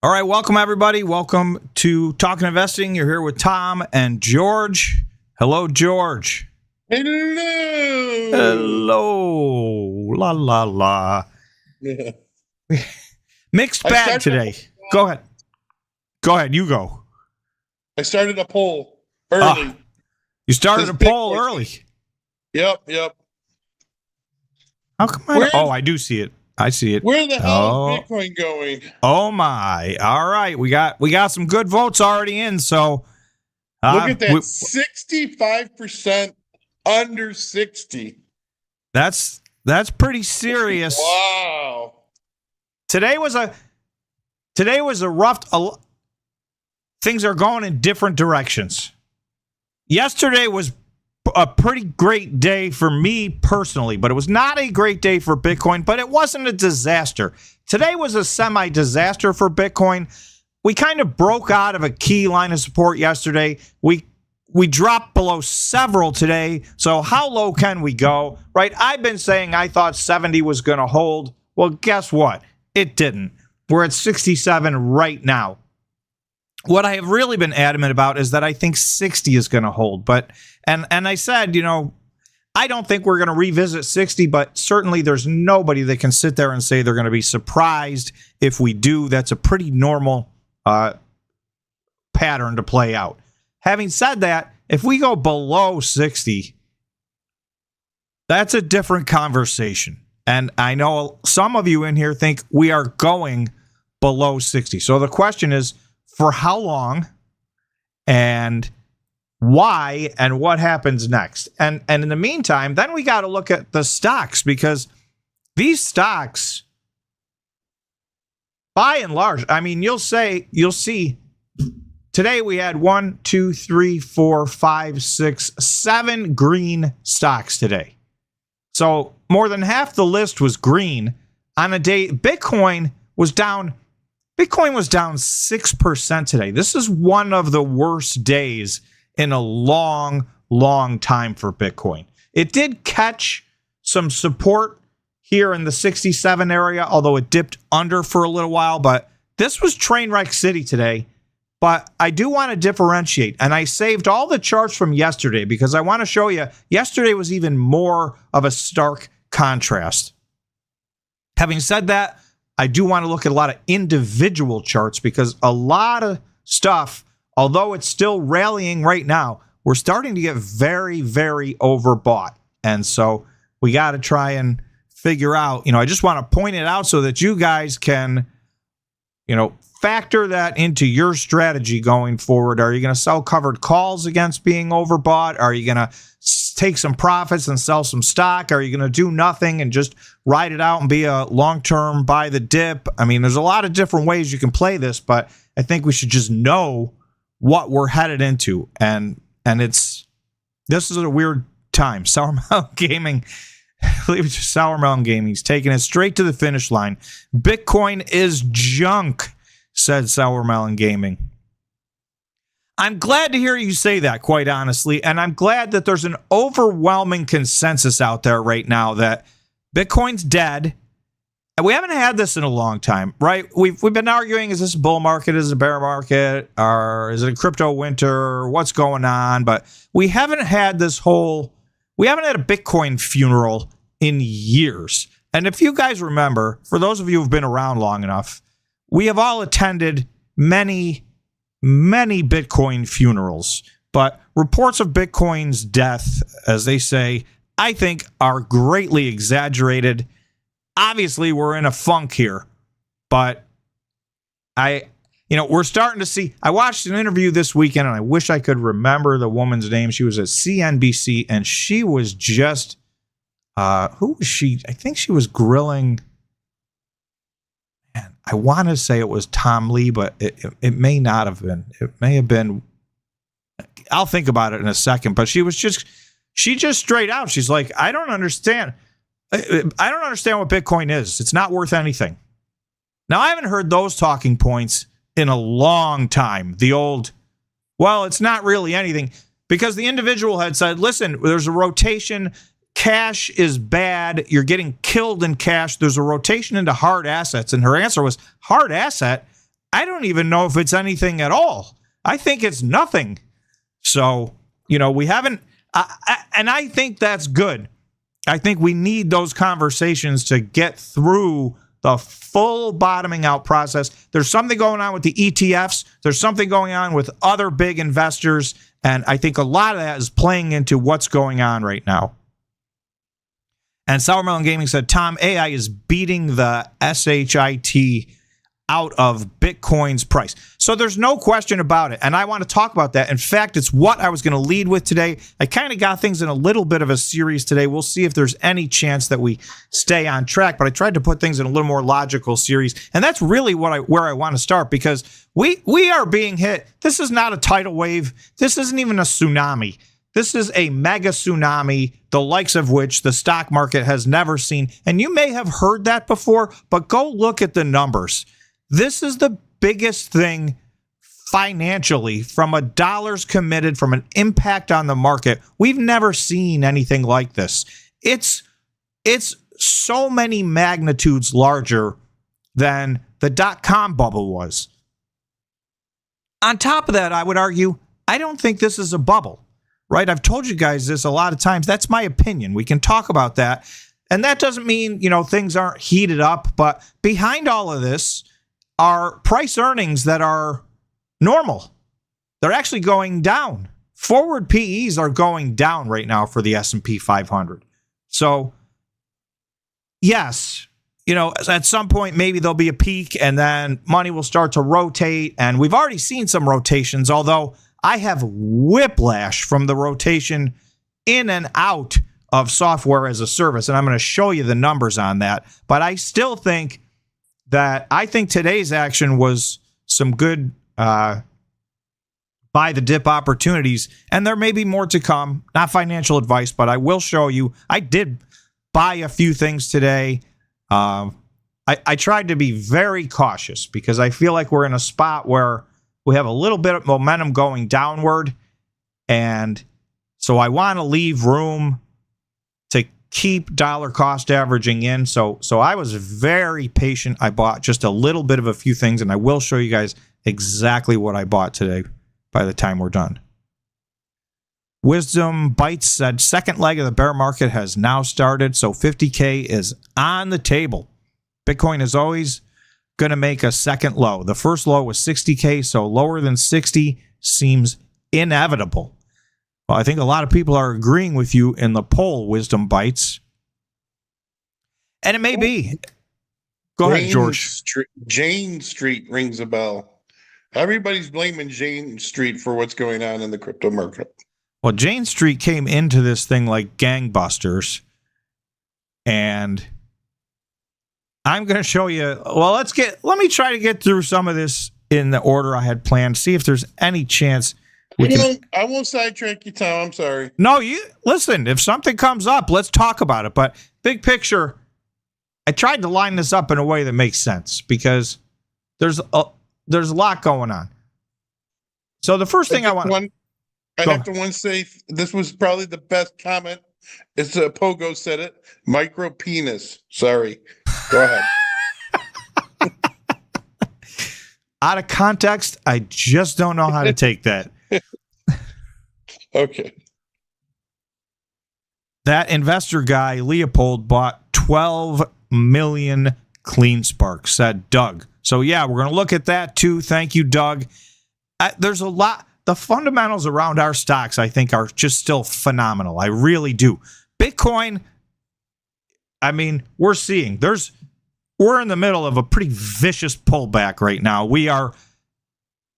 All right, welcome everybody. Welcome to Talking Investing. You're here with Tom and George. Hello, George. Hello. Hello. La la la. Yeah. Mixed bag today. Go ahead. Go ahead. You go. I started a poll early. You started a poll early. Yep. How come I do see it. I see it. Where the hell is Bitcoin going? Oh my! All right, we got some good votes already in. So look at that, 65% under 60. That's pretty serious. Wow. Today was a rough. Things are going in different directions. Yesterday was a pretty great day for me personally, but it was not a great day for Bitcoin, but it wasn't a disaster. Today was a semi-disaster for Bitcoin. We kind of broke out of a key line of support yesterday. We dropped below several today. So how low can we go? Right? I've been saying I thought 70 was going to hold. Well, guess what? It didn't. We're at 67 right now. What I have really been adamant about is that I think 60 is going to hold. But and I said, I don't think we're going to revisit 60, but certainly there's nobody that can sit there and say they're going to be surprised if we do. That's a pretty normal pattern to play out. Having said that, if we go below 60, that's a different conversation. And I know some of you in here think we are going below 60. So the question is, for how long and why and what happens next? And in the meantime, then we got to look at the stocks, because these stocks, by and large, I mean, you'll see today we had 1, 2, 3, 4, 5, 6, 7 green stocks today. So more than half the list was green on a day. Bitcoin was down 6% today. This is one of the worst days in a long, long time for Bitcoin. It did catch some support here in the 67 area, although it dipped under for a little while. But this was train wreck city today. But I do want to differentiate, and I saved all the charts from yesterday because I want to show you yesterday was even more of a stark contrast. Having said that, I do want to look at a lot of individual charts, because a lot of stuff, although it's still rallying right now, we're starting to get very, very overbought. And so we got to try and figure out, I just want to point it out so that you guys can, factor that into your strategy going forward. Are you going to sell covered calls against being overbought? Are you going to take some profits and sell some stock? Are you going to do nothing and just ride it out and be a long-term buy the dip? I mean, there's a lot of different ways you can play this, but I think we should just know what we're headed into. And this is a weird time. Sour Mountain Gaming, Sour Mountain Gaming's taking it straight to the finish line. Bitcoin is junk, said Sour Melon Gaming. I'm glad to hear you say that, quite honestly, and I'm glad that there's an overwhelming consensus out there right now that Bitcoin's dead. And we haven't had this in a long time, right? We've been arguing, is this a bull market, is it a bear market, or is it a crypto winter, what's going on? But we haven't had a Bitcoin funeral in years. And if you guys remember, for those of you who've been around long enough, we have all attended many, many Bitcoin funerals, but reports of Bitcoin's death, as they say, I think are greatly exaggerated. Obviously, we're in a funk here, but we're starting to see. I watched an interview this weekend, and I wish I could remember the woman's name. She was at CNBC, and she was just, who was she? I think she was grilling. Man, I want to say it was Tom Lee, but it may not have been. It may have been. I'll think about it in a second. But she just straight out. She's like, I don't understand. I don't understand what Bitcoin is. It's not worth anything. Now, I haven't heard those talking points in a long time. The old, well, it's not really anything, because the individual had said, listen, there's a rotation. Cash is bad. You're getting killed in cash. There's a rotation into hard assets. And her answer was, hard asset? I don't even know if it's anything at all. I think it's nothing. So, we haven't, and I think that's good. I think we need those conversations to get through the full bottoming out process. There's something going on with the ETFs. There's something going on with other big investors. And I think a lot of that is playing into what's going on right now. And Sourmelon Gaming said, Tom, AI is beating the SHIT out of Bitcoin's price. So there's no question about it. And I want to talk about that. In fact, it's what I was going to lead with today. I kind of got things in a little bit of a series today. We'll see if there's any chance that we stay on track. But I tried to put things in a little more logical series. And that's really where I want to start, because we are being hit. This is not a tidal wave. This isn't even a tsunami. This is a mega tsunami, the likes of which the stock market has never seen. And you may have heard that before, but go look at the numbers. This is the biggest thing financially, from a dollars committed, from an impact on the market. We've never seen anything like this. It's so many magnitudes larger than the dot-com bubble was. On top of that, I would argue, I don't think this is a bubble, right? I've told you guys this a lot of times. That's my opinion. We can talk about that. And that doesn't mean, things aren't heated up. But behind all of this are price earnings that are normal. They're actually going down. Forward PEs are going down right now for the S&P 500. So, yes, at some point, maybe there'll be a peak and then money will start to rotate. And we've already seen some rotations, although I have whiplash from the rotation in and out of software as a service. And I'm going to show you the numbers on that. But I still think today's action was some good buy the dip opportunities, and there may be more to come. Not financial advice, but I will show you. I did buy a few things today. I tried to be very cautious because I feel like we're in a spot where we have a little bit of momentum going downward, and so I want to leave room to keep dollar cost averaging in. So I was very patient. I bought just a little bit of a few things, and I will show you guys exactly what I bought today by the time we're done. Wisdom Bites said, second leg of the bear market has now started, so 50K is on the table. Bitcoin is always going to make a second low. The first low was 60K, so lower than 60 seems inevitable. Well, I think a lot of people are agreeing with you in the poll, Wisdom Bites. And it may be. Go ahead, George. Jane Street rings a bell. Everybody's blaming Jane Street for what's going on in the crypto market. Well, Jane Street came into this thing like gangbusters. And I'm going to show you. Well, let me try to get through some of this in the order I had planned. See if there's any chance. I won't sidetrack you, Tom. I'm sorry. No, you listen. If something comes up, let's talk about it. But big picture, I tried to line this up in a way that makes sense because there's a lot going on. So the first thing I have to say this was probably the best comment. It's Pogo said it. Micro penis. Sorry. Go ahead. Out of context, I just don't know how to take that. Okay. That investor guy, Leopold, bought 12 million clean sparks, said Doug. So, yeah, we're going to look at that, too. Thank you, Doug. There's a lot. The fundamentals around our stocks, I think, are just still phenomenal. I really do. Bitcoin, I mean, we're in the middle of a pretty vicious pullback right now.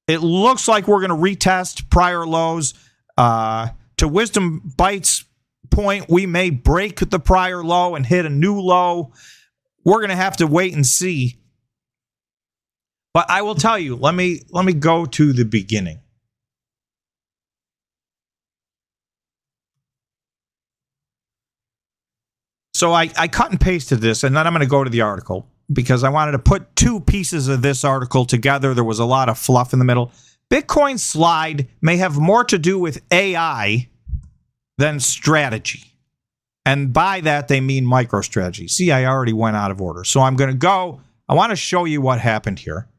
It looks like we're going to retest prior lows. To Wisdom Bites' point, we may break the prior low and hit a new low. We're going to have to wait and see. But I will tell you, let me go to the beginning. So I cut and pasted this, and then I'm going to go to the article because I wanted to put two pieces of this article together. There was a lot of fluff in the middle. Bitcoin slide may have more to do with AI than strategy. And by that, they mean MicroStrategy. See, I already went out of order. So I'm going to go. I want to show you what happened here.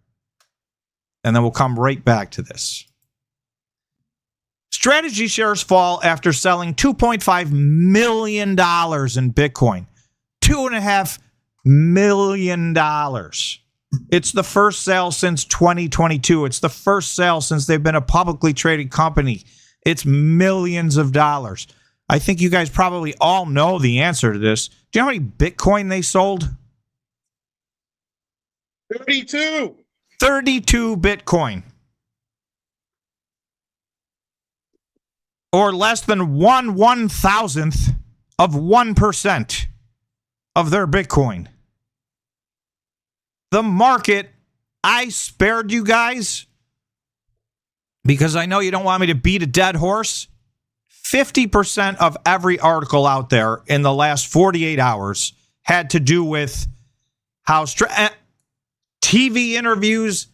and then we'll come right back to this. Strategy shares fall after selling $2.5 million in Bitcoin. $2.5 million. It's the first sale since 2022. It's the first sale since they've been a publicly traded company. It's millions of dollars. I think you guys probably all know the answer to this. Do you know how many Bitcoin they sold? 32. 32 Bitcoin. Or less than 1/1000th of 1% of their Bitcoin. The market, I spared you guys because I know you don't want me to beat a dead horse. 50% of every article out there in the last 48 hours had to do with how TV interviews,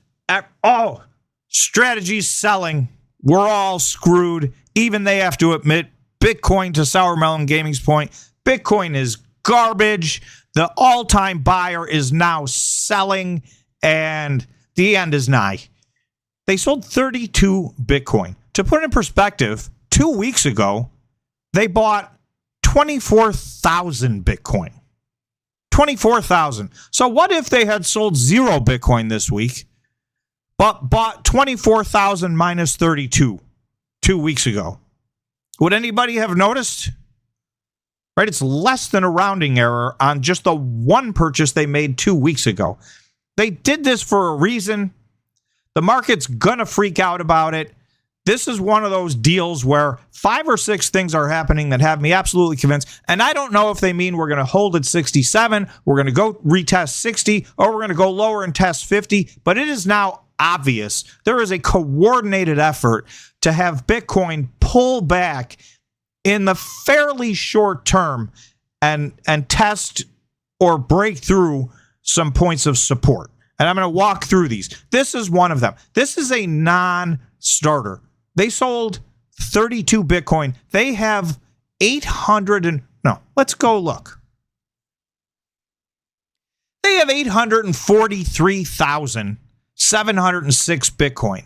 strategies selling. We're all screwed. Even they have to admit, Bitcoin, to Sour Melon Gaming's point, Bitcoin is garbage. The all-time buyer is now selling, and the end is nigh. They sold 32 Bitcoin. To put it in perspective, 2 weeks ago, they bought 24,000 Bitcoin. 24,000. So what if they had sold 0 Bitcoin this week, but bought 24,000 minus 32 2 weeks ago? Would anybody have noticed? Right? It's less than a rounding error on just the one purchase they made 2 weeks ago. They did this for a reason. The market's gonna freak out about it. This is one of those deals where 5 or 6 things are happening that have me absolutely convinced. And I don't know if they mean we're going to hold at 67, we're going to go retest 60, or we're going to go lower and test 50. But it is now obvious there is a coordinated effort to have Bitcoin pull back in the fairly short term and test or break through some points of support. And I'm going to walk through these. This is one of them. This is a non-starter. They sold 32 Bitcoin. They have 800 and no, let's go look. They have 843,706 Bitcoin.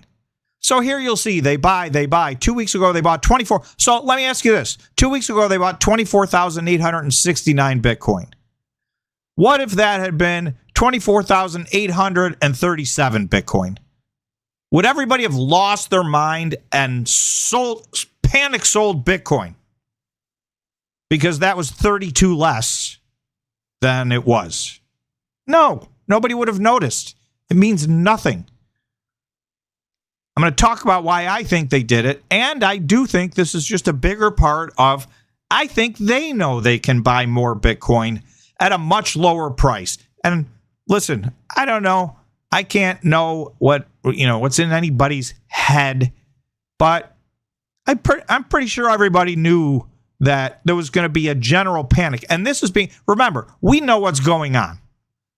So here you'll see they buy. 2 weeks ago, they bought 24. So let me ask you this. 2 weeks ago, they bought 24,869 Bitcoin. What if that had been 24,837 Bitcoin? Would everybody have lost their mind and panic sold Bitcoin? Because that was 32 less than it was. No, nobody would have noticed. It means nothing. I'm going to talk about why I think they did it. And I do think this is just a bigger part of, I think they know they can buy more Bitcoin at a much lower price. And listen, I don't know. I can't know what's in anybody's head, but I'm pretty sure everybody knew that there was going to be a general panic. And this is remember, we know what's going on.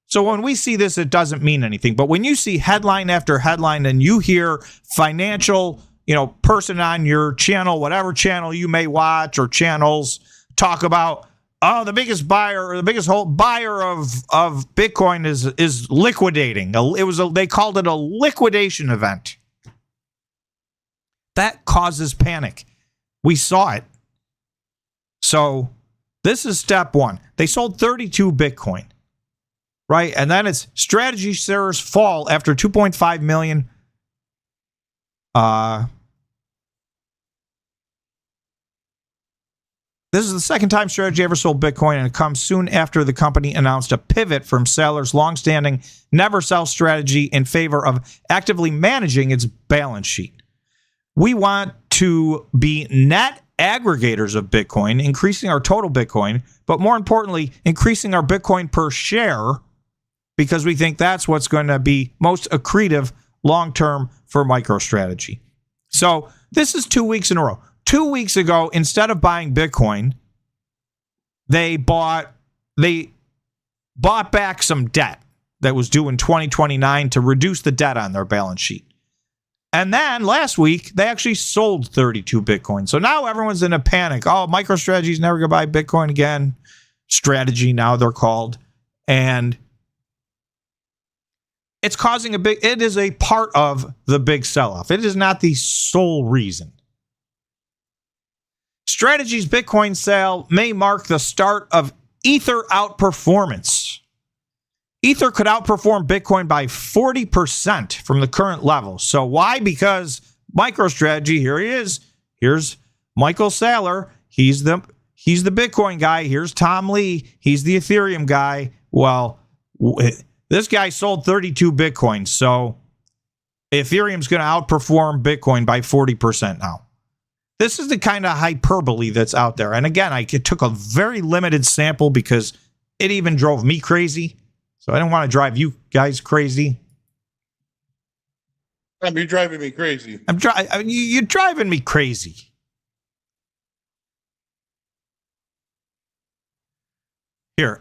So when we see this, it doesn't mean anything. But when you see headline after headline and you hear financial, person on your channel, whatever channel you may watch or channels, talk about, the biggest buyer or the biggest buyer of Bitcoin is liquidating. They called it a liquidation event. That causes panic. We saw it. So this is step one. They sold 32 Bitcoin, right? And then it's strategy shares fall after 2.5 million. This is the second time Strategy ever sold Bitcoin, and it comes soon after the company announced a pivot from sellers' longstanding never sell strategy in favor of actively managing its balance sheet. We want to be net aggregators of Bitcoin, increasing our total Bitcoin, but more importantly, increasing our Bitcoin per share, because we think that's what's going to be most accretive long-term for MicroStrategy. So this is 2 weeks in a row. 2 weeks ago, instead of buying Bitcoin, they bought back some debt that was due in 2029 to reduce the debt on their balance sheet. And then last week, they actually sold 32 Bitcoin. So now everyone's in a panic. Oh, MicroStrategy's never going to buy Bitcoin again. Strategy, now they're called. And it's causing it is a part of the big sell-off. It is not the sole reason. Strategy's Bitcoin sale may mark the start of Ether outperformance. Ether could outperform Bitcoin by 40% from the current level. So why? Because MicroStrategy, here he is. Here's Michael Saylor. He's the Bitcoin guy. Here's Tom Lee. He's the Ethereum guy. Well, this guy sold 32 Bitcoin. So Ethereum's going to outperform Bitcoin by 40% now. This is the kind of hyperbole that's out there. And again, I took a very limited sample because it even drove me crazy. So I didn't want to drive you guys crazy. You're driving me crazy. You're driving me crazy. Here.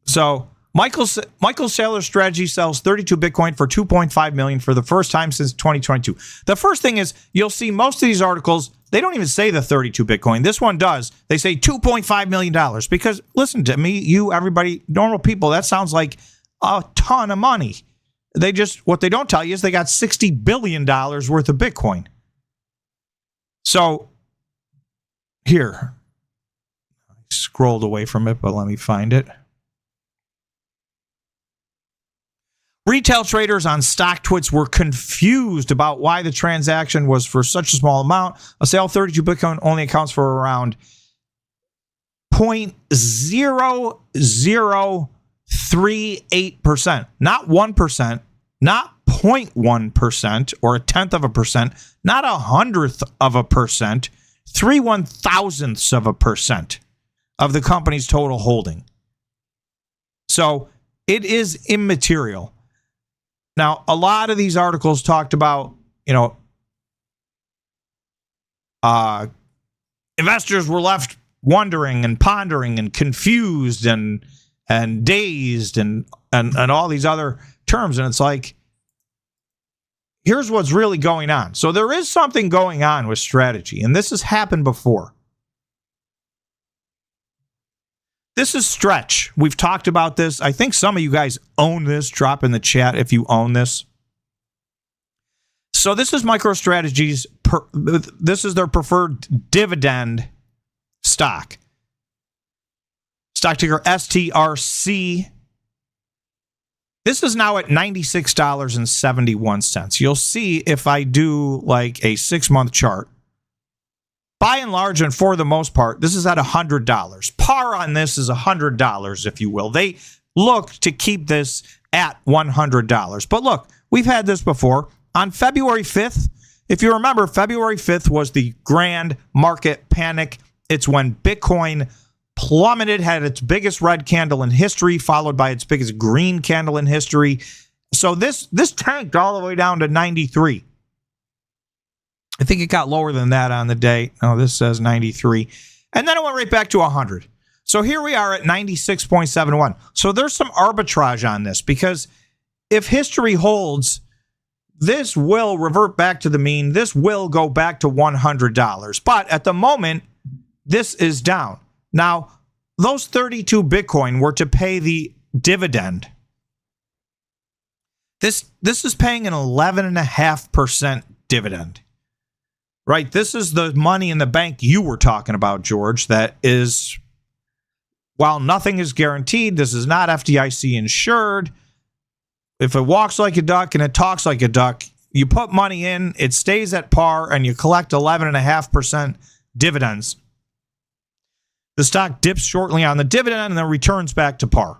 So Michael Saylor's strategy sells 32 Bitcoin for $2.5 million for the first time since 2022. The first thing is you'll see most of these articles, they don't even say the 32 Bitcoin. This one does. They say $2.5 million because listen to me, you, everybody, normal people, that sounds like a ton of money. What they don't tell you is they got $60 billion worth of Bitcoin. So here, I scrolled away from it, but let me find it. Retail traders on StockTwits were confused about why the transaction was for such a small amount. A sale of 32 Bitcoin only accounts for around 0.0038%, not 1%, not 0.1% or a tenth of a percent, not 100th of a percent, 3/1000ths of a percent of the company's total holding. So it is immaterial. Now, a lot of these articles talked about, investors were left wondering and pondering and confused and dazed and all these other terms. And it's like, here's what's really going on. So there is something going on with strategy, and this has happened before. This is Stretch. We've talked about this. I think some of you guys own this. Drop in the chat if you own this. So this is MicroStrategy's, this is their preferred dividend stock. Stock ticker STRC. This is now at $96.71. You'll see if I do like a 6-month chart. By and large, and for the most part, this is at $100. Par on this is $100, if you will. They look to keep this at $100. But look, we've had this before. On February 5th, if you remember, February 5th was the grand market panic. It's when Bitcoin plummeted, had its biggest red candle in history, followed by its biggest green candle in history. So this tanked all the way down to 93. I think it got lower than that on the day. Oh, this says 93. And then it went right back to 100. So here we are at 96.71. So there's some arbitrage on this because if history holds, this will revert back to the mean. This will go back to $100. But at the moment, this is down. Now, those 32 Bitcoin were to pay the dividend. This is paying an 11.5% dividend. Right, this is the money in the bank you were talking about, George, that is, while nothing is guaranteed, this is not FDIC insured. If it walks like a duck and it talks like a duck, you put money in, it stays at par, and you collect 11.5% dividends. The stock dips shortly on the dividend and then returns back to par.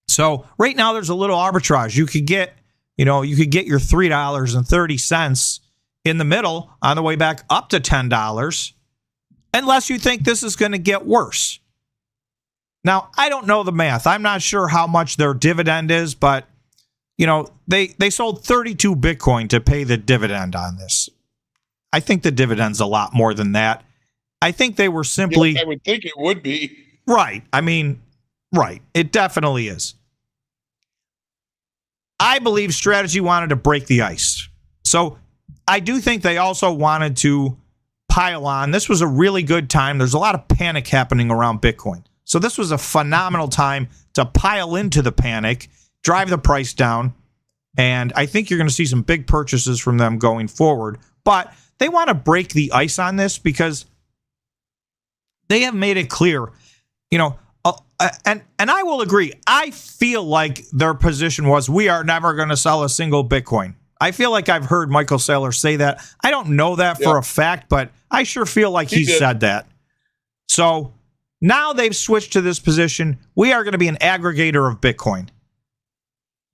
So right now there's a little arbitrage. You could get your $3.30 in the middle on the way back up to $10, unless you think this is going to get worse. Now, I don't know the math. I'm not sure how much their dividend is, but they sold 32 Bitcoin to pay the dividend on this. I think the dividend's a lot more than that. I think they were simply... I would think it would be. Right. I mean, right. It definitely is. I believe strategy wanted to break the ice. So I do think they also wanted to pile on. This was a really good time. There's a lot of panic happening around Bitcoin. So this was a phenomenal time to pile into the panic, drive the price down. And I think you're going to see some big purchases from them going forward. But they want to break the ice on this because they have made it clear, and I will agree. I feel like their position was, we are never going to sell a single Bitcoin. I feel like I've heard Michael Saylor say that. I don't know that for a fact, but I sure feel like he said that. So now they've switched to this position. We are going to be an aggregator of Bitcoin,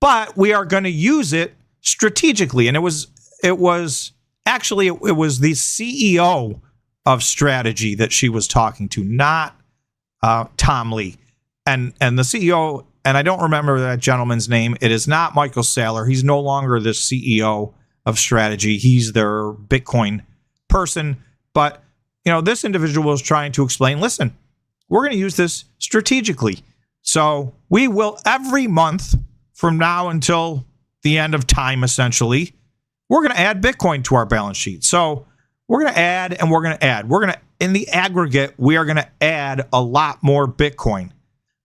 but we are going to use it strategically. And it was the CEO of Strategy that she was talking to, not Tom Lee. And the CEO, and I don't remember that gentleman's name. It is not Michael Saylor. He's no longer the CEO of Strategy. He's their Bitcoin person. But, this individual was trying to explain, listen, we're going to use this strategically. So we will, every month from now until the end of time, essentially, we're going to add Bitcoin to our balance sheet. So we're going to add and we're going to add. We're going to, in the aggregate, we are going to add a lot more Bitcoin.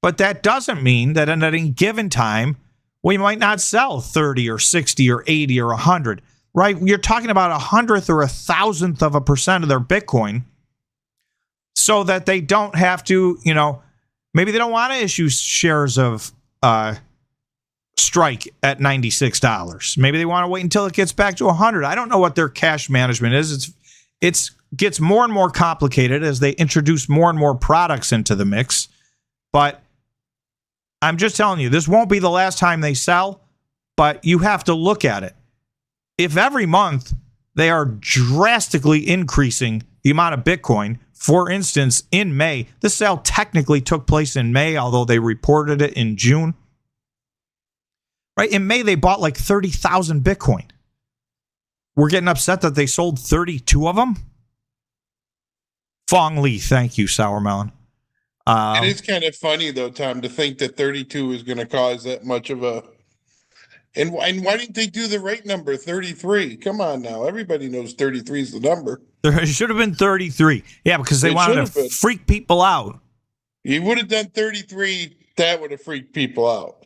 But that doesn't mean that at any given time, we might not sell 30 or 60 or 80 or 100, right? You're talking about 100th or 1,000th of a percent of their Bitcoin so that they don't have to, maybe they don't want to issue shares of Strike at $96. Maybe they want to wait until it gets back to 100. I don't know what their cash management is. It's gets more and more complicated as they introduce more and more products into the mix. But I'm just telling you, this won't be the last time they sell, but you have to look at it. If every month they are drastically increasing the amount of Bitcoin, for instance, in May, the sale technically took place in May, although they reported it in June. Right? In May, they bought like 30,000 Bitcoin. We're getting upset that they sold 32 of them. Fong Lee, thank you, Sour Melon. It is kind of funny, though, Tom, to think that 32 is going to cause that much of a... And why didn't they do the right number, 33? Come on now. Everybody knows 33 is the number. There should have been 33. Yeah, because they wanted to freak people out. You would have done 33. That would have freaked people out.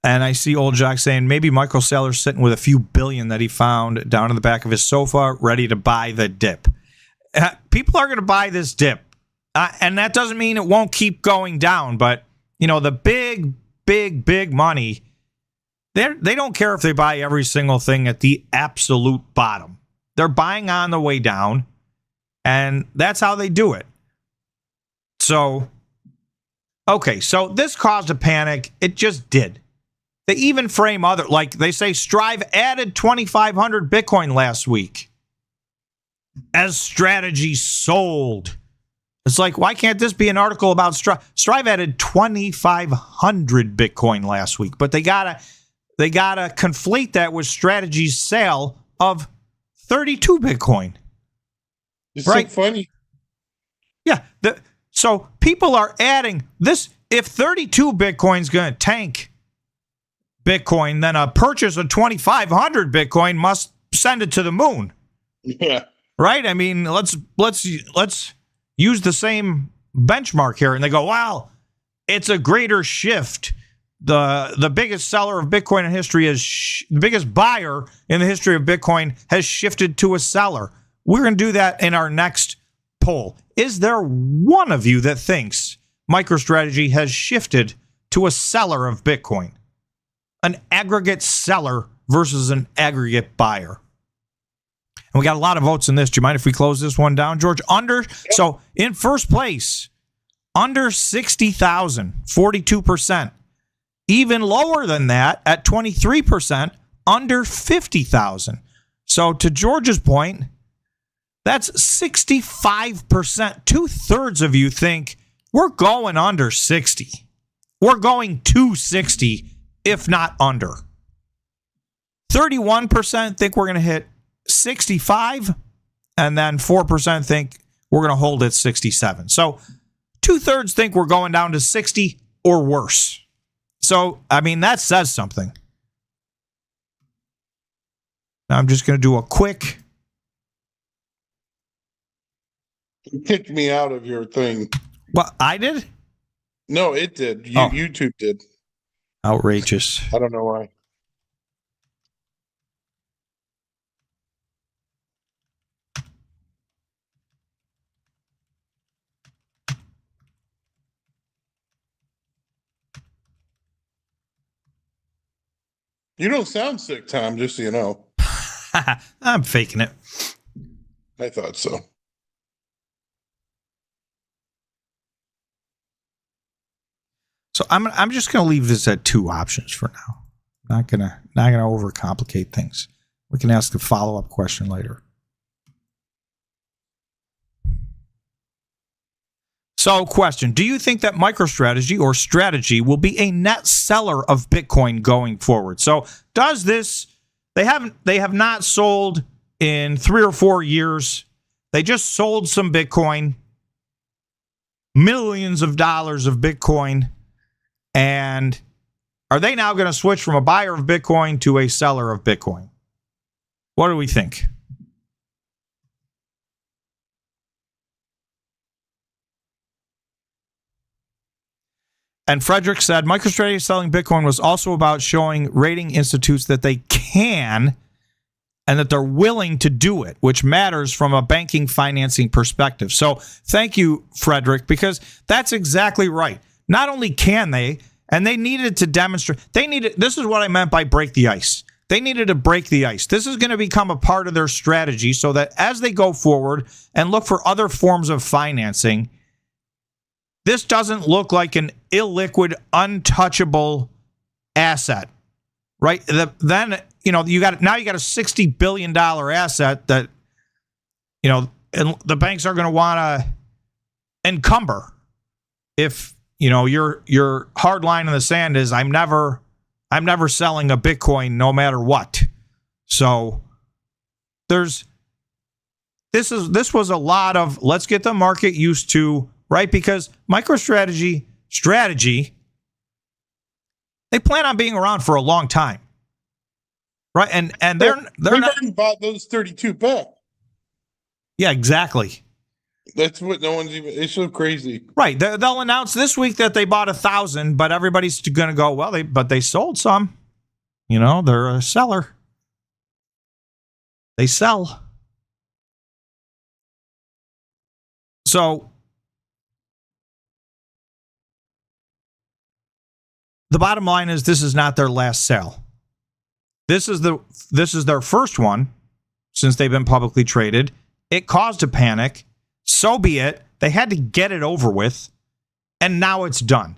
And I see Old Jock saying maybe Michael Saylor's sitting with a few billion that he found down in the back of his sofa, ready to buy the dip. People are going to buy this dip. And that doesn't mean it won't keep going down. But, the big money, they don't care if they buy every single thing at the absolute bottom. They're buying on the way down. And that's how they do it. So, okay, so this caused a panic. It just did. They even frame other, like they say, Strive added 2,500 Bitcoin last week as Strategy sold. It's like, why can't this be an article about Strive? Strive added 2,500 Bitcoin last week, but they gotta conflate that with Strategy's sale of 32 Bitcoin. It's right? So funny. Yeah. So people are adding this. If 32 Bitcoin's going to tank Bitcoin, then a purchase of 2,500 Bitcoin must send it to the moon. Yeah. Right? I mean, let's use the same benchmark here. And they go, wow, it's a greater shift. The biggest seller of Bitcoin in history the biggest buyer in the history of Bitcoin has shifted to a seller. We're going to do that in our next poll. Is there one of you that thinks MicroStrategy has shifted to a seller of Bitcoin? An aggregate seller versus an aggregate buyer. And we got a lot of votes in this. Do you mind if we close this one down, George? So in first place, under 60,000, 42%. Even lower than that at 23%, under 50,000. So to George's point, that's 65%. 2/3 of you think we're going under 60. We're going to 60. If not under. 31% think we're going to hit 65, and then 4% think we're going to hold at 67. So 2/3 think we're going down to 60 or worse. So, I mean, that says something. Now I'm just going to do a quick. You kicked me out of your thing. Well, I did? No, it did. YouTube did. Outrageous. I don't know why. You don't sound sick, Tom, just so you know. I'm faking it. I thought so. So I'm just going to leave this at 2 options for now. Not gonna overcomplicate things. We can ask a follow-up question later. So, question: do you think that MicroStrategy or Strategy will be a net seller of Bitcoin going forward? So, does this? They have not sold in 3 or 4 years. They just sold some Bitcoin, millions of dollars of Bitcoin, and are they now going to switch from a buyer of Bitcoin to a seller of Bitcoin? What do we think? And Frederick said, MicroStrategy selling Bitcoin was also about showing rating institutes that they can and that they're willing to do it, which matters from a banking financing perspective. So thank you, Frederick, because that's exactly right. Not only can they, and they needed to demonstrate, this is what I meant by break the ice. They needed to break the ice. This is going to become a part of their strategy so that as they go forward and look for other forms of financing, this doesn't look like an illiquid, untouchable asset, right? Then, you got a $60 billion asset that, and the banks are going to want to encumber. If, your hard line in the sand is I'm never selling a Bitcoin no matter what. So this was a lot of let's get the market used to, right? Because MicroStrategy, they plan on being around for a long time, right? And they're not already bought those 32 back. Yeah, exactly. That's what no one's even. It's so crazy, right? They'll announce this week that they bought 1,000, but everybody's going to go, well, they sold some. They're a seller. They sell. So the bottom line is this is not their last sale. This is their first one since they've been publicly traded. It caused a panic. So be it. They had to get it over with, and now it's done.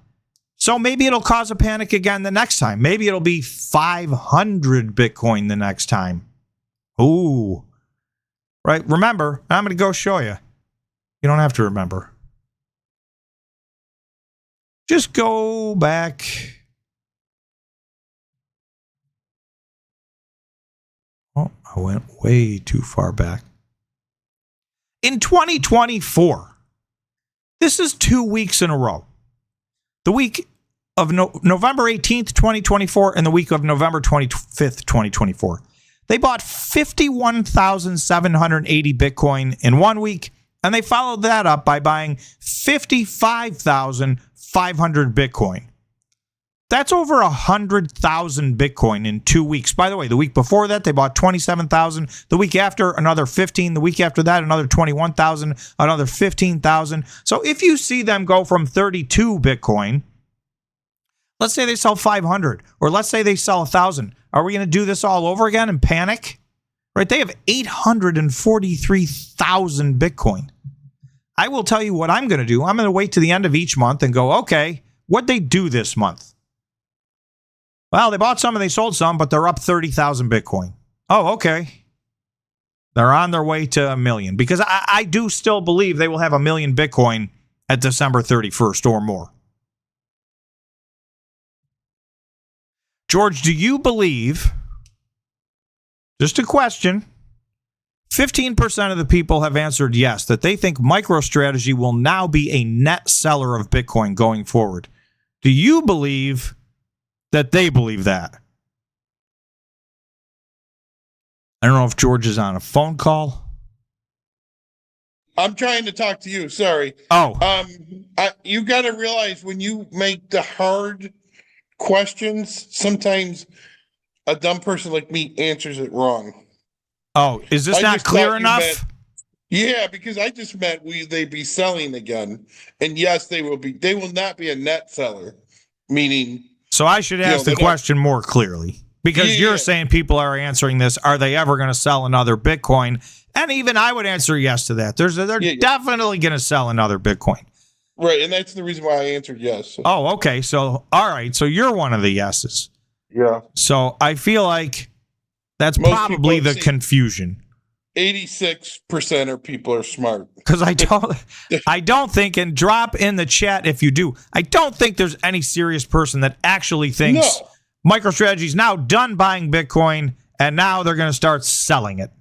So maybe it'll cause a panic again the next time. Maybe it'll be 500 Bitcoin the next time. Ooh. Right? Remember, I'm going to go show you. You don't have to remember. Just go back. Oh, I went way too far back. In 2024, this is 2 weeks in a row. The week of November 18th, 2024, and the week of November 25th, 2024. They bought 51,780 Bitcoin in 1 week, and they followed that up by buying 55,500 Bitcoin. That's over 100,000 Bitcoin in 2 weeks. By the way, the week before that, they bought 27,000. The week after, another 15. The week after that, another 21,000, another 15,000. So if you see them go from 32 Bitcoin, let's say they sell 500, or let's say they sell 1,000. Are we going to do this all over again and panic? Right? They have 843,000 Bitcoin. I will tell you what I'm going to do. I'm going to wait to the end of each month and go, okay, what'd they do this month? Well, they bought some and they sold some, but they're up 30,000 Bitcoin. Oh, okay. They're on their way to 1 million, because I do still believe they will have 1 million Bitcoin at December 31st or more. George, do you believe, just a question, 15% of the people have answered yes, that they think MicroStrategy will now be a net seller of Bitcoin going forward. Do you believe that they believe that? I don't know if George is on a phone call. I'm trying to talk to you. Sorry. Oh. You got to realize when you make the hard questions, sometimes a dumb person like me answers it wrong. Oh, is this not clear enough? Yeah, because I just meant they'd be selling again. And yes, they will not be a net seller, meaning. So I should ask the question more clearly, because you're saying people are answering this. Are they ever going to sell another Bitcoin? And even I would answer yes to that. They're definitely going to sell another Bitcoin. Right. And that's the reason why I answered yes. Oh, okay. So, all right. So you're one of the yeses. Yeah. So I feel like that's probably the confusion. 86% of people are smart. Because I don't think, and drop in the chat if you do, I don't think there's any serious person that actually thinks MicroStrategy's now done buying Bitcoin and now they're going to start selling it.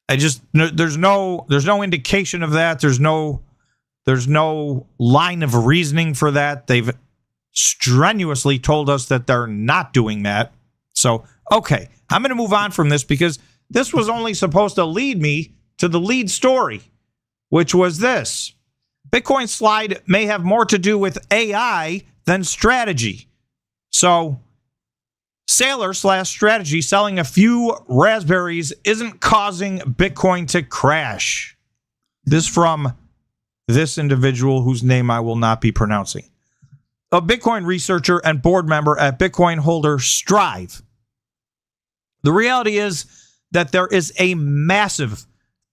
There's no indication of that. There's no line of reasoning for that. They've strenuously told us that they're not doing that. So, okay, I'm going to move on from this because this was only supposed to lead me to the lead story, which was this. Bitcoin slide may have more to do with AI than strategy. So, Sailor/strategy selling a few raspberries isn't causing Bitcoin to crash. This from this individual whose name I will not be pronouncing. A Bitcoin researcher and board member at Bitcoin holder Strive. The reality is that there is a massive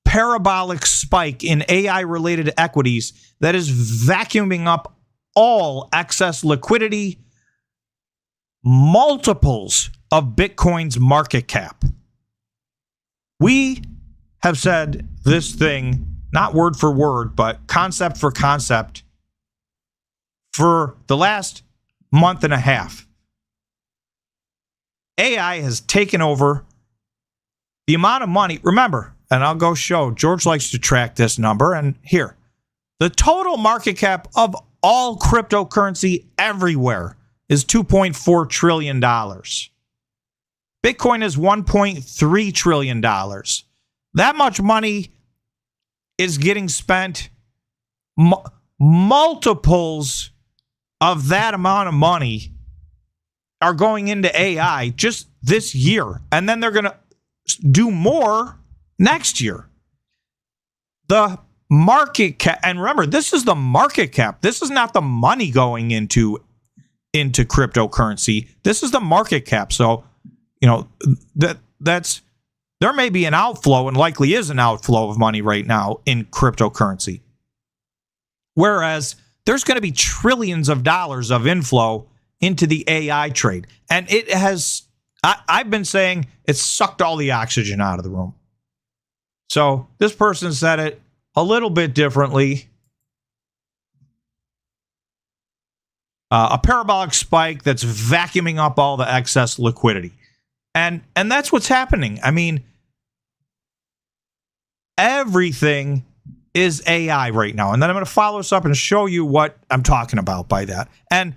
parabolic spike in AI-related equities that is vacuuming up all excess liquidity, multiples of Bitcoin's market cap. We have said this thing, not word for word, but concept for concept, for the last month and a half. AI has taken over the amount of money. Remember, and I'll go show, George likes to track this number, and here, the total market cap of all cryptocurrency everywhere is $2.4 trillion. Bitcoin is $1.3 trillion. That much money is getting spent. Multiples of that amount of money are going into AI just this year. And then they're going to do more next year. The market cap, and remember, this is the market cap. This is not the money going into cryptocurrency. This is the market cap. So, that's there may be an outflow, and likely is an outflow of money right now in cryptocurrency. Whereas there's going to be trillions of dollars of inflow into the AI trade. And it has, I've been saying, it's sucked all the oxygen out of the room. So this person said it a little bit differently. A parabolic spike that's vacuuming up all the excess liquidity. And that's what's happening. I mean, everything is AI right now. And then I'm going to follow this up and show you what I'm talking about by that. And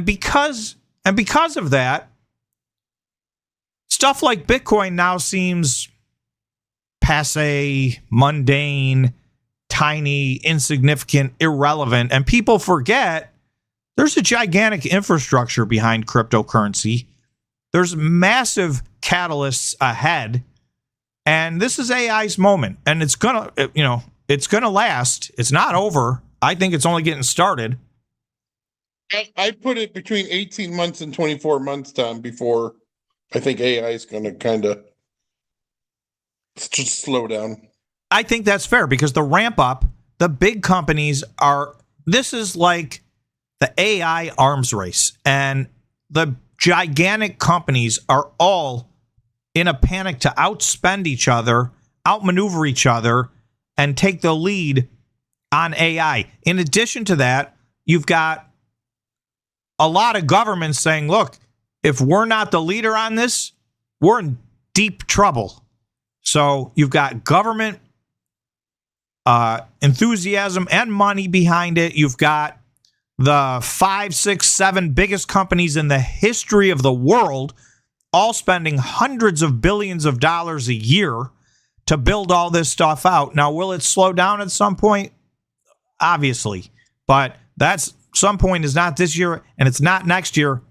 because of that, stuff like Bitcoin now seems passé, mundane, tiny, insignificant, irrelevant, and people forget there's a gigantic infrastructure behind cryptocurrency. There's massive catalysts ahead, and this is AI's moment, and it's gonna last. It's not over. I think it's only getting started. I put it between 18 months and 24 months, Tom, before I think AI is going to kind of just slow down. I think that's fair because the ramp up, the big companies this is like the AI arms race, and the gigantic companies are all in a panic to outspend each other, outmaneuver each other, and take the lead on AI. In addition to that, you've got a lot of governments saying, look, if we're not the leader on this, we're in deep trouble. So you've got government enthusiasm and money behind it. You've got the 5, 6, 7 biggest companies in the history of the world all spending hundreds of billions of dollars a year to build all this stuff out. Now, will it slow down at some point? Obviously. But some point is not this year, and it's not next year.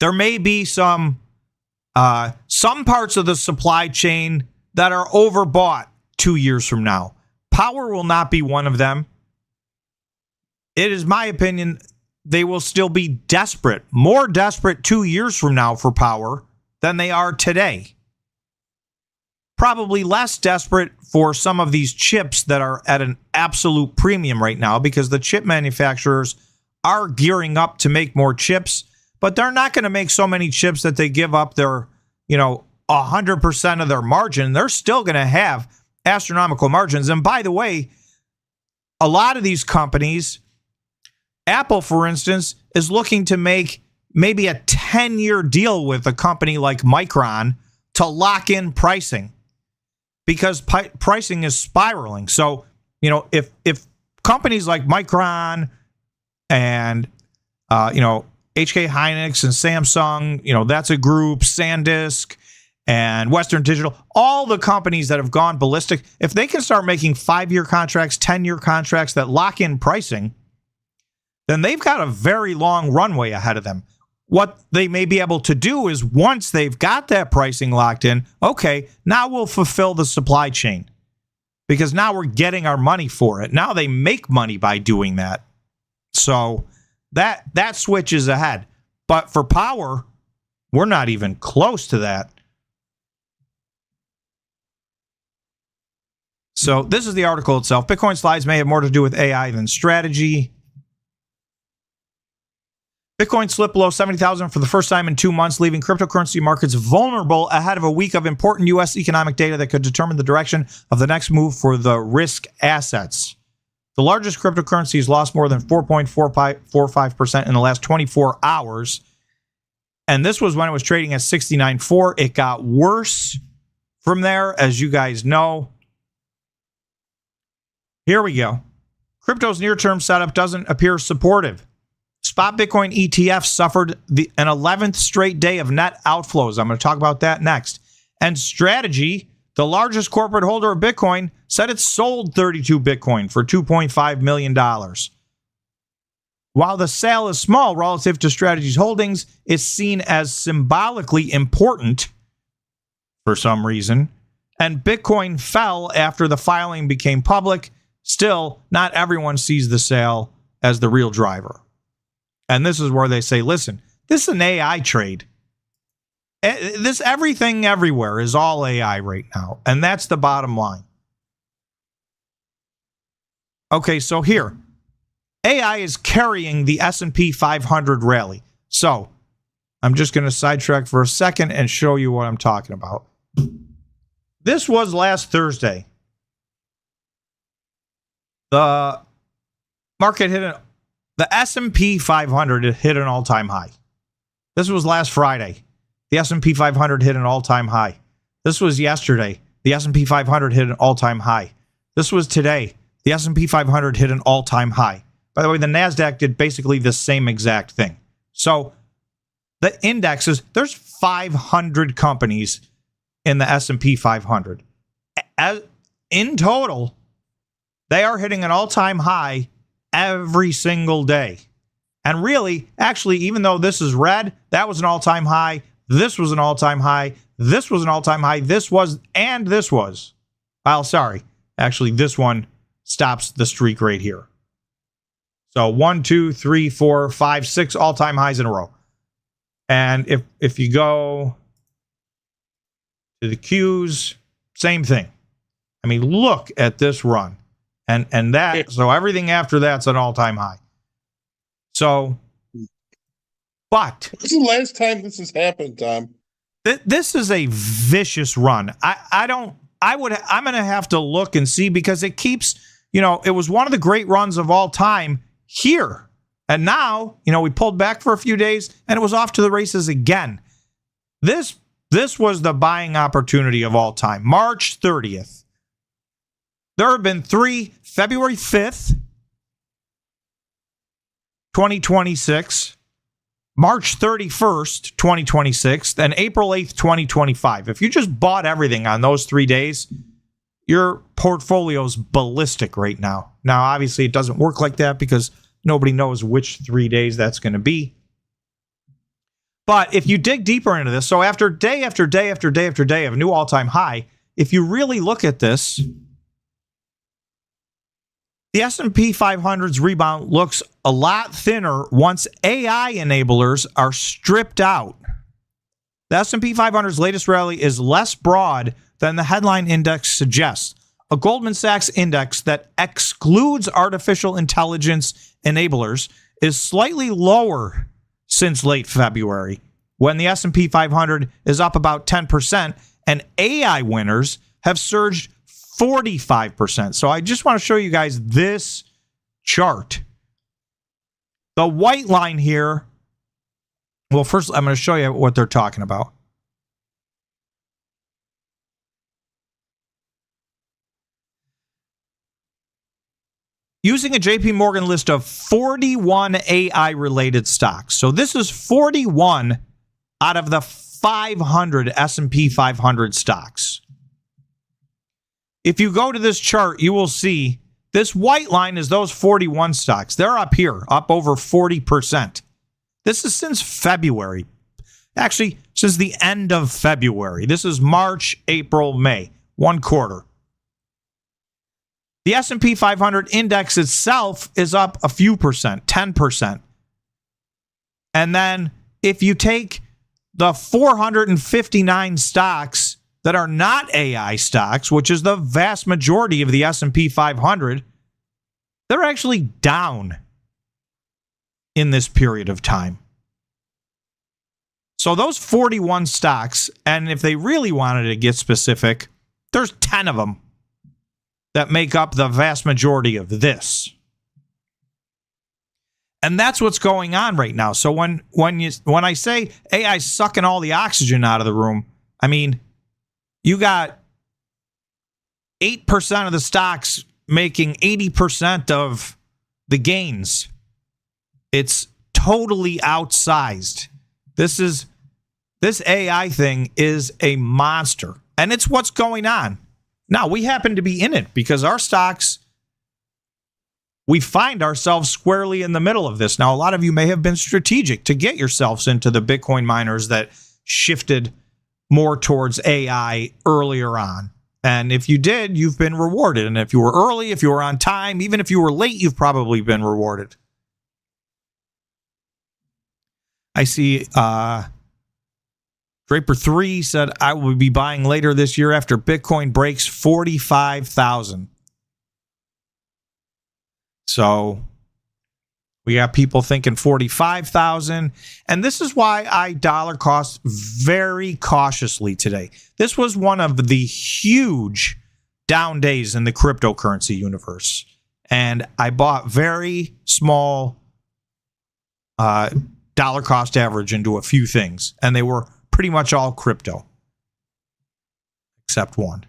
there may be some parts of the supply chain that are overbought 2 years from now. Power will not be one of them. It is my opinion they will still be desperate, more desperate 2 years from now for power than they are today. Probably less desperate for some of these chips that are at an absolute premium right now because the chip manufacturers are gearing up to make more chips, but they're not going to make so many chips that they give up their, 100% of their margin. They're still going to have astronomical margins. And by the way, a lot of these companies, Apple, for instance, is looking to make maybe a 10-year deal with a company like Micron to lock in pricing because pricing is spiraling. So, if companies like Micron and, HK Hynix and Samsung, that's a group, SanDisk and Western Digital, all the companies that have gone ballistic, if they can start making 5-year contracts, 10-year contracts that lock in pricing, then they've got a very long runway ahead of them. What they may be able to do is once they've got that pricing locked in, okay, now we'll fulfill the supply chain because now we're getting our money for it. Now they make money by doing that. So that switch is ahead. But for power, we're not even close to that. So this is the article itself. Bitcoin slides may have more to do with AI than strategy. Bitcoin slipped below 70,000 for the first time in 2 months, leaving cryptocurrency markets vulnerable ahead of a week of important U.S. economic data that could determine the direction of the next move for the risk assets. The largest cryptocurrencies lost more than 4.45% in the last 24 hours. And this was when it was trading at 69.4. It got worse from there, as you guys know. Here we go. Crypto's near-term setup doesn't appear supportive. Spot Bitcoin ETFs suffered an 11th straight day of net outflows. I'm going to talk about that next. And Strategy, the largest corporate holder of Bitcoin, said it sold 32 Bitcoin for $2.5 million. While the sale is small relative to Strategy's holdings, it's seen as symbolically important for some reason. And Bitcoin fell after the filing became public. Still, not everyone sees the sale as the real driver. And this is where they say, listen, this is an AI trade. This everything everywhere is all AI right now. And that's the bottom line. Okay, so here, AI is carrying the S&P 500 rally. So I'm just going to sidetrack for a second and show you what I'm talking about. This was last Thursday. The market the S&P 500 hit an all-time high. This was last Friday. The S&P 500 hit an all-time high. This was yesterday. The S&P 500 hit an all-time high. This was today. The S&P 500 hit an all-time high. By the way, the NASDAQ did basically the same exact thing. So the indexes, there's 500 companies in the S&P 500. In total, they are hitting an all-time high every single day. And really, actually, even though this is red, that was an all-time high. This was an all-time high. This was an all-time high. This was, and this was. Well, sorry. Actually, this one stops the streak right here. So 1, 2, 3, 4, 5, 6 all-time highs in a row. And if you go to the Qs, same thing. I mean, look at this run. And that, so everything after that's an all-time high. So, but when's the last time this has happened, Tom? This is a vicious run. I'm going to have to look and see because it keeps, it was one of the great runs of all time here. And now, we pulled back for a few days and it was off to the races again. This was the buying opportunity of all time. March 30th. There have been 3, February 5th, 2026, March 31st, 2026, and April 8th, 2025. If you just bought everything on those 3 days, your portfolio's ballistic right now. Now, obviously, it doesn't work like that because nobody knows which 3 days that's going to be. But if you dig deeper into this, so after day after day after day after day of a new all-time high, if you really look at this, the S&P 500's rebound looks a lot thinner once AI enablers are stripped out. The S&P 500's latest rally is less broad than the headline index suggests. A Goldman Sachs index that excludes artificial intelligence enablers is slightly lower since late February, when the S&P 500 is up about 10%, and AI winners have surged 45%. So I just want to show you guys this chart. The white line here, well, first I'm going to show you what they're talking about. Using a JP Morgan list of 41 AI-related stocks. So this is 41 out of the 500 S&P 500 stocks. If you go to this chart, you will see this white line is those 41 stocks. They're up here, up over 40%. This is since February. Actually, since the end of February. This is March, April, May, 1 quarter. The S&P 500 index itself is up a few percent, 10%. And then if you take the 459 stocks that are not AI stocks, which is the vast majority of the S&P 500, they're actually down in this period of time. So those 41 stocks, and if they really wanted to get specific, there's 10 of them that make up the vast majority of this. And that's what's going on right now. So when I say AI's sucking all the oxygen out of the room, I mean, you got 8% of the stocks making 80% of the gains. It's totally outsized. This AI thing is a monster. And it's what's going on. Now, we happen to be in it because our stocks, we find ourselves squarely in the middle of this. Now, a lot of you may have been strategic to get yourselves into the Bitcoin miners that shifted more towards AI earlier on. And if you did, you've been rewarded. And if you were early, if you were on time, even if you were late, you've probably been rewarded. I see Draper 3 said, I will be buying later this year after Bitcoin breaks 45,000. So we got people thinking 45,000. And this is why I dollar cost very cautiously today. This was one of the huge down days in the cryptocurrency universe. And I bought very small dollar cost average into a few things. And they were pretty much all crypto, except one.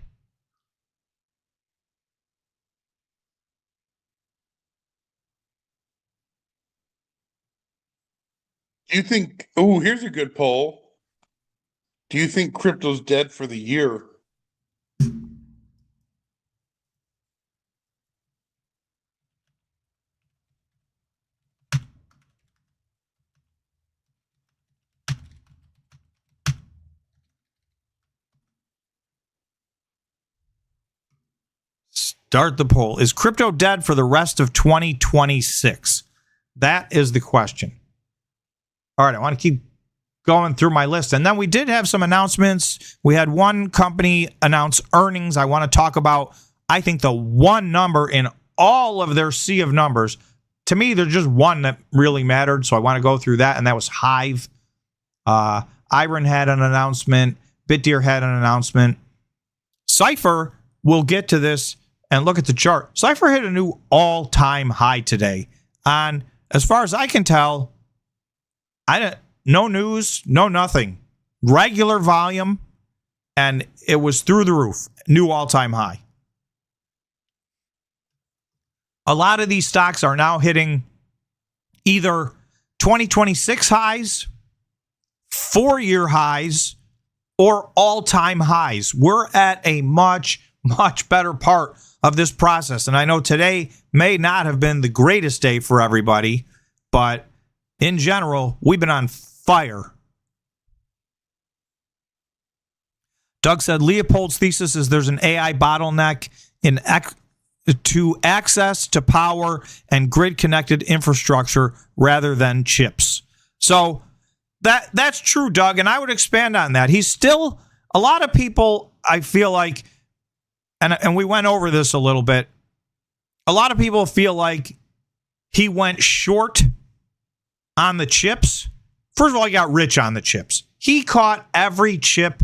Do you think, here's a good poll. Do you think crypto's dead for the year? Start the poll. Is crypto dead for the rest of 2026? That is the question. All right, I want to keep going through my list. And then we did have some announcements. We had one company announce earnings. I want to talk about, I think, the one number in all of their sea of numbers. To me, there's just one that really mattered. So I want to go through that. And that was Hive. Iron had an announcement. BitDeer had an announcement. Cypher, we'll get to this and look at the chart. Cypher hit a new all-time high today. On, as far as I can tell, no news, no nothing. Regular volume, and it was through the roof. New all-time high. A lot of these stocks are now hitting either 2026 highs, 4-year highs, or all-time highs. We're at a much, much better part of this process. And I know today may not have been the greatest day for everybody, but in general, we've been on fire Doug said Leopold's thesis is there's an AI bottleneck to access to power and grid-connected infrastructure rather than chips. So that's true, Doug, and I would expand on that. He's still, a lot of people, I feel like, and we went over this a little bit, a lot of people feel like he went short on the chips. First of all, he got rich on the chips. He caught every chip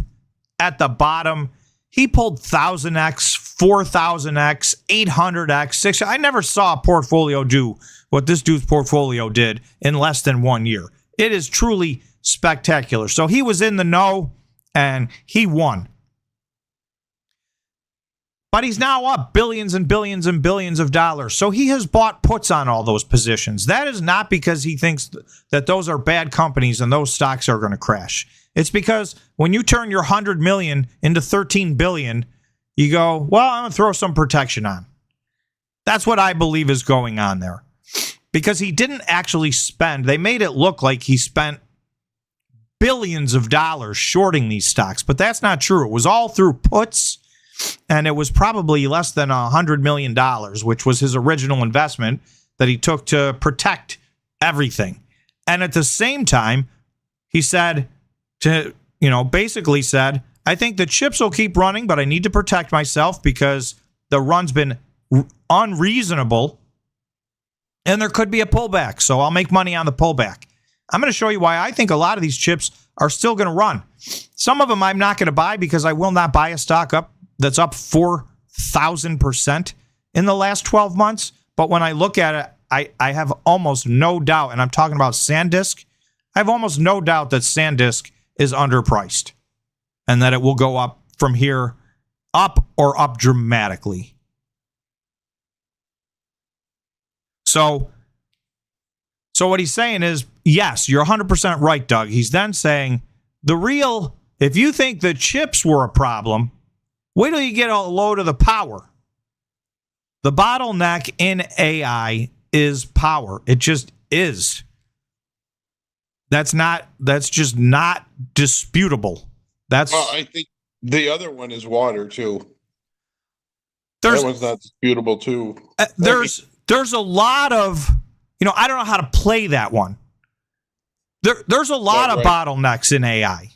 at the bottom. He pulled 1000x, 4000x, 800x, 600. I never saw a portfolio do what this dude's portfolio did in less than 1 year. It is truly spectacular. So he was in the know and he won. But he's now up billions and billions and billions of dollars. So he has bought puts on all those positions. That is not because he thinks that those are bad companies and those stocks are going to crash. It's because when you turn your 100 million into 13 billion, you go, well, I'm going to throw some protection on. That's what I believe is going on there. Because he didn't actually spend, they made it look like he spent billions of dollars shorting these stocks, but that's not true. It was all through puts. And it was probably less than $100 million, which was his original investment that he took to protect everything. And at the same time, he said basically said, I think the chips will keep running, but I need to protect myself because the run's been unreasonable and there could be a pullback. So I'll make money on the pullback. I'm going to show you why I think a lot of these chips are still going to run. Some of them I'm not going to buy because I will not buy a stock that's up 4,000% in the last 12 months. But when I look at it, I have almost no doubt, and I'm talking about SanDisk, I have almost no doubt that SanDisk is underpriced and that it will go up from here, up dramatically. So what he's saying is, yes, you're 100% right, Doug. He's then saying, if you think the chips were a problem, wait till you get a load of the power. The bottleneck in AI is power. It just is. That's just not disputable. I think the other one is water too. That one's not disputable too. There's a lot of, I don't know how to play that one. There's a lot of bottlenecks in AI.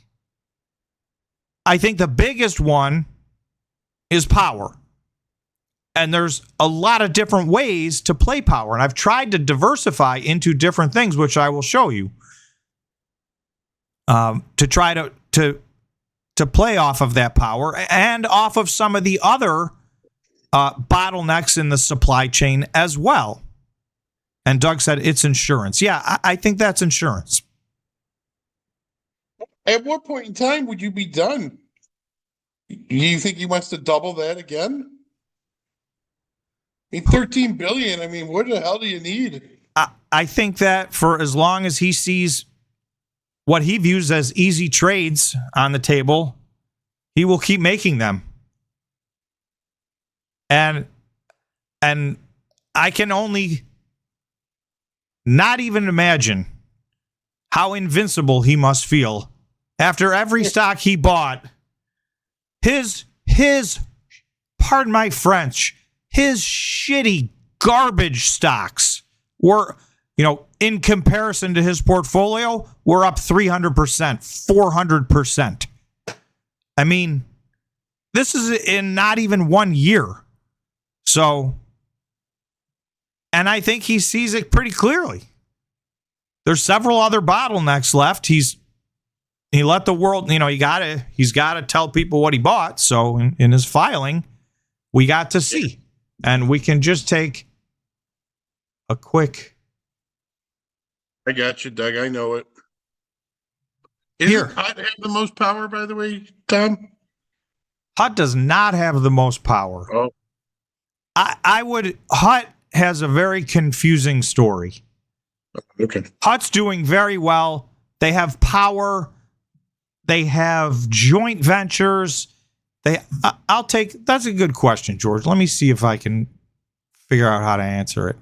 I think the biggest one is power. And there's a lot of different ways to play power. And I've tried to diversify into different things, which I will show you, to try to play off of that power and off of some of the other bottlenecks in the supply chain as well. And Doug said it's insurance. Yeah, I think that's insurance. At what point in time would you be done? Do you think he wants to double that again? 13 billion. I mean, what the hell do you need? I think that for as long as he sees what he views as easy trades on the table, he will keep making them. And I can only not even imagine how invincible he must feel after every stock he bought. His pardon my French, his shitty garbage stocks were, in comparison to his portfolio, were up 300%, 400%. I mean, this is in not even 1 year. So, and I think he sees it pretty clearly. There's several other bottlenecks left. He let the world, he's got to tell people what he bought. So in his filing, we got to see. And we can just take a quick. I got you, Doug. I know it. Isn't Hut have the most power, by the way, Tom? Hut does not have the most power. Oh. Hut has a very confusing story. Okay. Hut's doing very well. They have power. They have joint ventures. That's a good question, George. Let me see if I can figure out how to answer it.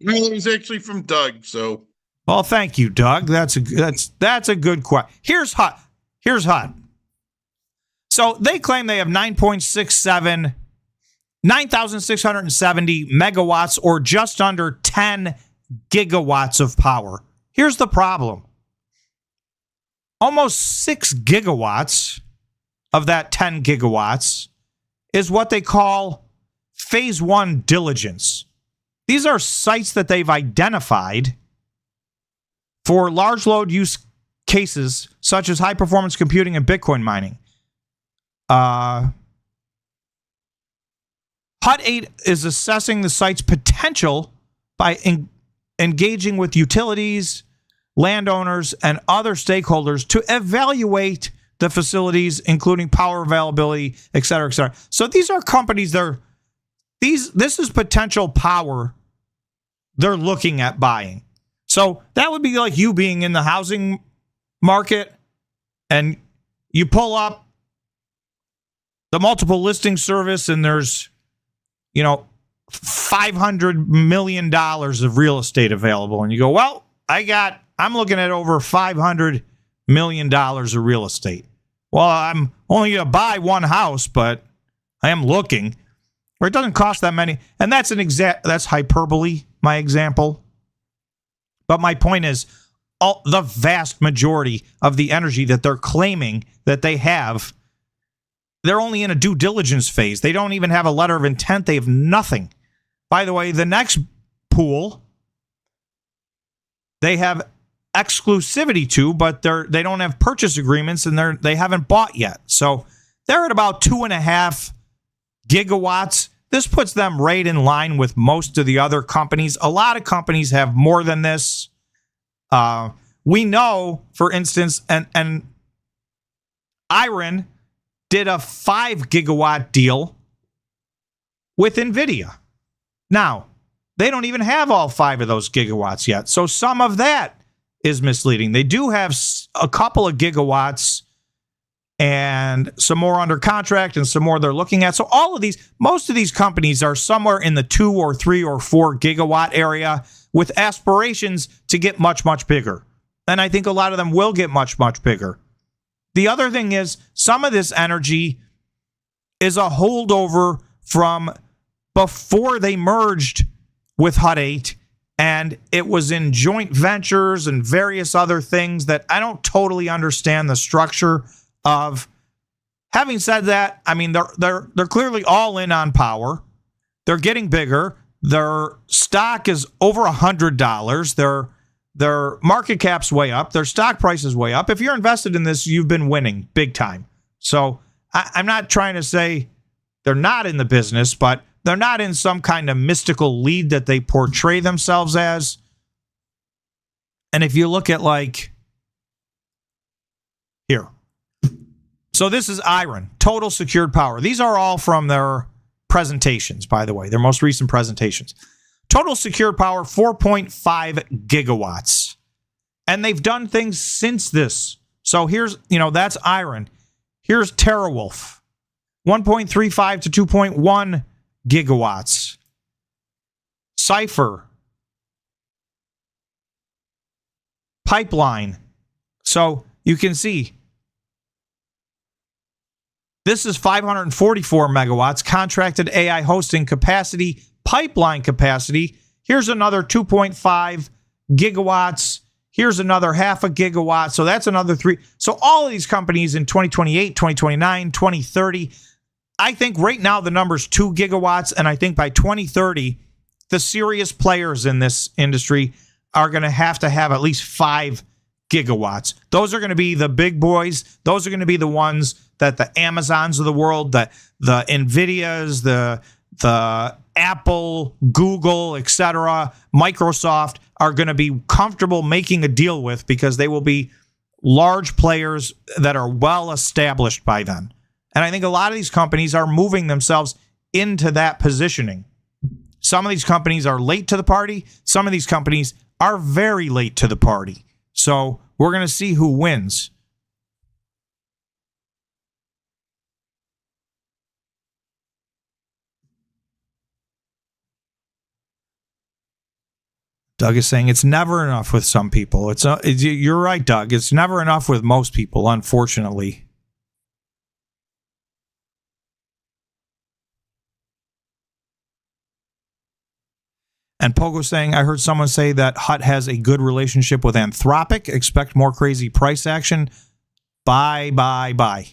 Well, it was actually from Doug, so. Well, thank you, Doug. That's a good question. Here's Hut. So they claim they have 9,670 megawatts, or just under 10 gigawatts of power. Here's the problem. Almost 6 gigawatts of that 10 gigawatts is what they call phase one diligence. These are sites that they've identified for large load use cases such as high performance computing and Bitcoin mining. Hut 8 is assessing the site's potential by engaging with utilities, landowners, and other stakeholders to evaluate the facilities, including power availability, et cetera, et cetera. So these are companies this is potential power they're looking at buying. So that would be like you being in the housing market and you pull up the multiple listing service and there's, $500 million of real estate available. And you go, well, I'm looking at over $500 million of real estate. Well, I'm only going to buy one house, but I am looking. Or it doesn't cost that many. And that's that's hyperbole, my example. But my point is, the vast majority of the energy that they're claiming that they have, they're only in a due diligence phase. They don't even have a letter of intent. They have nothing. By the way, the next pool, they have exclusivity to, but they don't have purchase agreements and they haven't bought yet. So they're at about 2.5 gigawatts. This puts them right in line with most of the other companies. A lot of companies have more than this. We know, for instance, and Iron did a 5 gigawatt deal with NVIDIA. Now, they don't even have all 5 of those gigawatts yet. So some of that is misleading. They do have a couple of gigawatts and some more under contract and some more they're looking at. So most of these companies are somewhere in the 2 or 3 or 4 gigawatt area with aspirations to get much, much bigger. And I think a lot of them will get much, much bigger. The other thing is, some of this energy is a holdover from before they merged with Hut 8, and it was in joint ventures and various other things that I don't totally understand the structure of. Having said that, I mean, they're clearly all in on power. They're getting bigger. Their stock is over $100. Their market cap's way up. Their stock price is way up. If you're invested in this, you've been winning big time. So I'm not trying to say they're not in the business, but they're not in some kind of mystical lead that they portray themselves as. And if you look at here. So this is Iron, Total Secured Power. These are all from their presentations, by the way, their most recent presentations. Total secured power, 4.5 gigawatts. And they've done things since this. So here's, that's Iron. Here's TeraWulf, 1.35 to 2.1 gigawatts. Cypher. Pipeline. So you can see this is 544 megawatts, contracted AI hosting capacity, pipeline capacity. Here's another 2.5 gigawatts. Here's another half a gigawatt. So that's another 3. So all of these companies in 2028, 2029, 2030, I think right now the number's 2 gigawatts. And I think by 2030, the serious players in this industry are going to have at least 5 gigawatts. Those are going to be the big boys. Those are going to be the ones that the Amazons of the world, the NVIDIAs, the Apple, Google, etc., Microsoft are going to be comfortable making a deal with, because they will be large players that are well established by then. And I think a lot of these companies are moving themselves into that positioning. Some of these companies are late to the party. Some of these companies are very late to the party. So we're going to see who wins. Doug is saying it's never enough with some people. You're right, Doug. It's never enough with most people, unfortunately. And Pogo saying, I heard someone say that Hut has a good relationship with Anthropic. Expect more crazy price action. Bye.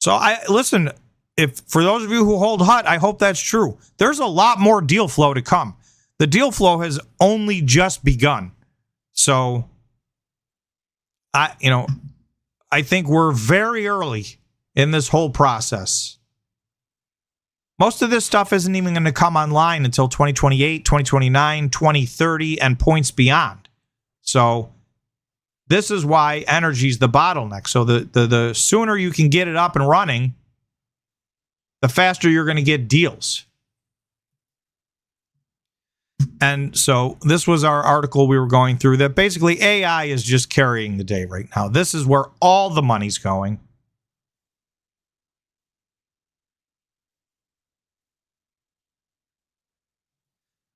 So listen, if for those of you who hold Hut, I hope that's true. There's a lot more deal flow to come. The deal flow has only just begun. So I think we're very early in this whole process. Most of this stuff isn't even going to come online until 2028, 2029, 2030, and points beyond. So this is why energy is the bottleneck. So the sooner you can get it up and running, the faster you're going to get deals. And so this was our article we were going through, that basically AI is just carrying the day right now. This is where all the money's going.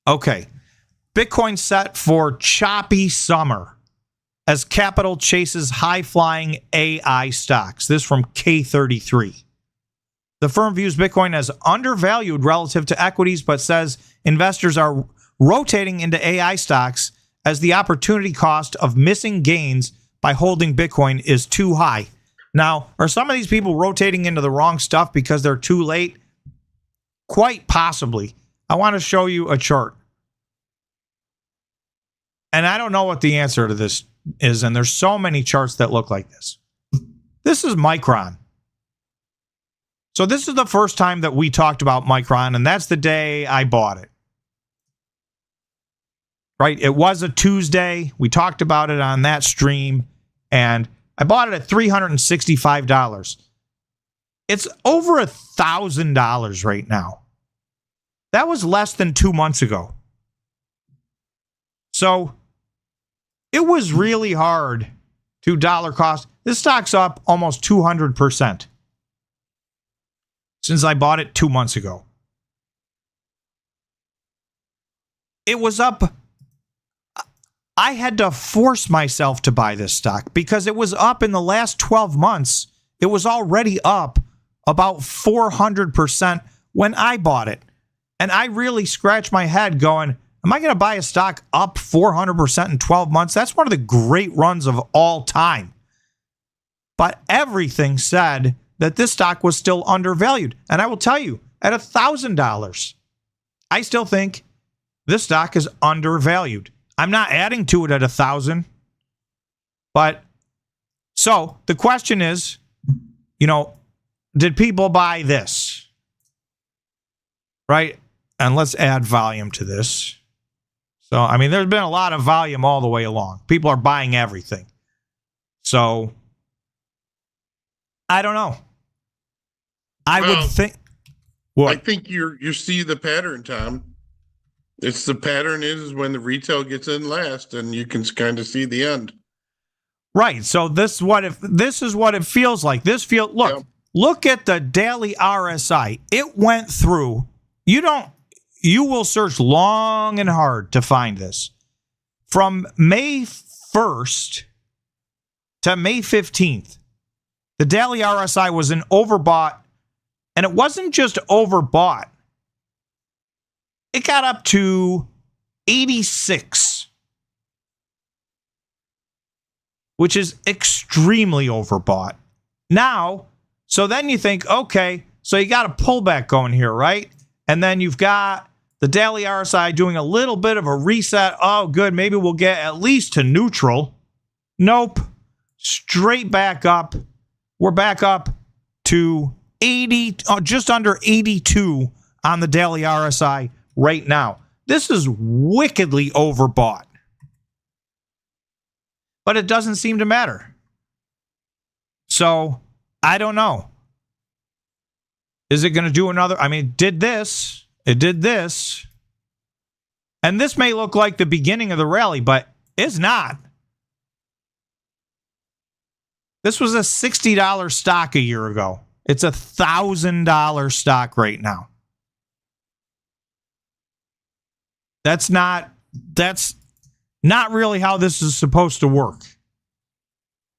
Okay. Bitcoin set for choppy summer as capital chases high-flying AI stocks. This from K33. The firm views Bitcoin as undervalued relative to equities, but says investors are rotating into AI stocks as the opportunity cost of missing gains by holding Bitcoin is too high. Now, are some of these people rotating into the wrong stuff because they're too late? Quite possibly. I want to show you a chart. And I don't know what the answer to this is, and there's so many charts that look like this. This is Micron. So this is the first time that we talked about Micron, and that's the day I bought it. Right? It was a Tuesday. We talked about it on that stream, and I bought it at $365. It's over $1,000 right now. That was less than 2 months ago. So it was really hard to dollar cost. This stock's up almost 200% since I bought it 2 months ago. It was up. I had to force myself to buy this stock because it was up in the last 12 months. It was already up about 400% when I bought it. And I really scratched my head going, am I going to buy a stock up 400% in 12 months? That's one of the great runs of all time. But everything said that this stock was still undervalued. And I will tell you, at $1,000, I still think this stock is undervalued. I'm not adding to it at $1,000. But so the question is, did people buy this? Right? And let's add volume to this. So, I mean, there's been a lot of volume all the way along. People are buying everything. So, I don't know. I would think. What? I think you see the pattern, Tom. It's the pattern is when the retail gets in last, and you can kind of see the end. Right. So this is what it feels like. Look at the daily RSI. It went through. You will search long and hard to find this. From May 1st to May 15th, the daily RSI was an overbought, and it wasn't just overbought. It got up to 86, which is extremely overbought. Now, so then you think, okay, so you got a pullback going here, right? And then you've got the daily RSI doing a little bit of a reset. Oh, good. Maybe we'll get at least to neutral. Nope. Straight back up. We're back up to 80, just under 82 on the daily RSI right now. This is wickedly overbought. But it doesn't seem to matter. So, I don't know. Is it going to do another? I mean, it did this. And this may look like the beginning of the rally, but it's not. This was a $60 stock a year ago. It's a $1,000 stock right now. That's not really how this is supposed to work.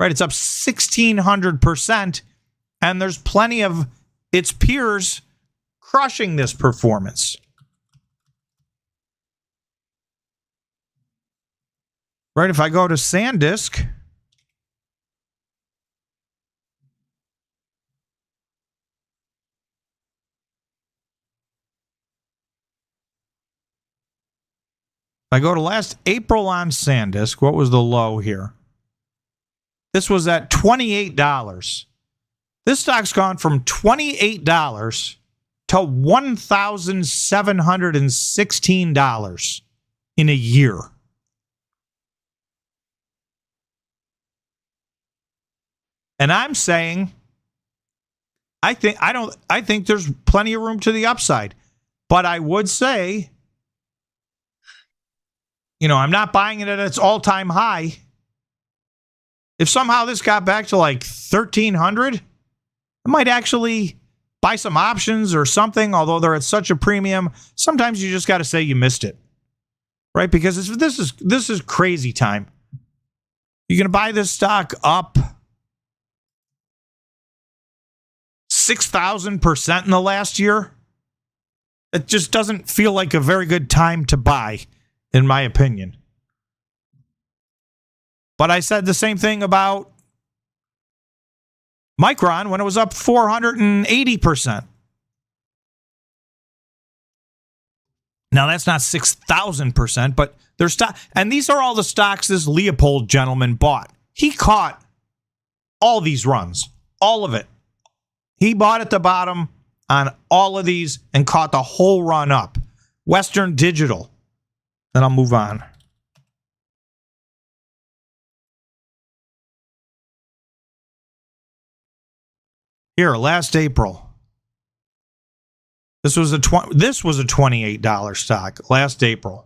Right? It's up 1,600%, and there's plenty of its peers crushing this performance. Right, if I go to SanDisk, if I go to last April on SanDisk, what was the low here? This was at $28. This stock's gone from $28 to $1,716 in a year. And I'm saying, I think there's plenty of room to the upside. But I would say, I'm not buying it at its all-time high. If somehow this got back to like 1,300, I might actually buy some options or something, although they're at such a premium. Sometimes you just got to say you missed it, right? Because this is crazy time. You're going to buy this stock up 6,000% in the last year. It just doesn't feel like a very good time to buy, in my opinion. But I said the same thing about Micron when it was up 480%. Now, that's not 6,000%, but there's stock. And these are all the stocks this Leopold gentleman bought. He caught all these runs, all of it. He bought at the bottom on all of these and caught the whole run up. Western Digital. Then I'll move on. Here, last April. This was a $28 stock last April.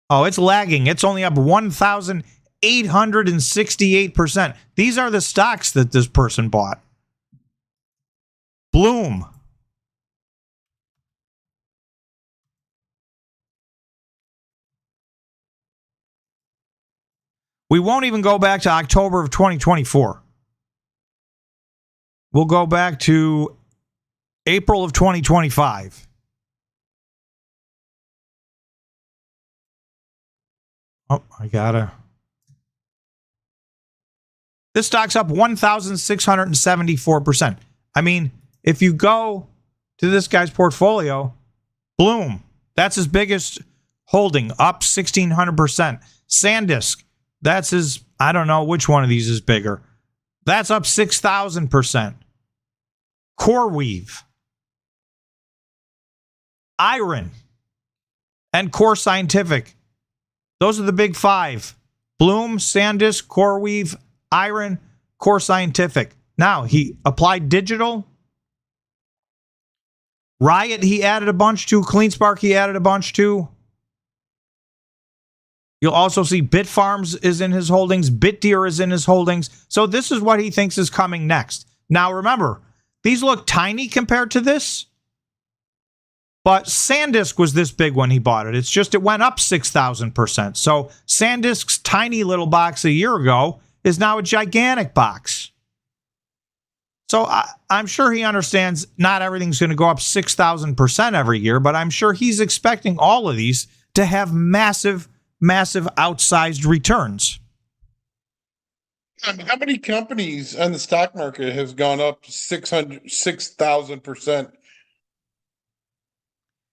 Oh, it's lagging. It's only up 1,868%. These are the stocks that this person bought. Bloom. We won't even go back to October of 2024. We'll go back to April of 2025. Oh, This stock's up 1,674%. I mean, if you go to this guy's portfolio, Bloom, that's his biggest holding, up 1,600%. SanDisk, that's his, I don't know which one of these is bigger. That's up 6,000%. CoreWeave, Iron, and Core Scientific. Those are the big five. Bloom, SanDisk, CoreWeave, Iron, Core Scientific. Now, he Applied Digital. Riot, he added a bunch to. CleanSpark, he added a bunch to. You'll also see Bitfarms is in his holdings. BitDeer is in his holdings. So this is what he thinks is coming next. Now, remember, these look tiny compared to this. But SanDisk was this big when he bought it. It's just it went up 6,000%. So SanDisk's tiny little box a year ago is now a gigantic box. So I'm sure he understands not everything's going to go up 6,000% every year, but I'm sure he's expecting all of these to have massive outsized returns. How many companies on the stock market has gone up 6,000%?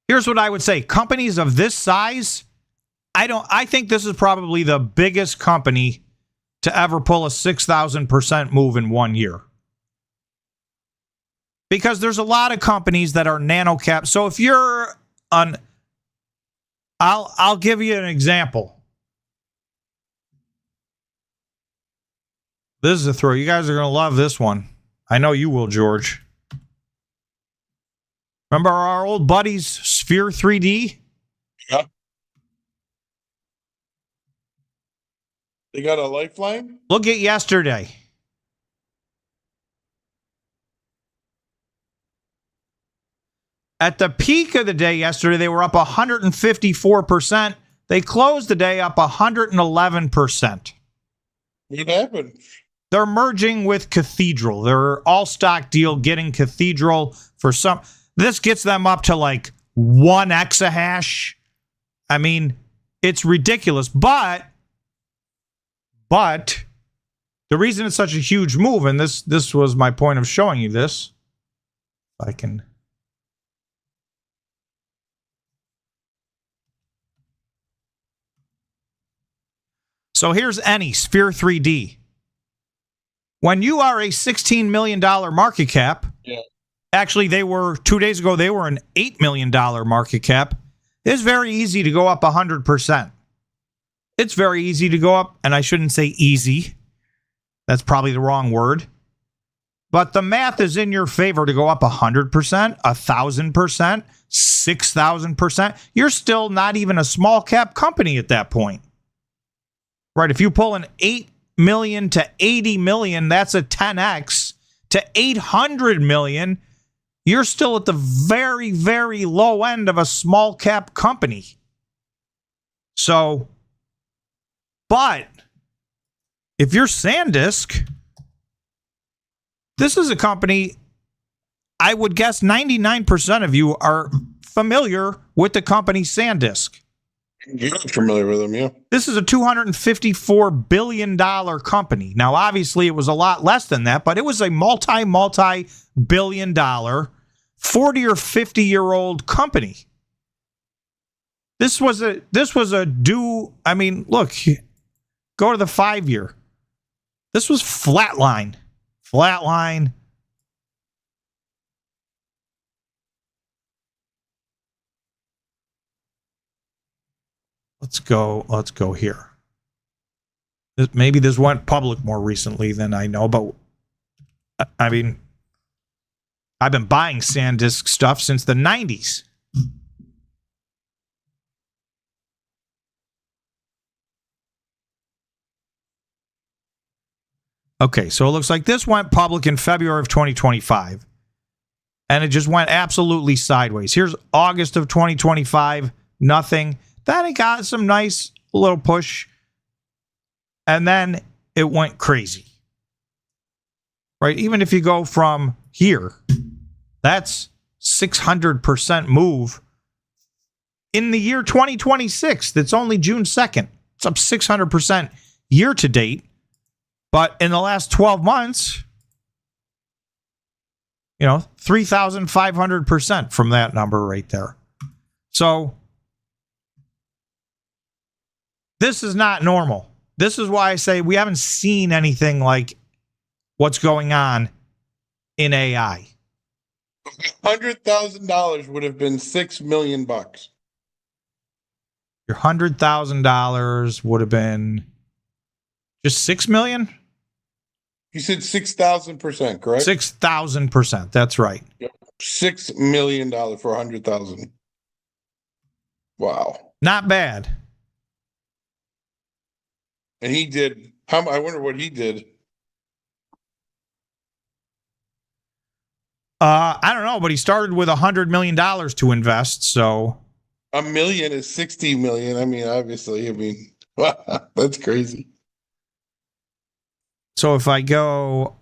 Here's what I would say. Companies of this size, I think this is probably the biggest company to ever pull a 6,000% move in 1 year. Because there's a lot of companies that are nano cap. So if you're on, I'll give you an example. This is a throw. You guys are going to love this one. I know you will, George. Remember our old buddies, Sphere 3D? Yeah. They got a lifeline? Look at yesterday. At the peak of the day yesterday, they were up 154%. They closed the day up 111%. What happened? They're merging with Cathedral. They're all-stock deal getting Cathedral for some. This gets them up to like 1 exahash. I mean, It's ridiculous. But the reason it's such a huge move, and this was my point of showing you this. If I can. So here's any Sphere 3D. When you are a $16 million market cap, actually they were 2 days ago, they were an $8 million market cap. It's very easy to go up 100%. It's very easy to go up, and I shouldn't say easy. That's probably the wrong word. But the math is in your favor to go up 100%, 1,000%, 6,000%. You're still not even a small cap company at that point. Right? If you pull an 8 million to 80 million, that's a 10x. To 800 million, you're still at the very, very low end of a small cap company. So, but if you're SanDisk, this is a company, I would guess 99% of you are familiar with the company SanDisk. You're familiar with them, yeah. This is a $254 billion company. Now, obviously, it was a lot less than that, but it was a multi-billion dollar, 40 or 50-year-old company. This was a I mean, look, go to the 5-year. This was flatline. Let's go here. Maybe this went public more recently than I know, but I mean, I've been buying SanDisk stuff since the 90s. Okay, so it looks like this went public in February of 2025, and it just went absolutely sideways. Here's August of 2025, nothing. Then it got some nice little push, and then it went crazy. Right? Even if you go from here, that's 600% move. In the year 2026, that's only June 2nd. It's up 600% year to date. But in the last 12 months, 3,500% from that number right there. So this is not normal. This is why I say we haven't seen anything like what's going on in AI. $100,000 would have been $6 million. Your $100,000 would have been just 6 million? You said 6,000%, correct? 6,000%. That's right. Yep. $6 million for 100,000. Wow. Not bad. And he did. I wonder what he did. I don't know, but he started with $100 million to invest. So $1 million is 60 million. I mean, obviously, that's crazy. So if I go,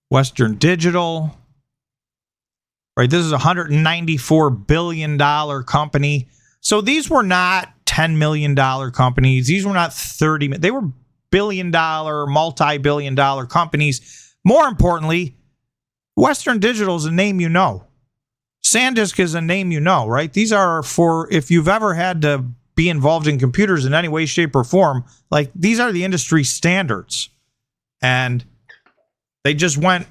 Western Digital, right? This is a $194 billion company. So these were not $10 million companies. These were not 30. They were billion-dollar, multi-billion-dollar companies. More importantly, Western Digital is a name you know. SanDisk is a name you know, right? These are for if you've ever had to be involved in computers in any way, shape, or form. Like, these are the industry standards. And they just went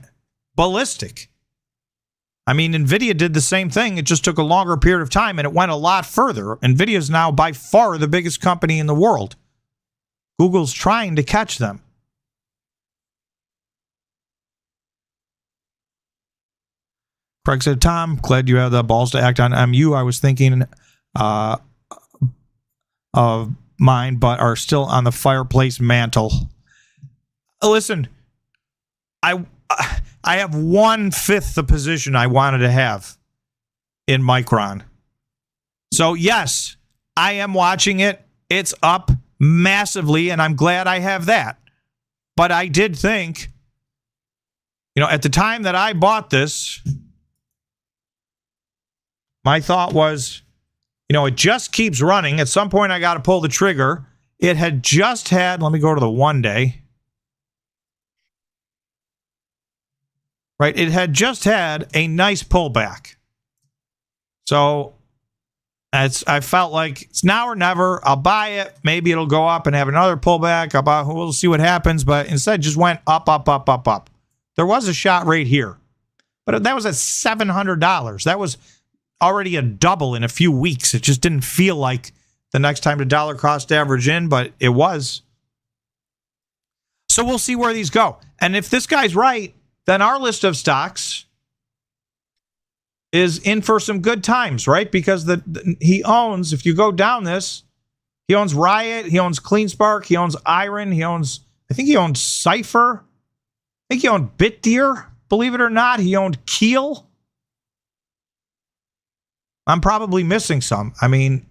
ballistic. I mean, NVIDIA did the same thing. It just took a longer period of time, and it went a lot further. NVIDIA is now by far the biggest company in the world. Google's trying to catch them. Craig said, Tom, glad you have the balls to act on MU. I was thinking of mine, but are still on the fireplace mantle. Listen, I have 1/5 the position I wanted to have in Micron. So yes, I am watching it. It's up massively, and I'm glad I have that. But I did think At the time that I bought this, my thought was, it just keeps running. At some point, I got to pull the trigger. It had just had, let me go to the 1 day. Right, it had just had a nice pullback. So I felt like it's now or never. I'll buy it. Maybe it'll go up and have another pullback. We'll see what happens. But instead, it just went up, up, up, up, up. There was a shot right here, but that was at $700. That was already a double in a few weeks. It just didn't feel like the next time the dollar cost average in, but it was. So we'll see where these go. And if this guy's right, then our list of stocks is in for some good times, right? Because he owns, if you go down this, he owns Riot, he owns CleanSpark, he owns Iron, I think he owns Cypher, I think he owned BitDeer, believe it or not. He owned Keel. I'm probably missing some. I mean,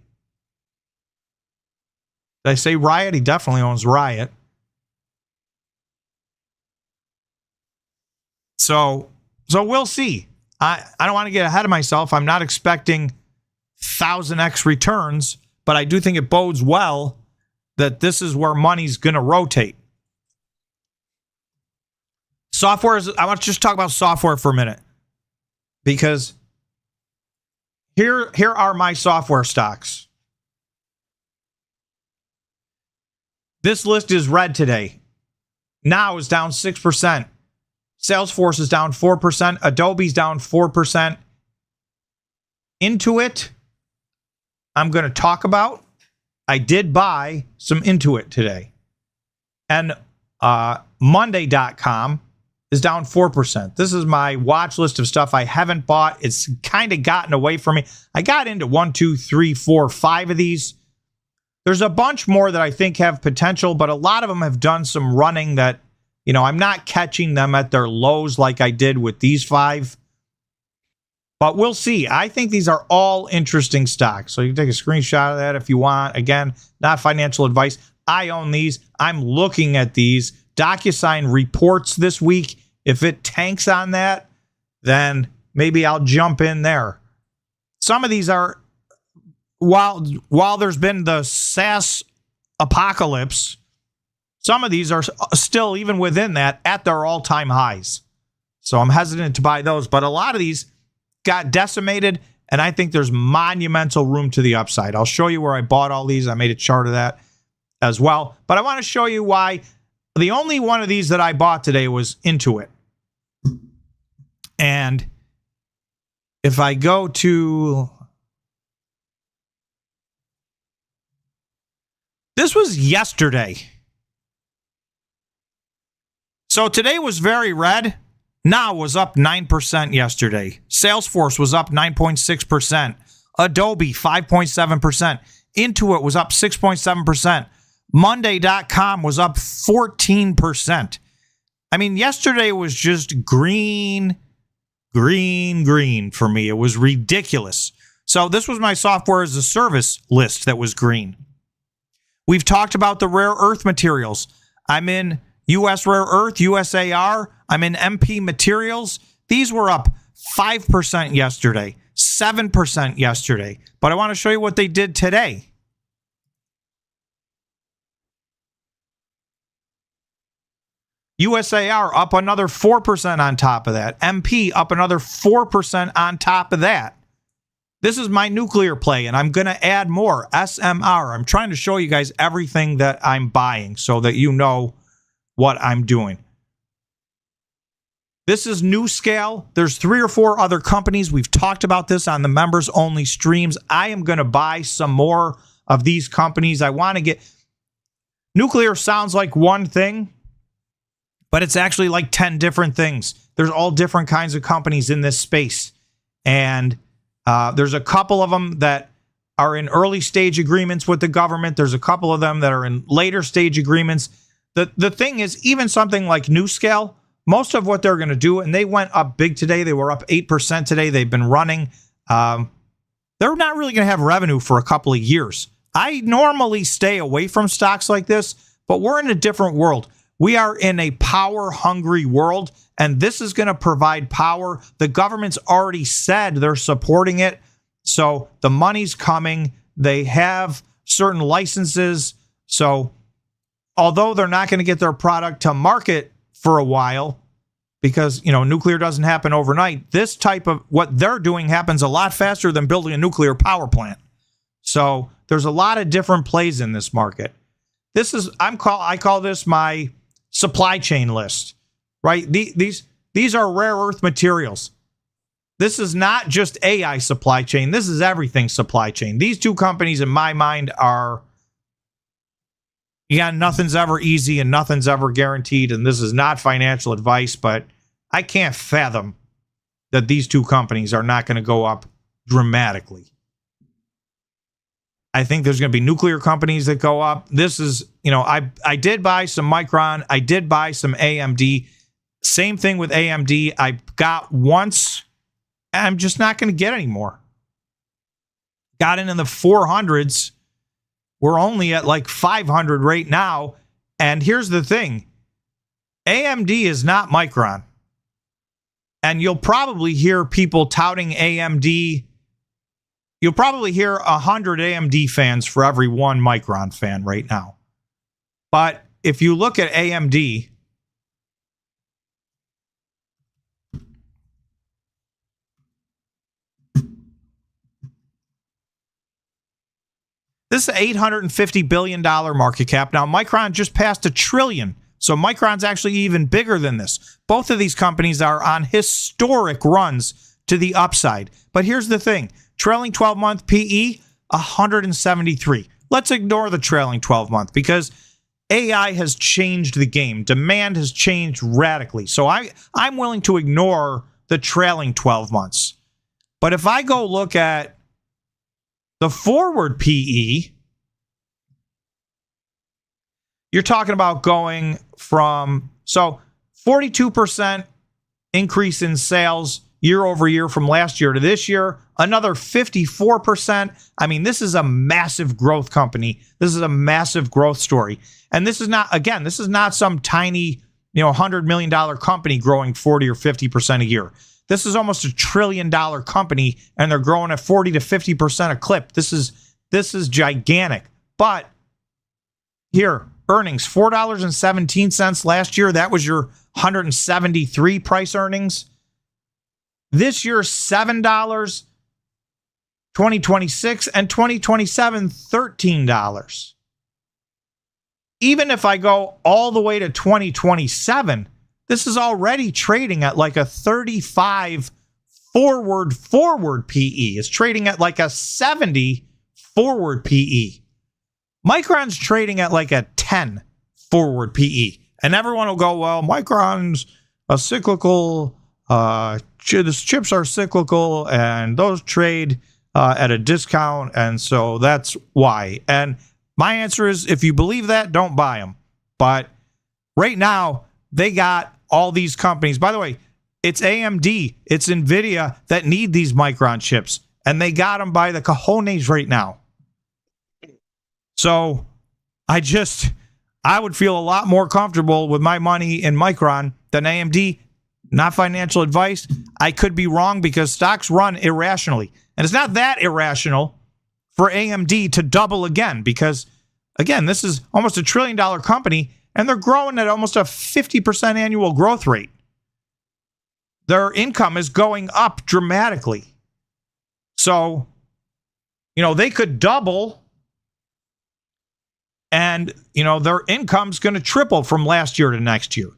did I say Riot? He definitely owns Riot. So we'll see. I don't want to get ahead of myself. I'm not expecting 1000x returns, but I do think it bodes well that this is where money's going to rotate. Software I want to just talk about software for a minute, because here are my software stocks. This list is red today. Now is down 6%. Salesforce is down 4%. Adobe's down 4%. Intuit, I'm going to talk about. I did buy some Intuit today. And Monday.com is down 4%. This is my watch list of stuff I haven't bought. It's kind of gotten away from me. I got into 1, 2, 3, 4, 5 of these. There's a bunch more that I think have potential, but a lot of them have done some running that, I'm not catching them at their lows like I did with these 5. But we'll see. I think these are all interesting stocks. So you can take a screenshot of that if you want. Again, not financial advice. I own these. I'm looking at these. DocuSign reports this week. If it tanks on that, then maybe I'll jump in there. Some of these are, while there's been the SaaS apocalypse, some of these are still, even within that, at their all-time highs. So I'm hesitant to buy those. But a lot of these got decimated, and I think there's monumental room to the upside. I'll show you where I bought all these. I made a chart of that as well. But I want to show you why the only one of these that I bought today was Intuit. And if I go to... This was yesterday. So today was very red. Now was up 9% yesterday. Salesforce was up 9.6%. Adobe 5.7%. Intuit was up 6.7%. Monday.com was up 14%. I mean, yesterday was just green for me. It was ridiculous. So this was my software as a service list that was green. We've talked about the rare earth materials. I'm in US Rare Earth, USAR. I'm in MP Materials. These were up 5% yesterday, 7% yesterday. But I want to show you what they did today. USAR up another 4% on top of that. MP up another 4% on top of that. This is my nuclear play, and I'm going to add more. SMR. I'm trying to show you guys everything that I'm buying so that you know what I'm doing. This is NewScale. There's 3 or 4 other companies. We've talked about this on the members-only streams. I am going to buy some more of these companies. I want to get... Nuclear sounds like one thing, but it's actually like 10 different things. There's all different kinds of companies in this space. And there's a couple of them that are in early stage agreements with the government. There's a couple of them that are in later stage agreements. The thing is, even something like NewScale, most of what they're going to do, and they went up big today. They were up 8% today. They've been running. They're not really going to have revenue for a couple of years. I normally stay away from stocks like this, but we're in a different world. We are in a power-hungry world, and this is going to provide power. The government's already said they're supporting it, so the money's coming. They have certain licenses, so although they're not going to get their product to market for a while, because, nuclear doesn't happen overnight, this type of what they're doing happens a lot faster than building a nuclear power plant. So there's a lot of different plays in this market. I call this my supply chain list, right? These are rare earth materials. This is not just AI supply chain. This is everything supply chain. These two companies, in my mind, are, nothing's ever easy and nothing's ever guaranteed. And this is not financial advice, but I can't fathom that these two companies are not going to go up dramatically. I think there's going to be nuclear companies that go up. This is, I did buy some Micron. I did buy some AMD. Same thing with AMD. I got once. I'm just not going to get any more. Got in the 400s. We're only at like 500 right now. And here's the thing. AMD is not Micron. And you'll probably hear people touting AMD. You'll probably hear 100 AMD fans for every one Micron fan right now. But if you look at AMD, this is an $850 billion market cap. Now, Micron just passed $1 trillion. So Micron's actually even bigger than this. Both of these companies are on historic runs to the upside. But here's the thing. Trailing 12-month PE, 173. Let's ignore the trailing 12-month because AI has changed the game. Demand has changed radically. So I'm willing to ignore the trailing 12 months. But if I go look at the forward PE, you're talking about going from 42% increase in sales year over year from last year to this year, another 54%. I mean, this is a massive growth company. This is a massive growth story. And this is not some tiny, $100 million company growing 40 or 50% a year. This is almost $1 trillion company, and they're growing at 40 to 50% a clip. This is gigantic. But here, earnings, $4.17 last year. That was your 173 price earnings. This year, $7, 2026, and 2027, $13. Even if I go all the way to 2027, this is already trading at like a 35 forward PE. It's trading at like a 70 forward PE. Micron's trading at like a 10 forward PE. And everyone will go, well, Micron's a cyclical, chips are cyclical and those trade at a discount. And so that's why. And my answer is, if you believe that, don't buy them. But right now, they got all these companies. By the way, it's AMD, it's NVIDIA that need these Micron chips. And they got them by the cojones right now. So I would feel a lot more comfortable with my money in Micron than AMD. Not financial advice. I could be wrong because stocks run irrationally. And it's not that irrational for AMD to double again because, again, this is almost $1 trillion company and they're growing at almost a 50% annual growth rate. Their income is going up dramatically. So, they could double and, their income's going to triple from last year to next year.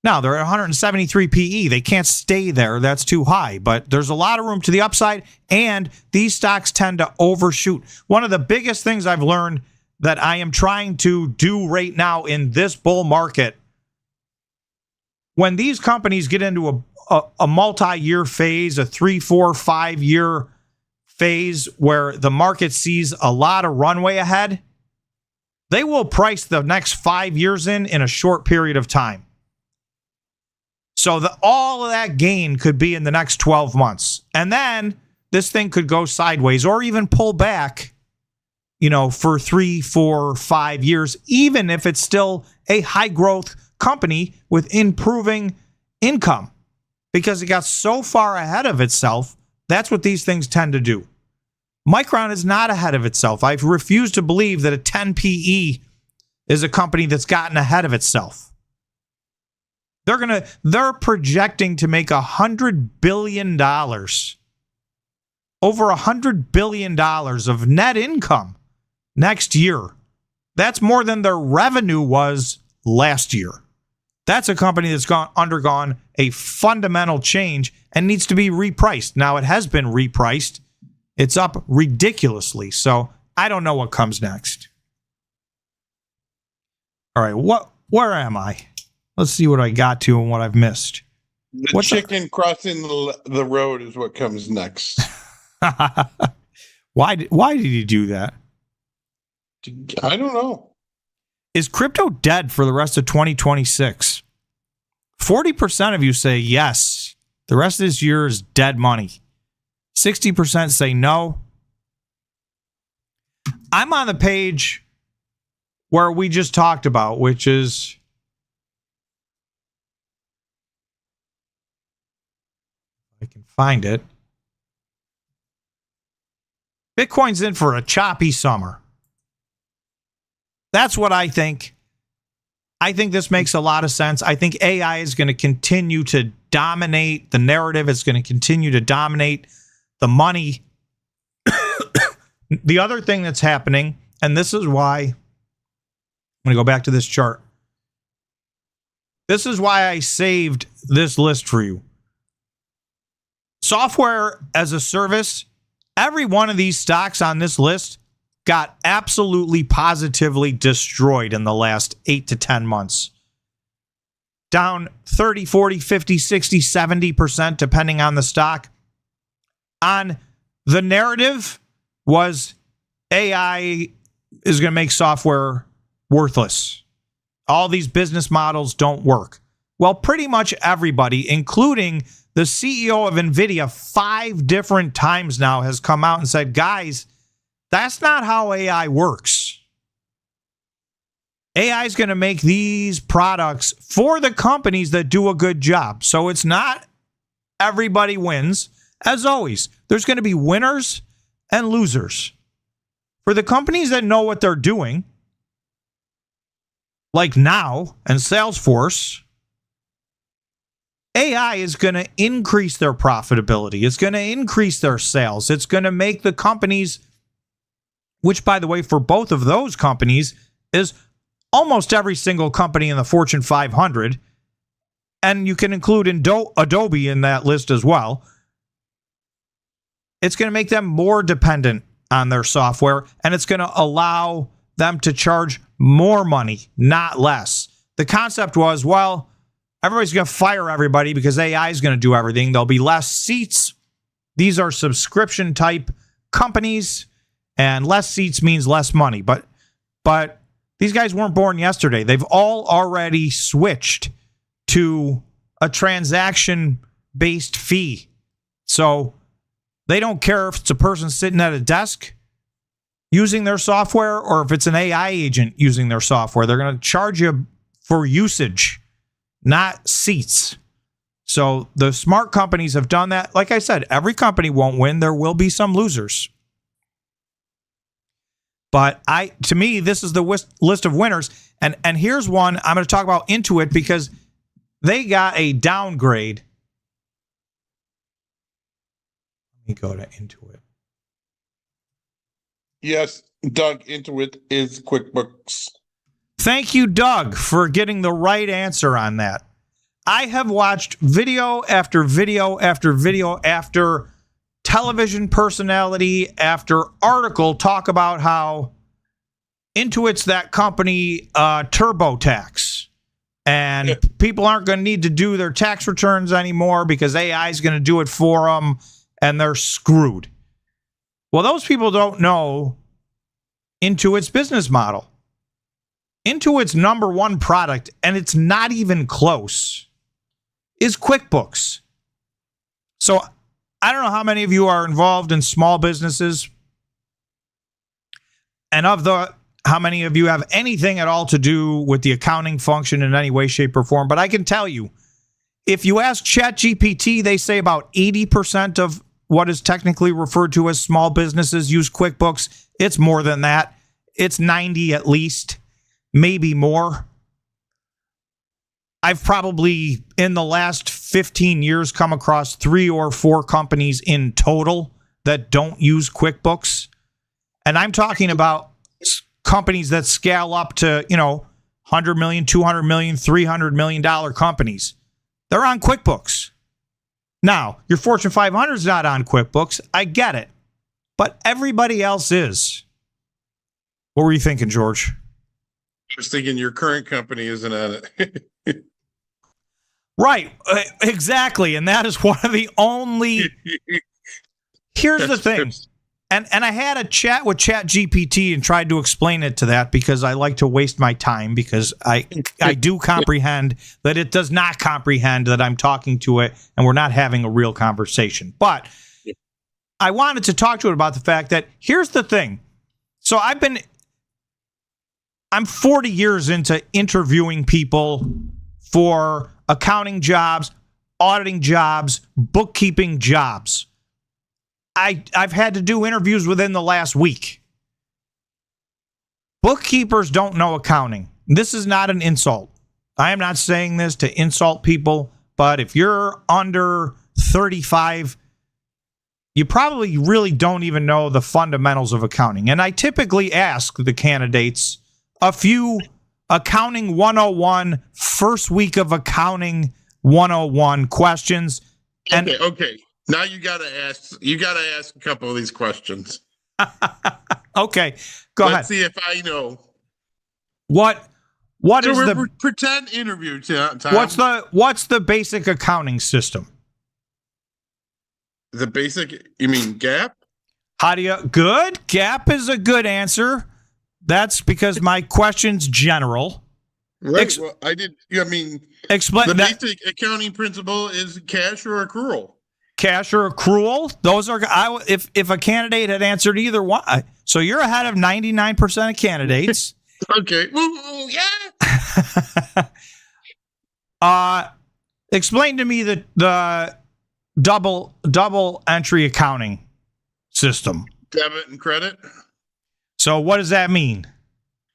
Now, they're at 173 PE. They can't stay there. That's too high. But there's a lot of room to the upside, and these stocks tend to overshoot. One of the biggest things I've learned that I am trying to do right now in this bull market, when these companies get into a multi-year phase, a 3, 4, 5-year phase where the market sees a lot of runway ahead, they will price the next 5 years in a short period of time. So all of that gain could be in the next 12 months. And then this thing could go sideways or even pull back for 3, 4, 5 years, even if it's still a high growth company with improving income, because it got so far ahead of itself. That's what these things tend to do. Micron is not ahead of itself. I refuse to believe that a 10 PE is a company that's gotten ahead of itself. They're projecting to make $100 billion, over $100 billion of net income next year. That's more than their revenue was last year. That's a company that's undergone a fundamental change and needs to be repriced. Now, it has been repriced. It's up ridiculously. So I don't know what comes next. All right, where am I? Let's see what I got to and what I've missed. The chicken crossing the road is what comes next. Why did he do that? I don't know. Is crypto dead for the rest of 2026? 40% of you say yes. The rest of this year is dead money. 60% say no. I'm on the page where we just talked about, which is I can find it. Bitcoin's in for a choppy summer. That's what I think. I think this makes a lot of sense. I think AI is going to continue to dominate the narrative. It's going to continue to dominate the money. The other thing that's happening, and this is why I'm going to go back to this chart. This is why I saved this list for you. Software as a service, every one of these stocks on this list got absolutely positively destroyed in the last 8 to 10 months. Down 30, 40, 50, 60, 70%, depending on the stock. On the narrative was AI is going to make software worthless. All these business models don't work. Well, pretty much everybody, including the CEO of NVIDIA, 5 different times now has come out and said, guys, that's not how AI works. AI is going to make these products for the companies that do a good job. So it's not everybody wins. As always, there's going to be winners and losers. For the companies that know what they're doing, like Now and Salesforce, AI is going to increase their profitability. It's going to increase their sales. It's going to make the companies, which, by the way, for both of those companies is almost every single company in the Fortune 500, and you can include Adobe in that list as well. It's going to make them more dependent on their software, and it's going to allow them to charge more money, not less. The concept was, well, everybody's going to fire everybody because AI is going to do everything. There'll be less seats. These are subscription type companies, and less seats means less money. But these guys weren't born yesterday. They've all already switched to a transaction-based fee. So they don't care if it's a person sitting at a desk using their software or if it's an AI agent using their software. They're going to charge you for usage, not seats. So the smart companies have done that. Like I said, every company won't win. There will be some losers. But to me, this is the list of winners. And here's one I'm going to talk about Intuit because they got a downgrade. Let me go to Intuit. Yes, Doug, Intuit is QuickBooks. Thank you, Doug, for getting the right answer on that. I have watched video after video after video after television personality after article talk about how Intuit's that company TurboTax. And people aren't going to need to do their tax returns anymore because AI is going to do it for them and they're screwed. Well, those people don't know Intuit's business model. Intuit's number one product, and it's not even close, is QuickBooks. So I don't know how many of you are involved in small businesses. And how many of you have anything at all to do with the accounting function in any way, shape, or form? But I can tell you, if you ask ChatGPT, they say about 80% of what is technically referred to as small businesses use QuickBooks. It's more than that. It's 90 at least, maybe more. I've probably, in the last 15 years, come across 3 or 4 companies in total that don't use QuickBooks. And I'm talking about companies that scale up to, $100 million, $200 million, $300 million companies. They're on QuickBooks. Now, your Fortune 500 is not on QuickBooks. I get it. But everybody else is. What were you thinking, George? I was thinking your current company isn't on it. Right. Exactly. And that is one of the only... Here's the thing. And I had a chat with ChatGPT and tried to explain it to that because I like to waste my time because I do comprehend that it does not comprehend that I'm talking to it and we're not having a real conversation. But I wanted to talk to it about the fact that here's the thing. So I'm 40 years into interviewing people for accounting jobs, auditing jobs, bookkeeping jobs. I've had to do interviews within the last week. Bookkeepers don't know accounting. This is not an insult. I am not saying this to insult people, but if you're under 35, you probably really don't even know the fundamentals of accounting. And I typically ask the candidates a few accounting 101, first week of accounting 101 questions. And okay. Now you gotta ask a couple of these questions. Okay, go ahead. Let's see if I know. What is the pretend interview time? What's the basic accounting system? The basic, you mean GAAP? Good. GAAP is a good answer. That's because my question's general. Right. Explain the basic accounting principle is cash or accrual. Cash or accrual? Those are if a candidate had answered either one, so you're ahead of 99% of candidates. Okay. Well, yeah. Explain to me the double entry accounting system. Debit and credit. So what does that mean?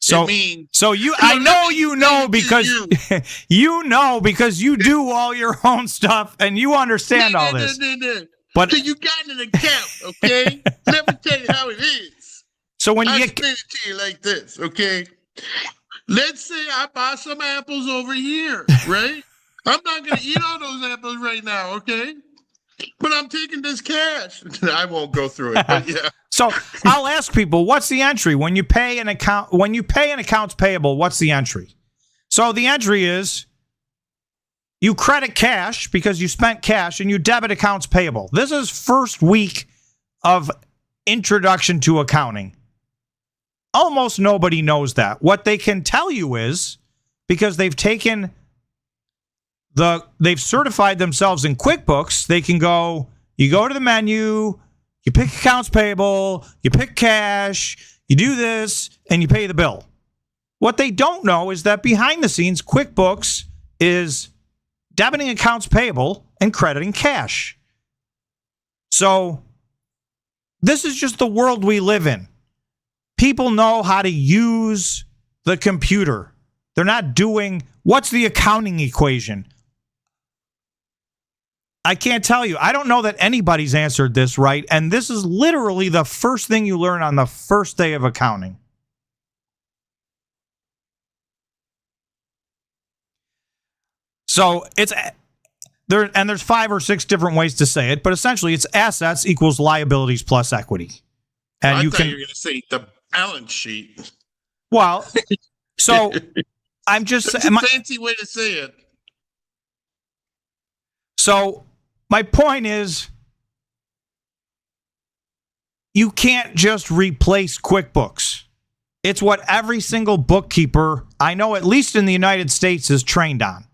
So I know you know because you know because you do all your own stuff and you understand all this. But so you got an account, okay? Let me tell you how it is. So when I explain it to you like this, okay? Let's say I buy some apples over here, right? I'm not gonna eat all those apples right now, okay? But I'm taking this cash. I won't go through it, but yeah. So I'll ask people, what's the entry when you pay an accounts payable? What's the entry? So the entry is you credit cash because you spent cash and you debit accounts payable. This is first week of introduction to accounting. Almost nobody knows that. What they can tell you is because they've certified themselves in QuickBooks, they can go, you go to the menu, you pick accounts payable, you pick cash, you do this, and you pay the bill. What they don't know is that behind the scenes, QuickBooks is debiting accounts payable and crediting cash. So this is just the world we live in. People know how to use the computer. They're not doing, what's the accounting equation? I can't tell you. I don't know that anybody's answered this right. And this is literally the first thing you learn on the first day of accounting. So it's there, and there's 5 or 6 different ways to say it, but essentially it's assets equals liabilities plus equity. And I thought you were going to say the balance sheet. Well, so I'm just That's a fancy way to say it. So my point is, you can't just replace QuickBooks. It's what every single bookkeeper I know, at least in the United States, is trained on.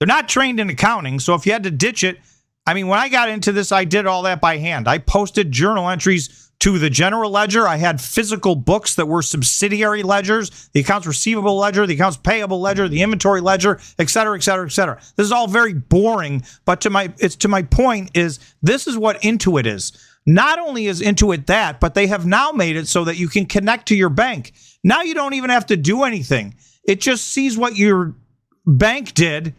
They're not trained in accounting, so if you had to ditch it, I mean, when I got into this, I did all that by hand. I posted journal entries to the general ledger. I had physical books that were subsidiary ledgers, the accounts receivable ledger, the accounts payable ledger, the inventory ledger, et cetera, et cetera, et cetera. This is all very boring, but to my point is this is what Intuit is. Not only is Intuit that, but they have now made it so that you can connect to your bank. Now you don't even have to do anything. It just sees what your bank did,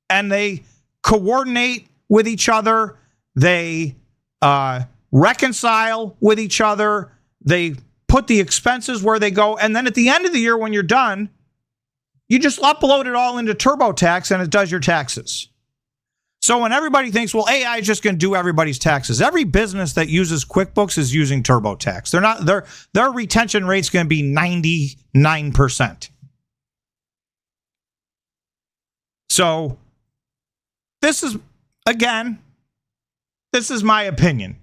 and they coordinate with each other. They reconcile with each other. They put the expenses where they go. And then at the end of the year, when you're done, you just upload it all into TurboTax and it does your taxes. So when everybody thinks, well, AI is just going to do everybody's taxes, every business that uses QuickBooks is using TurboTax. Their retention rate's going to be 99%. So this is my opinion.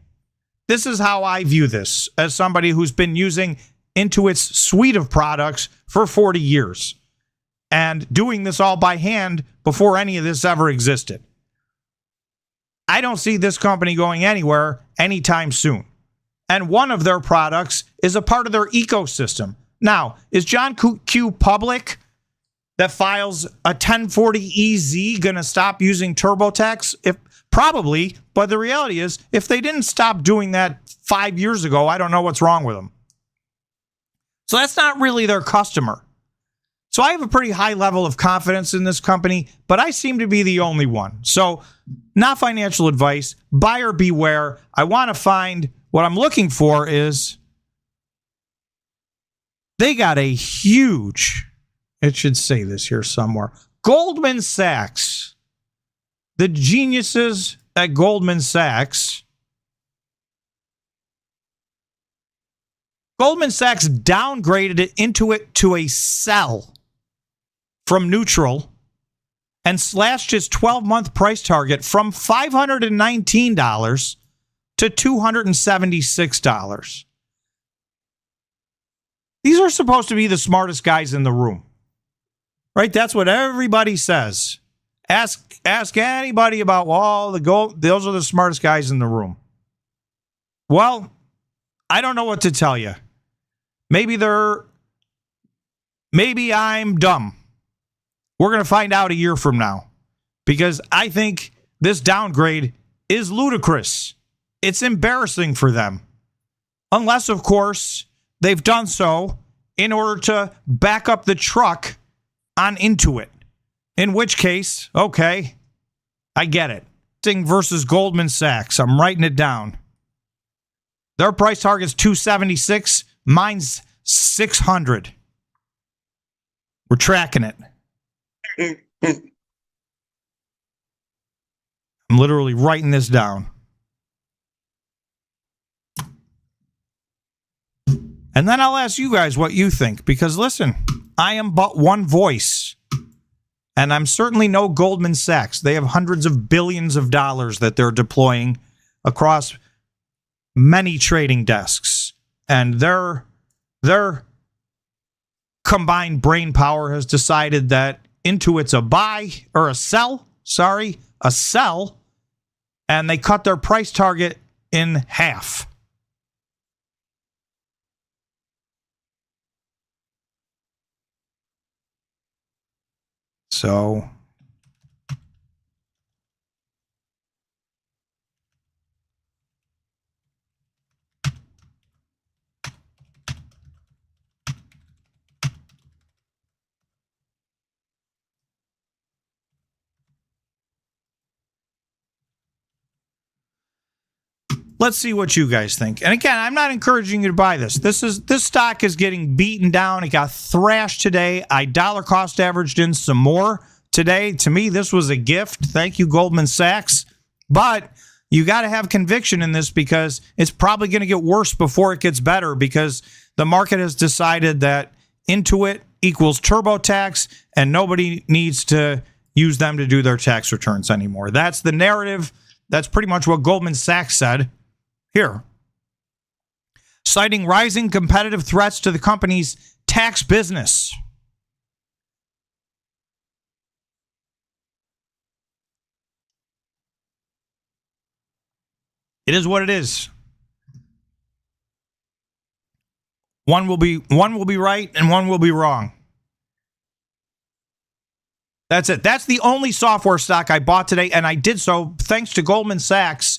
This is how I view this as somebody who's been using Intuit's suite of products for 40 years and doing this all by hand before any of this ever existed. I don't see this company going anywhere anytime soon. And one of their products is a part of their ecosystem. Now, is John Q. Public that files a 1040EZ going to stop using TurboTax? Probably, but the reality is, if they didn't stop doing that 5 years ago, I don't know what's wrong with them. So that's not really their customer. So I have a pretty high level of confidence in this company, but I seem to be the only one. So not financial advice, buyer beware. I want to find what I'm looking for is they got a huge, it should say this here somewhere, Goldman Sachs. The geniuses at Goldman Sachs. Goldman Sachs downgraded it Intuit to a sell from neutral and slashed its 12-month price target from $519 to $276. These are supposed to be the smartest guys in the room, right? That's what everybody says. Ask anybody about, well, those are the smartest guys in the room. Well, I don't know what to tell you. Maybe I'm dumb. We're going to find out a year from now, because I think this downgrade is ludicrous. It's embarrassing for them. Unless, of course, they've done so in order to back up the truck on Intuit. In which case, okay, I get it. Versus Goldman Sachs. I'm writing it down. Their price target's 276. Mine's 600. We're tracking it. I'm literally writing this down. And then I'll ask you guys what you think, because listen, I am but one voice. And I'm certainly no Goldman Sachs. They have hundreds of billions of dollars that they're deploying across many trading desks. And their combined brain power has decided that Intuit's a buy or a sell. A sell. And they cut their price target in half. So let's see what you guys think. And again, I'm not encouraging you to buy this. This stock is getting beaten down. It got thrashed today. I dollar cost averaged in some more today. To me, this was a gift. Thank you, Goldman Sachs. But you got to have conviction in this, because it's probably going to get worse before it gets better, because the market has decided that Intuit equals TurboTax and nobody needs to use them to do their tax returns anymore. That's the narrative. That's pretty much what Goldman Sachs said here, citing rising competitive threats to the company's tax business. It is what it is. One will be right and one will be wrong. That's it. That's the only software stock I bought today, and I did so thanks to Goldman Sachs.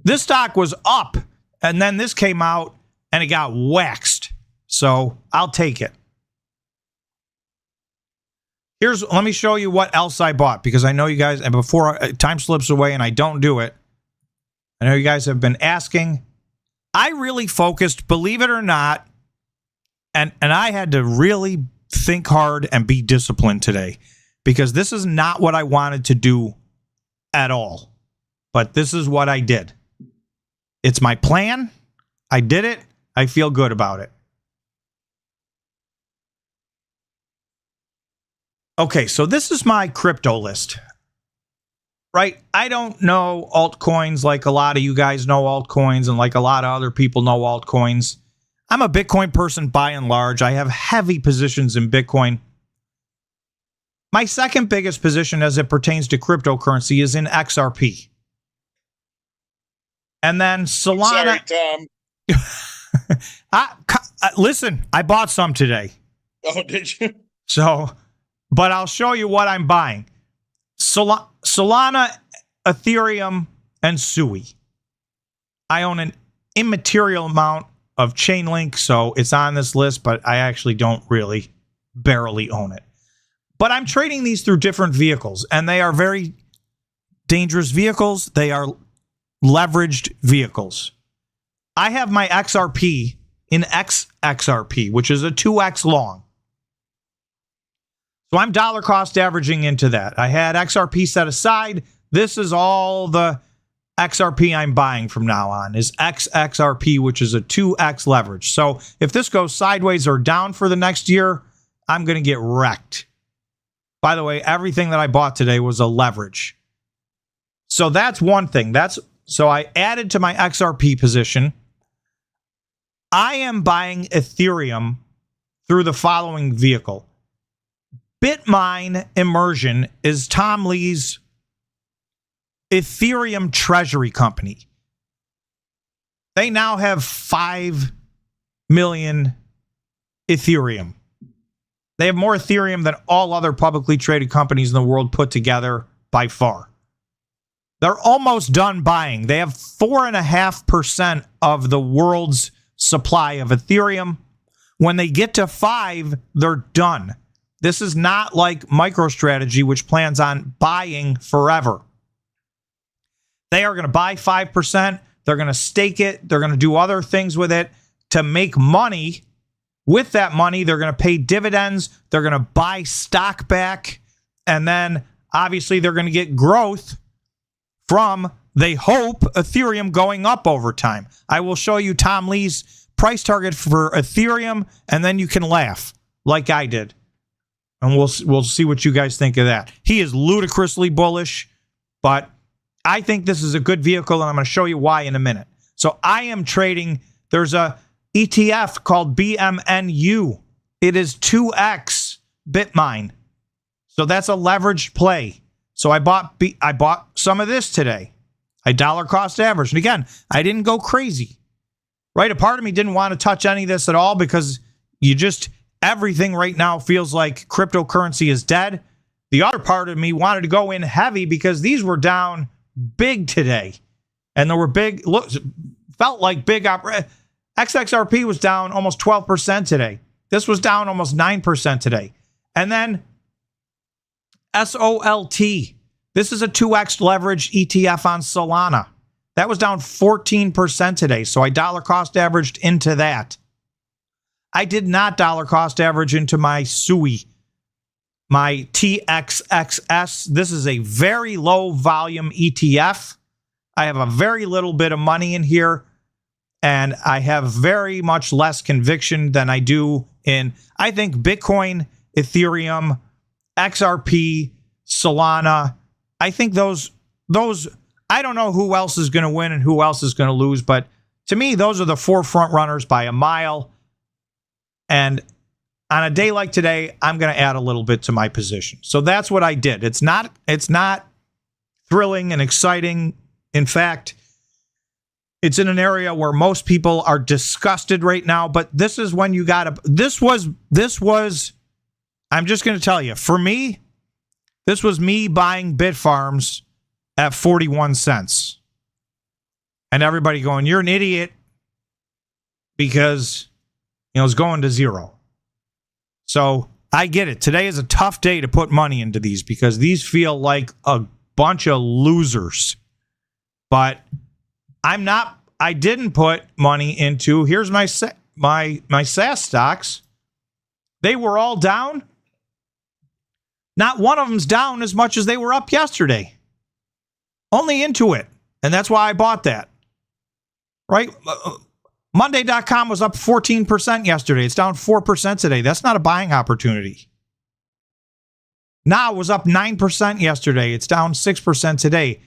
This stock was up, and then this came out, and it got waxed. So I'll take it. Let me show you what else I bought, because I know you guys, and before time slips away and I don't do it, I know you guys have been asking. I really focused, believe it or not, and I had to really think hard and be disciplined today, because this is not what I wanted to do at all. But this is what I did. It's my plan. I did it. I feel good about it. Okay, so this is my crypto list. Right? I don't know altcoins like a lot of you guys know altcoins, and like a lot of other people know altcoins. I'm a Bitcoin person by and large. I have heavy positions in Bitcoin. My second biggest position as it pertains to cryptocurrency is in XRP. And then Solana. Sorry, Tom. Listen, I bought some today. Oh, did you? So, but I'll show you what I'm buying. Solana, Ethereum, and Sui. I own an immaterial amount of Chainlink, so it's on this list, but I actually don't really barely own it. But I'm trading these through different vehicles, and they are very dangerous vehicles. They are leveraged vehicles. I have my XRP in XXRP, which is a 2x long. So I'm dollar cost averaging into that. I had XRP set aside. This is all the XRP I'm buying from now on is XXRP, which is a 2x leverage. So if this goes sideways or down for the next year, I'm going to get wrecked. By the way, everything that I bought today was a leverage. So that's one thing. So I added to my XRP position. I am buying Ethereum through the following vehicle. Bitmine Immersion is Tom Lee's Ethereum treasury company. They now have 5 million Ethereum. They have more Ethereum than all other publicly traded companies in the world put together by far. They're almost done buying. They have 4.5% of the world's supply of Ethereum. When they get to 5, they're done. This is not like MicroStrategy, which plans on buying forever. They are going to buy 5%. They're going to stake it. They're going to do other things with it to make money. With that money, they're going to pay dividends. They're going to buy stock back. And then, obviously, they're going to get growth from, they hope, Ethereum going up over time. I will show you Tom Lee's price target for Ethereum, and then you can laugh like I did. And we'll see what you guys think of that. He is ludicrously bullish, but I think this is a good vehicle, and I'm going to show you why in a minute. So I am trading. There's a ETF called BMNU. It is 2x Bitmine. So that's a leveraged play. So I bought some of this today. I dollar cost average. And again, I didn't go crazy. Right? A part of me didn't want to touch any of this at all because everything right now feels like cryptocurrency is dead. The other part of me wanted to go in heavy because these were down big today. And there were felt like big XXRP was down almost 12% today. This was down almost 9% today. And then SOLT. This is a 2x leverage ETF on Solana. That was down 14% today. So I dollar cost averaged into that. I did not dollar cost average into my SUI, my TXXS. This is a very low volume ETF. I have a very little bit of money in here, and I have very much less conviction than I do in, I think, Bitcoin, Ethereum, XRP, Solana. I think those, I don't know who else is going to win and who else is going to lose, but to me, those are the 4 front runners by a mile. And on a day like today, I'm going to add a little bit to my position. So that's what I did. It's not thrilling and exciting. In fact, It's in an area where most people are disgusted right now, but this is when you got to, this was, I'm just going to tell you, for me, this was me buying Bitfarms at 41 cents. And everybody going, you're an idiot because, it's going to zero. So I get it. Today is a tough day to put money into these because these feel like a bunch of losers. But I didn't put money into, here's my SaaS stocks. They were all down. Not one of them's down as much as they were up yesterday. Only Intuit. And that's why I bought that. Right? Monday.com was up 14% yesterday. It's down 4% today. That's not a buying opportunity. Now was up 9% yesterday. It's down 6% today.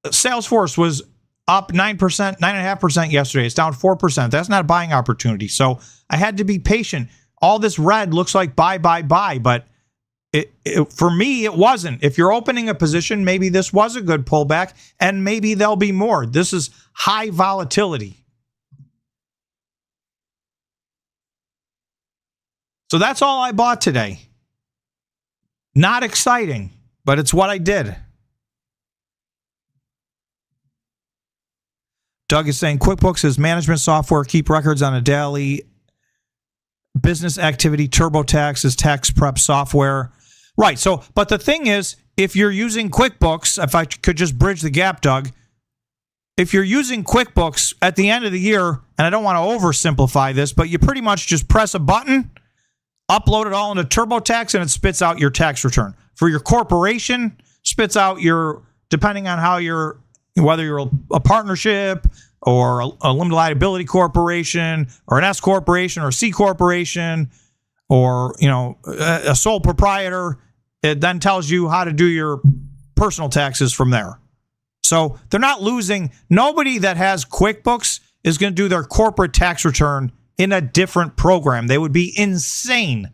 Salesforce was up 9%, 9.5% yesterday. It's down 4%. That's not a buying opportunity. So I had to be patient. All this red looks like buy, but for me, it wasn't. If you're opening a position, maybe this was a good pullback, and maybe there'll be more. This is high volatility. So that's all I bought today. Not exciting, but it's what I did. Doug is saying QuickBooks is management software. Keep records on a daily. Business activity. TurboTax is tax prep software. Right. So, but the thing is, if you're using QuickBooks, if I could just bridge the gap, Doug, if you're using QuickBooks at the end of the year, and I don't want to oversimplify this, but you pretty much just press a button, upload it all into TurboTax, and it spits out your tax return. For your corporation, spits out your, depending on how you're, whether you're a partnership or a limited liability corporation or an S corporation or a C corporation or, a sole proprietor, it then tells you how to do your personal taxes from there. So they're not losing. Nobody that has QuickBooks is going to do their corporate tax return in a different program. They would be insane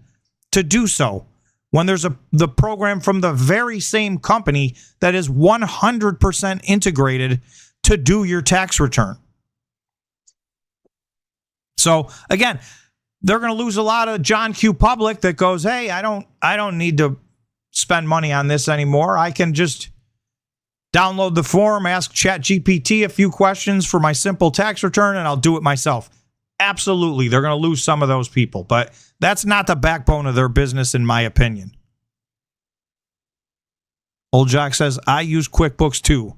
to do so when there's the program from the very same company that is 100% integrated to do your tax return. So again, they're going to lose a lot of John Q. public that goes, hey, I don't need to spend money on this anymore. I can just download the form, ask ChatGPT a few questions for my simple tax return, and I'll do it myself. Absolutely, they're going to lose some of those people, but that's not the backbone of their business, in my opinion. Old Jack says, I use QuickBooks too.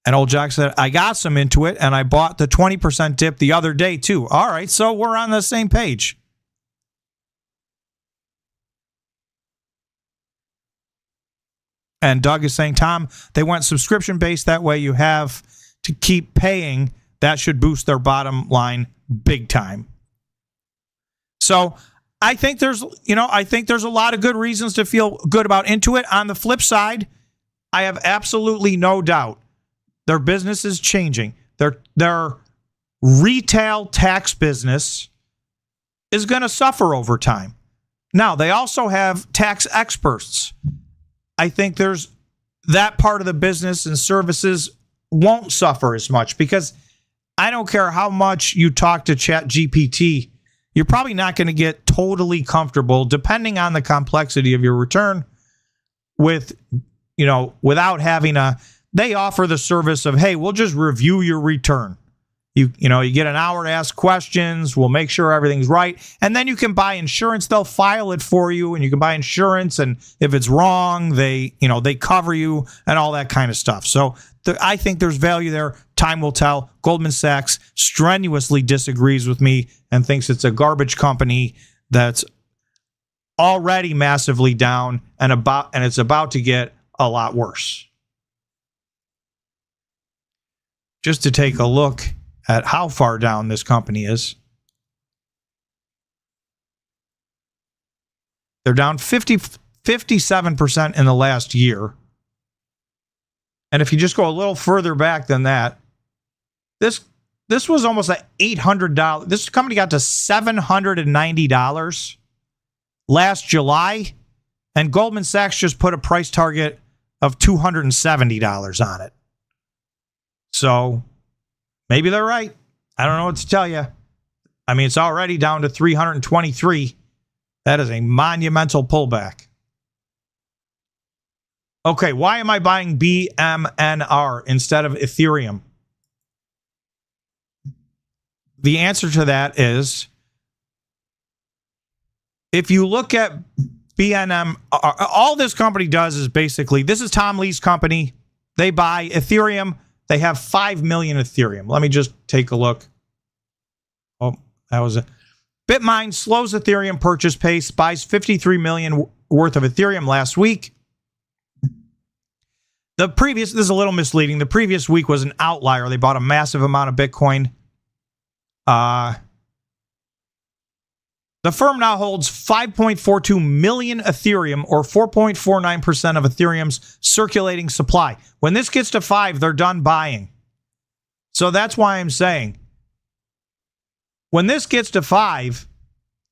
And Old Jack said, I got some into it, and I bought the 20% dip the other day too. All right, so we're on the same page. And Doug is saying, Tom, they went subscription-based. That way you have to keep paying. That should boost their bottom line big time. So I think there's a lot of good reasons to feel good about Intuit. On the flip side, I have absolutely no doubt their business is changing. Their retail tax business is going to suffer over time. Now, they also have tax experts. I think there's that part of the business and services won't suffer as much because I don't care how much you talk to ChatGPT, you're probably not going to get totally comfortable, depending on the complexity of your return, with, without having they offer the service of, hey, we'll just review your return. You get an hour to ask questions. We'll make sure everything's right. And then you can buy insurance. They'll file it for you and you can buy insurance. And if it's wrong, they cover you and all that kind of stuff. So I think there's value there. Time will tell. Goldman Sachs strenuously disagrees with me and thinks it's a garbage company that's already massively down and it's about to get a lot worse. Just to take a look at how far down this company is. They're down 57% in the last year. And if you just go a little further back than that, this was almost $800. This company got to $790 last July, and Goldman Sachs just put a price target of $270 on it. So maybe they're right. I don't know what to tell you. I mean, it's already down to 323. That is a monumental pullback. Okay, why am I buying BMNR instead of Ethereum? The answer to that is, if you look at BNM, all this company does is basically, this is Tom Lee's company. They buy Ethereum. They have 5 million Ethereum. Let me just take a look. Oh, that was it. Bitmine slows Ethereum purchase pace, buys 53 million worth of Ethereum last week. This is a little misleading. The previous week was an outlier. They bought a massive amount of Bitcoin. The firm now holds 5.42 million Ethereum, or 4.49% of Ethereum's circulating supply. When this gets to 5, they're done buying. So that's why I'm saying, when this gets to 5,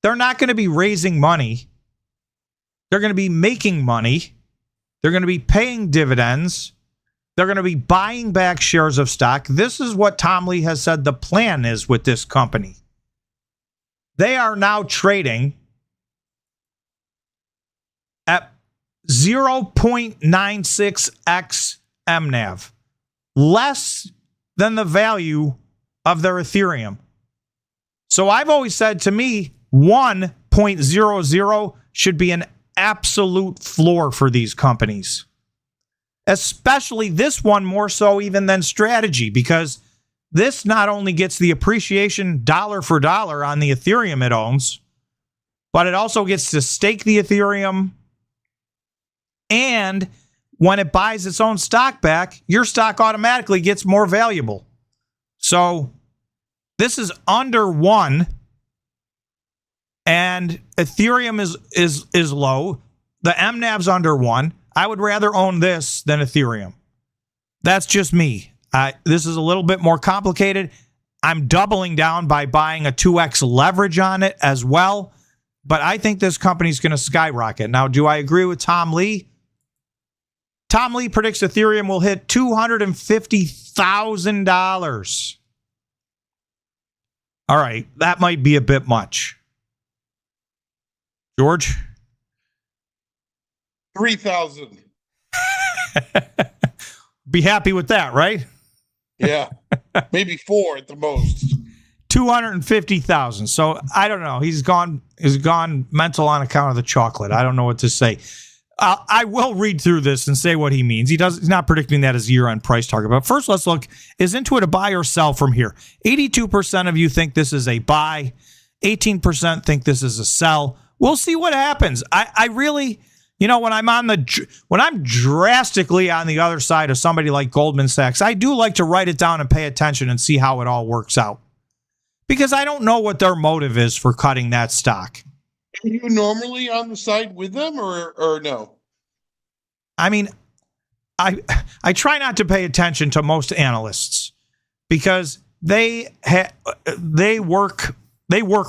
they're not going to be raising money. They're going to be making money. They're going to be paying dividends. They're going to be buying back shares of stock. This is what Tom Lee has said the plan is with this company. They are now trading at 0.96x MNAV, less than the value of their Ethereum. So I've always said, to me, 1.00 should be an absolute floor for these companies, especially this one, more so even than Strategy, because this not only gets the appreciation dollar for dollar on the Ethereum it owns, but it also gets to stake the Ethereum. And when it buys its own stock back, your stock automatically gets more valuable. So this is under 1, and Ethereum is low. The MNAV's under 1. I would rather own this than Ethereum. That's just me. This is a little bit more complicated. I'm doubling down by buying a 2x leverage on it as well. But I think this company's going to skyrocket. Now, do I agree with Tom Lee? Tom Lee predicts Ethereum will hit $250,000. All right, that might be a bit much. George? 3,000. Be happy with that, right? Yeah, maybe 4 at the most. 250,000. So I don't know. He's gone mental on account of the chocolate. I don't know what to say. I will read through this and say what he means. He's not predicting that as year-end price target. But first, let's look. Is Intuit a buy or sell from here? 82% of you think this is a buy. 18% think this is a sell. We'll see what happens. I really, when I'm drastically on the other side of somebody like Goldman Sachs, I do like to write it down and pay attention and see how it all works out, because I don't know what their motive is for cutting that stock. Are you normally on the side with them or no? I mean, I try not to pay attention to most analysts, because they work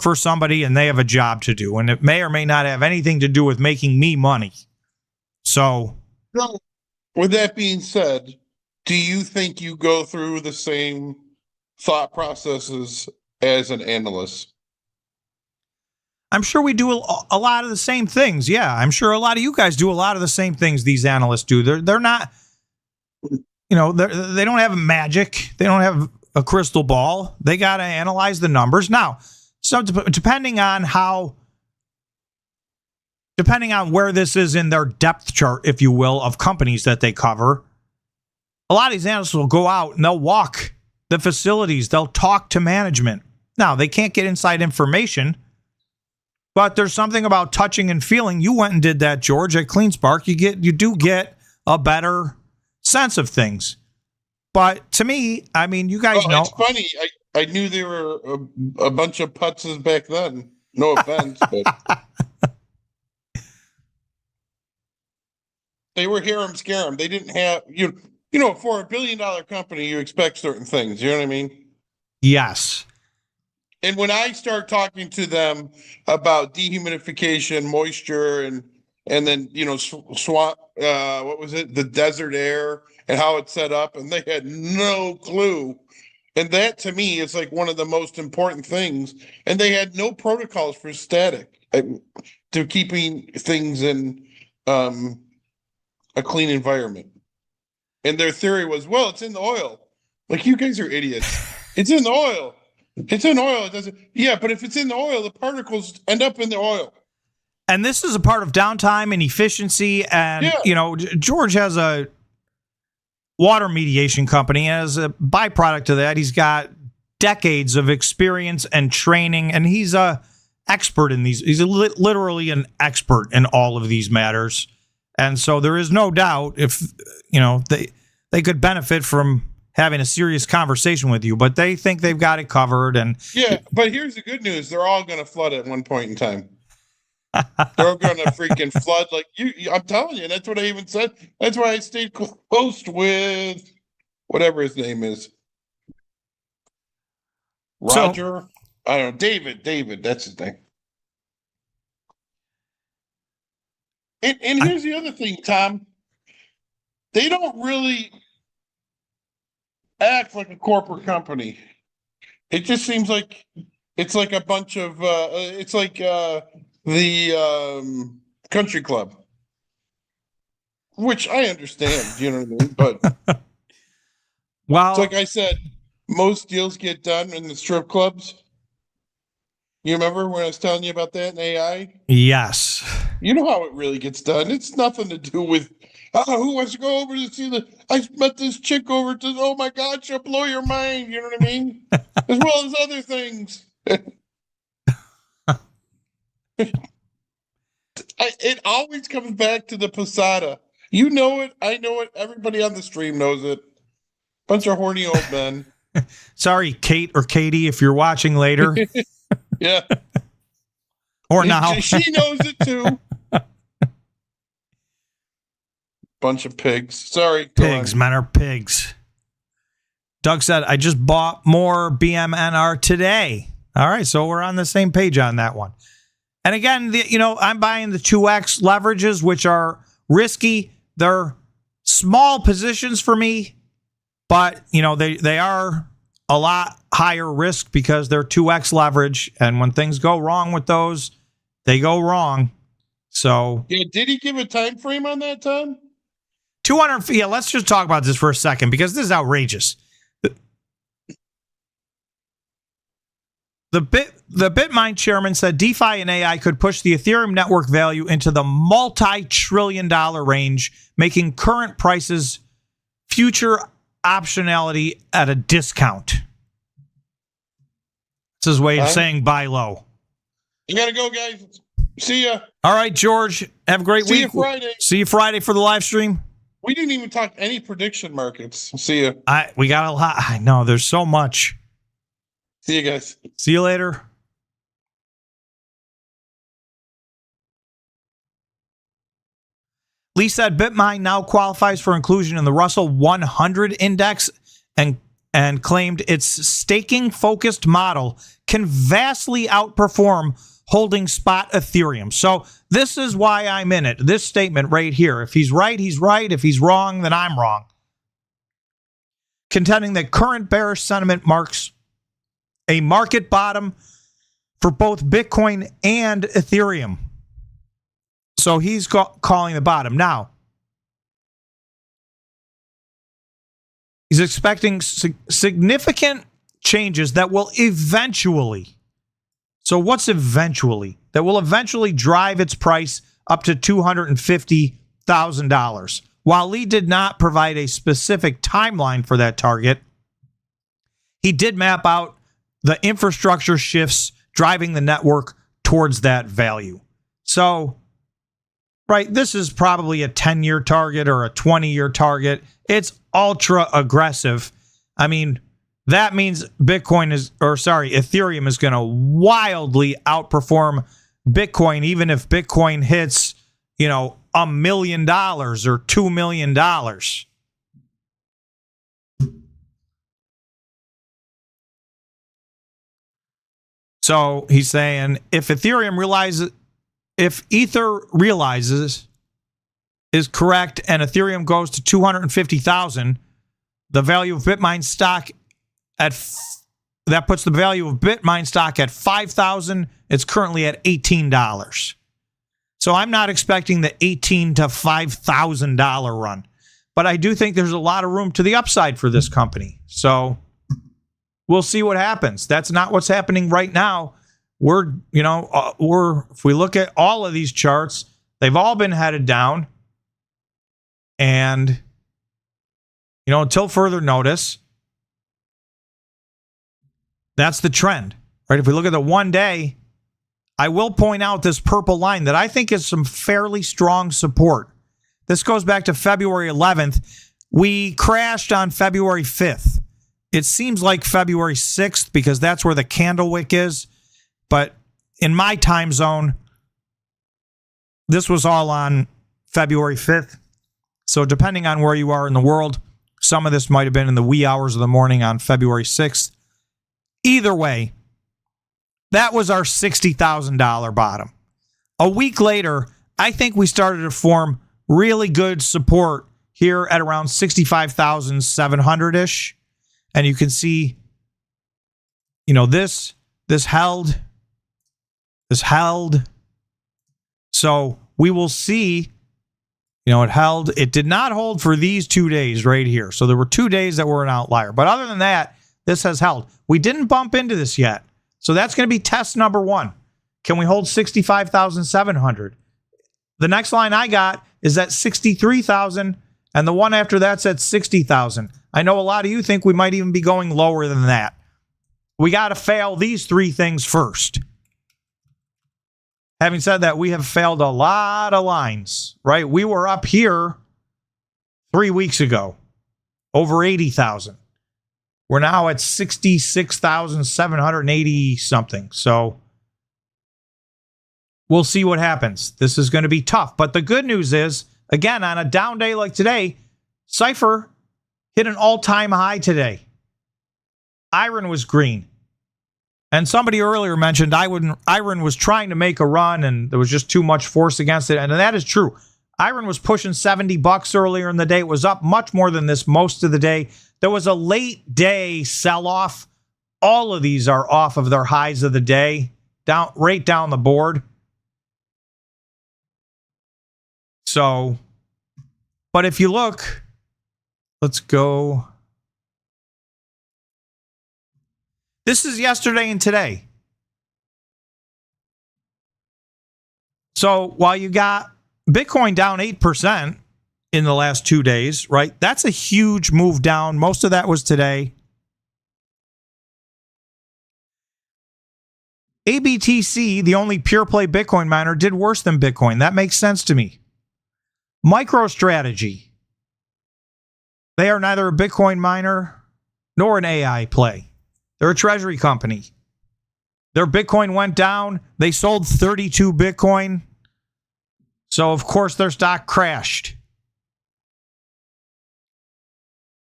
for somebody and they have a job to do, and it may or may not have anything to do with making me money. So, with that being said, do you think you go through the same thought processes as an analyst? I'm sure we do a lot of the same things. Yeah, I'm sure a lot of you guys do a lot of the same things these analysts do. They're not, they don't have magic. They don't have a crystal ball. They got to analyze the numbers. Now, so depending on where this is in their depth chart, if you will, of companies that they cover, a lot of these analysts will go out and they'll walk the facilities. They'll talk to management. Now, they can't get inside information, but there's something about touching and feeling. You went and did that, George, at CleanSpark. You do get a better sense of things. But to me, I mean, you guys know. It's funny. I knew there were a bunch of putzes back then. No offense, but they were harem scarum. They didn't have for $1 billion company, you expect certain things. You know what I mean? Yes. And when I start talking to them about dehumidification, moisture, and then swamp, what was it? The desert air and how it's set up, and they had no clue. And that to me is like one of the most important things. And they had no protocols for static to keeping things in a clean environment. And their theory was, well, it's in the oil. Like, you guys are idiots. It's in the oil. It's in oil. It doesn't. Yeah, but if it's in the oil, the particles end up in the oil. And this is a part of downtime and efficiency. And, George has a water mediation company. As a byproduct of that, he's got decades of experience and training, and he's a expert in these. He's literally an expert in all of these matters. And so there is no doubt if, they could benefit from having a serious conversation with you, but they think they've got it covered. And yeah, but here's the good news. They're all going to flood at one point in time. They're going to freaking flood. Like I'm telling you, that's what I even said. That's why I stayed close with whatever his name is. Roger. I don't know. David, that's his name. And here's the other thing, Tom. They don't really act like a corporate company. It just seems like it's like a bunch of it's like the country club, which I understand, you know what I mean? But well, it's like I said, most deals get done in the strip clubs. You remember when I was telling you about that in AI? Yes. You know how it really gets done. It's nothing to do with who wants to go over to see I met this chick over to, oh my God, she'll blow your mind. You know what I mean? As well as other things. It always comes back to the posada. You know it. I know it. Everybody on the stream knows it. Bunch of horny old men. Sorry, Kate or Katie, if you're watching later. Yeah. Or now. She knows it too. Bunch of pigs. Sorry. Pigs. Men are pigs. Doug said, I just bought more BMNR today. All right. So we're on the same page on that one. And again, I'm buying the 2X leverages, which are risky. They're small positions for me, but, they are a lot higher risk because they're 2X leverage. And when things go wrong with those, they go wrong. So. Yeah. Did he give a time frame on that, Tom? 200. Yeah, let's just talk about this for a second because this is outrageous. The BitMine chairman said DeFi and AI could push the Ethereum network value into the multi-trillion-dollar range, making current prices future optionality at a discount. This is way of saying buy low. You gotta go, guys. See ya. All right, George. Have a great week. See you Friday. See you Friday for the live stream. We didn't even talk any prediction markets. See ya. We got a lot. I know there's so much. See you guys. See you later. Lee said BitMine now qualifies for inclusion in the Russell 100 index and claimed its staking-focused model can vastly outperform holding spot Ethereum. So this is why I'm in it. This statement right here. If he's right, he's right. If he's wrong, then I'm wrong. Contending that current bearish sentiment marks a market bottom for both Bitcoin and Ethereum. So he's calling the bottom. Now, he's expecting significant changes that will eventually, so what's eventually? That will eventually drive its price up to $250,000. While Lee did not provide a specific timeline for that target, he did map out the infrastructure shifts driving the network towards that value. So, right, this is probably a 10-year target or a 20-year target. It's ultra aggressive. I mean, that means Ethereum is going to wildly outperform Bitcoin, even if Bitcoin hits, $1 million or $2 million. So he's saying if Ether realizes is correct and Ethereum goes to 250,000, the value of Bitmine stock that puts the value of Bitmine stock at 5,000. It's currently at $18. So I'm not expecting the $18 to $5,000 run, but I do think there's a lot of room to the upside for this company. So we'll see what happens. That's not what's happening right now. If we look at all of these charts, they've all been headed down. And, until further notice, that's the trend, right? If we look at the 1 day, I will point out this purple line that I think is some fairly strong support. This goes back to February 11th. We crashed on February 5th. It seems like February 6th because that's where the candle wick is. But in my time zone, this was all on February 5th. So depending on where you are in the world, some of this might have been in the wee hours of the morning on February 6th. Either way, that was our $60,000 bottom. A week later, I think we started to form really good support here at around 65,700-ish. And you can see, this held. This held. So we will see, it held. It did not hold for these 2 days right here. So there were 2 days that were an outlier. But other than that, this has held. We didn't bump into this yet. So that's going to be test number 1. Can we hold 65,700? The next line I got is at 63,000, and the one after that's at 60,000. I know a lot of you think we might even be going lower than that. We got to fail these 3 things first. Having said that, we have failed a lot of lines, right? We were up here 3 weeks ago, over 80,000. We're now at 66,780 something. So we'll see what happens. This is going to be tough. But the good news is, again, on a down day like today, Cypher hit an all-time high today. Iron was green. And somebody earlier mentioned Iron was trying to make a run and there was just too much force against it. And that is true. Iron was pushing $70 earlier in the day. It was up much more than this most of the day. There was a late day sell-off. All of these are off of their highs of the day, right down the board. So, but if you look, let's go. This is yesterday and today. So while you got Bitcoin down 8% in the last 2 days, right? That's a huge move down. Most of that was today. ABTC, the only pure play Bitcoin miner, did worse than Bitcoin. That makes sense to me. MicroStrategy. They are neither a Bitcoin miner nor an AI play. They're a treasury company. Their Bitcoin went down. They sold 32 Bitcoin. So, of course, their stock crashed.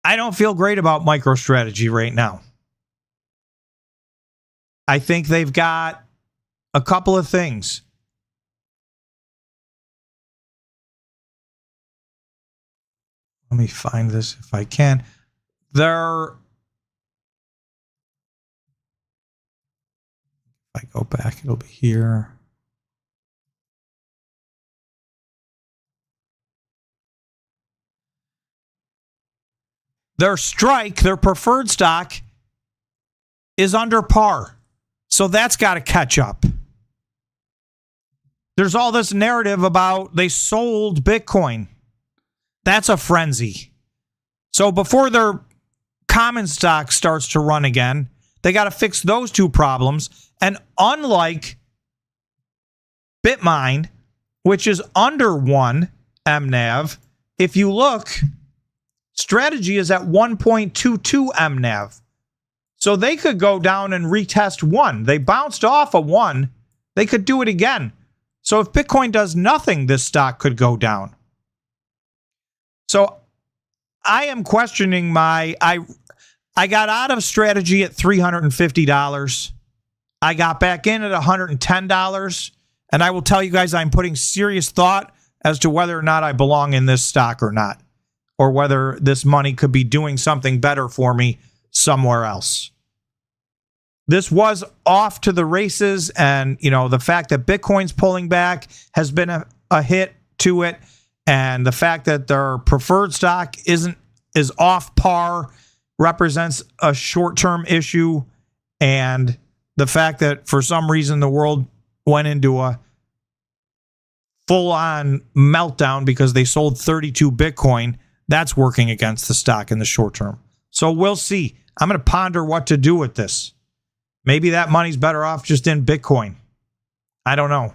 I don't feel great about MicroStrategy right now. I think they've got a couple of things. Let me find this if I can. If I go back, it'll be here. Their strike, their preferred stock, is under par. So that's got to catch up. There's all this narrative about they sold Bitcoin. That's a frenzy. So before their common stock starts to run again, they got to fix those 2 problems. And unlike Bitmine, which is under 1 MNAV, if you look, Strategy is at 1.22 MNAV. So they could go down and retest 1. They bounced off a 1. They could do it again. So if Bitcoin does nothing, this stock could go down. So I am questioning I got out of Strategy at $350. I got back in at $110. And I will tell you guys, I'm putting serious thought as to whether or not I belong in this stock or not, or whether this money could be doing something better for me somewhere else. This was off to the races, and the fact that Bitcoin's pulling back has been a hit to it, and the fact that their preferred stock is off par represents a short-term issue, and the fact that for some reason the world went into a full-on meltdown because they sold 32 Bitcoin, that's working against the stock in the short term. So we'll see. I'm going to ponder what to do with this. Maybe that money's better off just in Bitcoin. I don't know.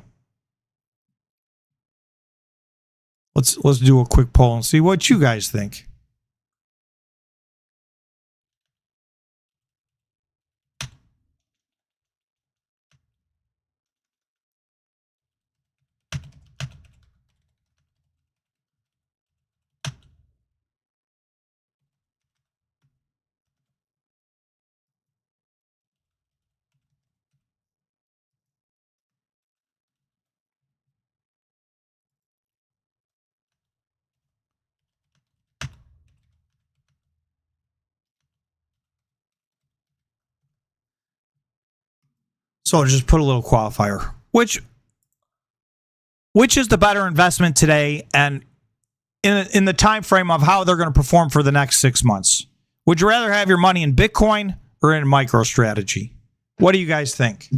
Let's do a quick poll and see what you guys think. So I'll just put a little qualifier. Which is the better investment today, and in the time frame of how they're going to perform for the next 6 months? Would you rather have your money in Bitcoin or in MicroStrategy? What do you guys think?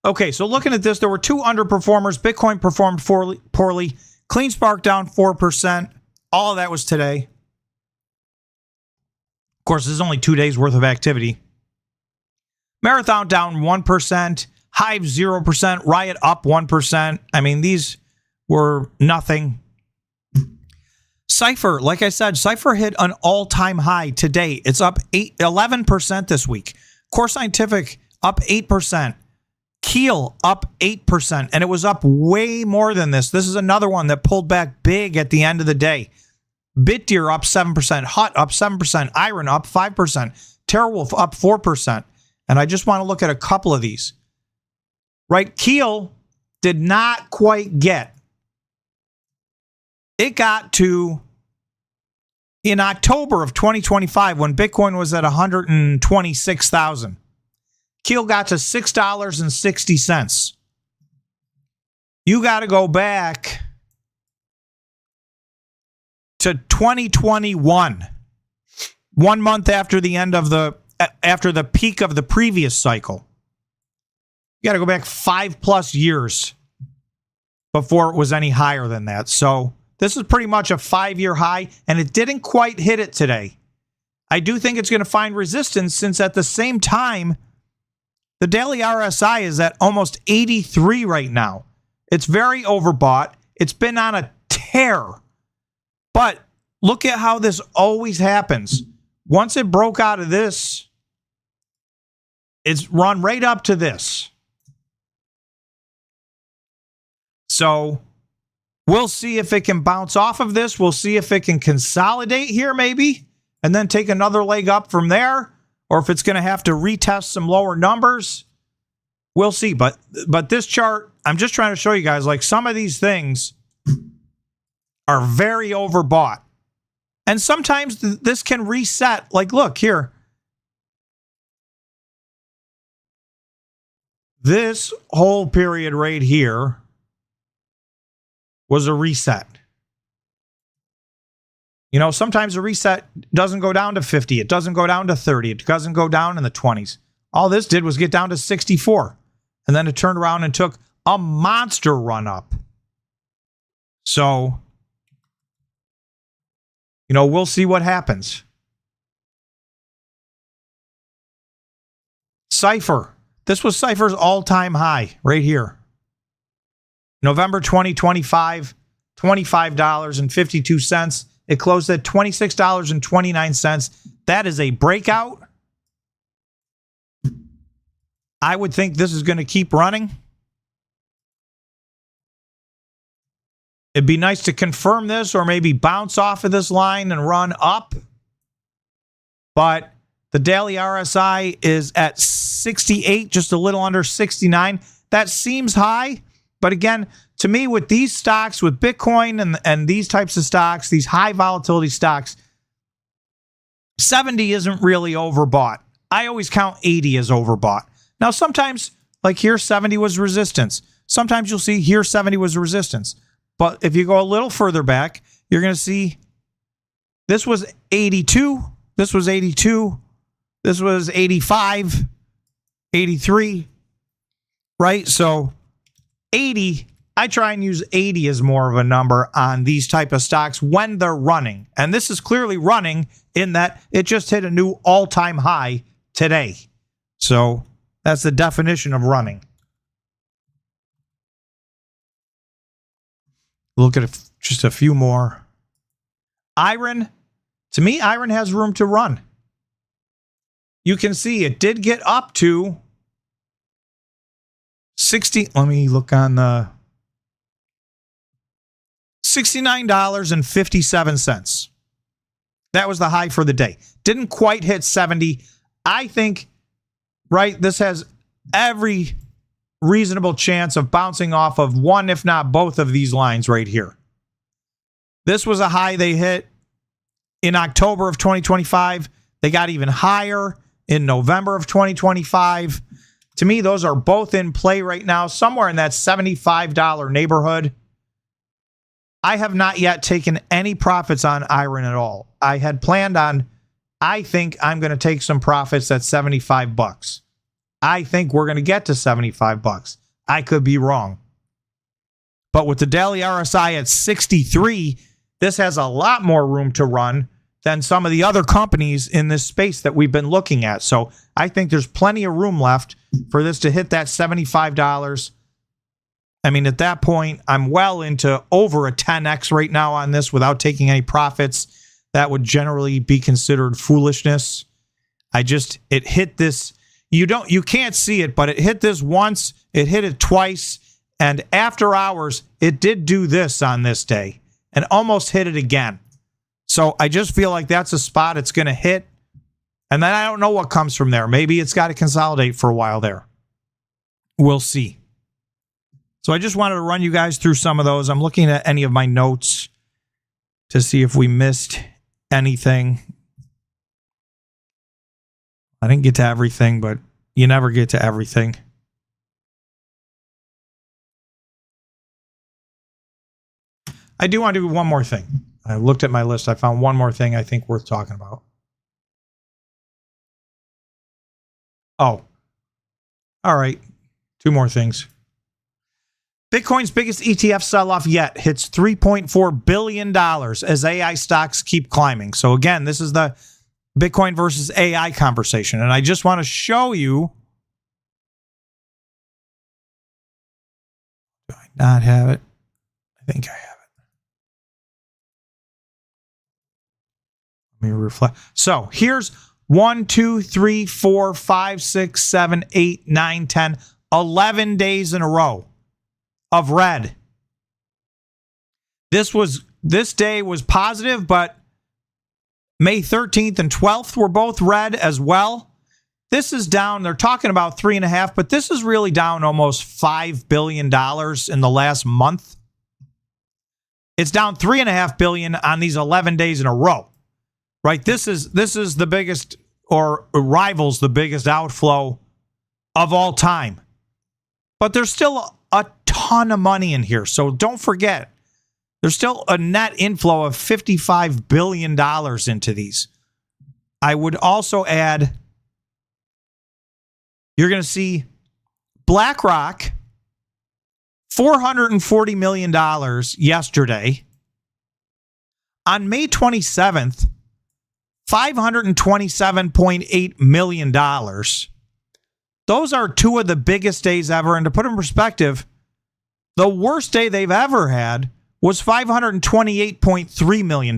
Okay, so looking at this, there were two underperformers. Bitcoin performed poorly. CleanSpark down 4%. All of that was today. Of course, this is only 2 days worth of activity. Marathon down 1%. Hive 0%. Riot up 1%. I mean, these were nothing. Cypher, like I said, Cypher hit an all-time high today. It's up 11% this week. Core Scientific up 8%. Keel up 8%, and it was up way more than this. This is another one that pulled back big at the end of the day. BitDeer up 7%, Hut up 7%, Iron up 5%, TeraWolf up 4%. And I just want to look at a couple of these. Right, Keel did not quite get. It got to, in October of 2025, when Bitcoin was at 126,000. Keel got to $6.60. You got to go back to 2021, 1 month after the end of after the peak of the previous cycle. You got to go back 5+ years before it was any higher than that. So this is pretty much a 5-year high, and it didn't quite hit it today. I do think it's going to find resistance, since at the same time, the daily RSI is at almost 83 right now. It's very overbought. It's been on a tear. But look at how this always happens. Once it broke out of this, it's run right up to this. So we'll see if it can bounce off of this. We'll see if it can consolidate here maybe, and then take another leg up from there, or if it's going to have to retest some lower numbers. We'll see. But this chart, I'm just trying to show you guys, like, some of these things are very overbought. And sometimes this can reset. Like, look here. This whole period right here was a reset. You know, sometimes a reset doesn't go down to 50. It doesn't go down to 30. It doesn't go down in the 20s. All this did was get down to 64. And then it turned around and took a monster run up. So, you know, we'll see what happens. Cypher. This was Cypher's all-time high right here. November 2025, $25.52. It closed at $26.29. That is a breakout. I would think this is going to keep running. It'd be nice to confirm this, or maybe bounce off of this line and run up. But The daily RSI is at 68, just a little under 69. That seems high. But again, to me, with these stocks, with Bitcoin and these types of stocks, these high volatility stocks, 70 isn't really overbought. I always count 80 as overbought. Now, sometimes, like here, 70 was resistance. Sometimes you'll see here, 70 was resistance. But if you go a little further back, you're going to see this was 82. This was 82. This was 85, 83, right? So 80, I try and use 80 as more of a number on these type of stocks when they're running. And this is clearly running in that it just hit a new all-time high today. So that's the definition of running. Look at just a few more. Iron, to me, iron has room to run. You can see it did get up to 60. Let me look on the $69.57. That was the high for the day. Didn't quite hit 70. I think, right, this has every reasonable chance of bouncing off of one, if not both of these lines right here. This was a high they hit in October of 2025. They got even higher in November of 2025. To me, those are both in play right now, somewhere in that $75 neighborhood. I have not yet taken any profits on iron at all. I had planned on, I think I'm going to take some profits at $75. I think we're going to get to $75. I could be wrong. But with the daily RSI at 63, this has a lot more room to run than some of the other companies in this space that we've been looking at. So I think there's plenty of room left for this to hit that $75. I mean, at that point, I'm well into over a 10x right now on this without taking any profits. That would generally be considered foolishness. It hit this. You can't see it, but it hit this once, it hit it twice, and after hours, it did do this on this day and almost hit it again. So I just feel like that's a spot it's going to hit, and then I don't know what comes from there. Maybe it's got to consolidate for a while there. We'll see. So I just wanted to run you guys through some of those. I'm looking at any of my notes to see if we missed anything. I didn't get to everything, but you never get to everything. I do want to do one more thing. I looked at my list. I found one more thing I think worth talking about. Oh, all right. Two more things. Bitcoin's biggest ETF sell-off yet hits $3.4 billion as AI stocks keep climbing. So again, this is the Bitcoin versus AI conversation. And I just want to show you. Do I not have it? I think I have it. Let me reflect. So here's 1, 2, 3, 4, 5, 6, 7, 8, 9, 10, 11 days in a row of red. This day was positive, but May 13th and 12th were both red as well. This is down. They're talking about 3.5, but this is really down almost $5 billion in the last month. It's down $3.5 billion on these 11 days in a row, right? This is the biggest, or rivals the biggest outflow of all time. But there's still a ton of money in here. So don't forget, there's still a net inflow of $55 billion into these. I would also add, you're going to see BlackRock, $440 million yesterday. On May 27th, $527.8 million. Those are two of the biggest days ever. And to put in perspective, the worst day they've ever had was $528.3 million.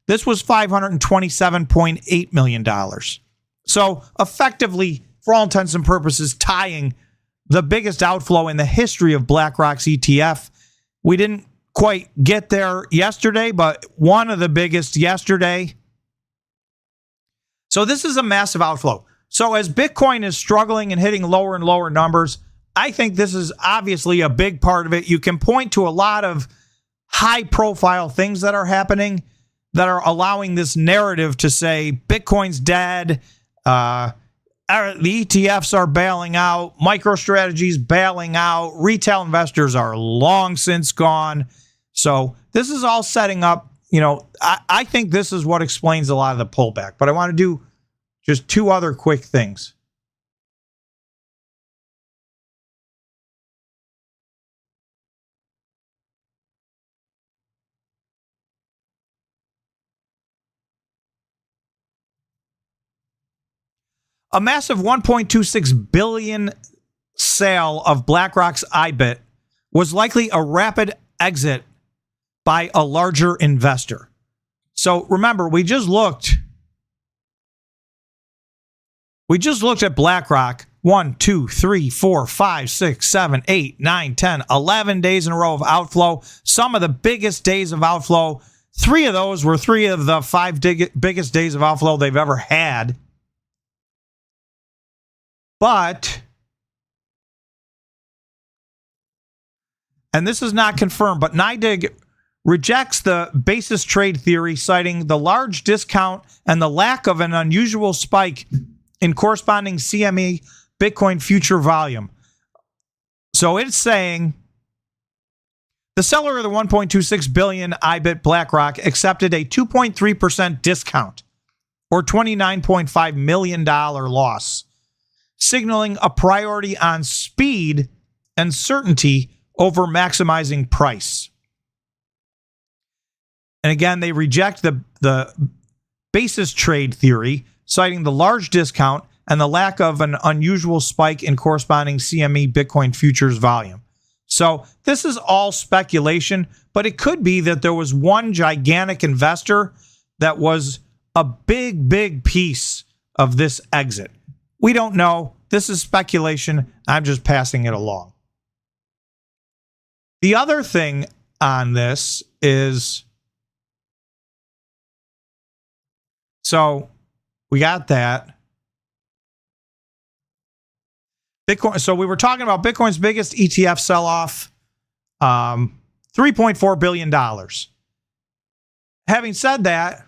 This was $527.8 million. So effectively, for all intents and purposes, tying the biggest outflow in the history of BlackRock's ETF. We didn't quite get there yesterday, but one of the biggest yesterday. So this is a massive outflow. So as Bitcoin is struggling and hitting lower and lower numbers, I think this is obviously a big part of it. You can point to a lot of high profile things that are happening that are allowing this narrative to say Bitcoin's dead, the ETFs are bailing out, MicroStrategy's bailing out, retail investors are long since gone. So this is all setting up, I think this is what explains a lot of the pullback. But I want to do just two other quick things. A massive 1.26 billion sale of BlackRock's IBIT was likely a rapid exit by a larger investor. So remember, we just looked at BlackRock 1, 2, 3, 4, 5, 6, 7, 8, 9, 10, 11 days in a row of outflow. Some of the biggest days of outflow. 3 of those were 3 of the 5 biggest days of outflow they've ever had. But, and this is not confirmed, but NYDIG rejects the basis trade theory, citing the large discount and the lack of an unusual spike in corresponding CME Bitcoin future volume. So it's saying the seller of the 1.26 billion IBIT BlackRock accepted a 2.3% discount or $29.5 million loss, signaling a priority on speed and certainty over maximizing price. And again, they reject the basis trade theory, citing the large discount and the lack of an unusual spike in corresponding CME Bitcoin futures volume. So this is all speculation, but it could be that there was one gigantic investor that was a big piece of this exit. We don't know. This is speculation. I'm just passing it along. The other thing on this is, so we got that. Bitcoin. So we were talking about Bitcoin's biggest ETF sell-off, $3.4 billion. Having said that,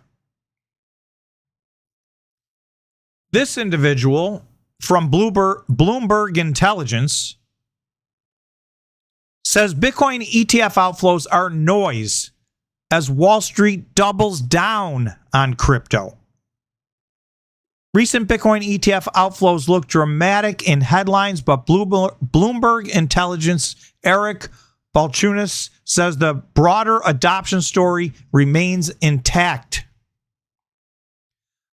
this individual from Bloomberg Intelligence says Bitcoin ETF outflows are noise as Wall Street doubles down on crypto. Recent Bitcoin ETF outflows look dramatic in headlines, but Bloomberg Intelligence Eric Balchunas says the broader adoption story remains intact.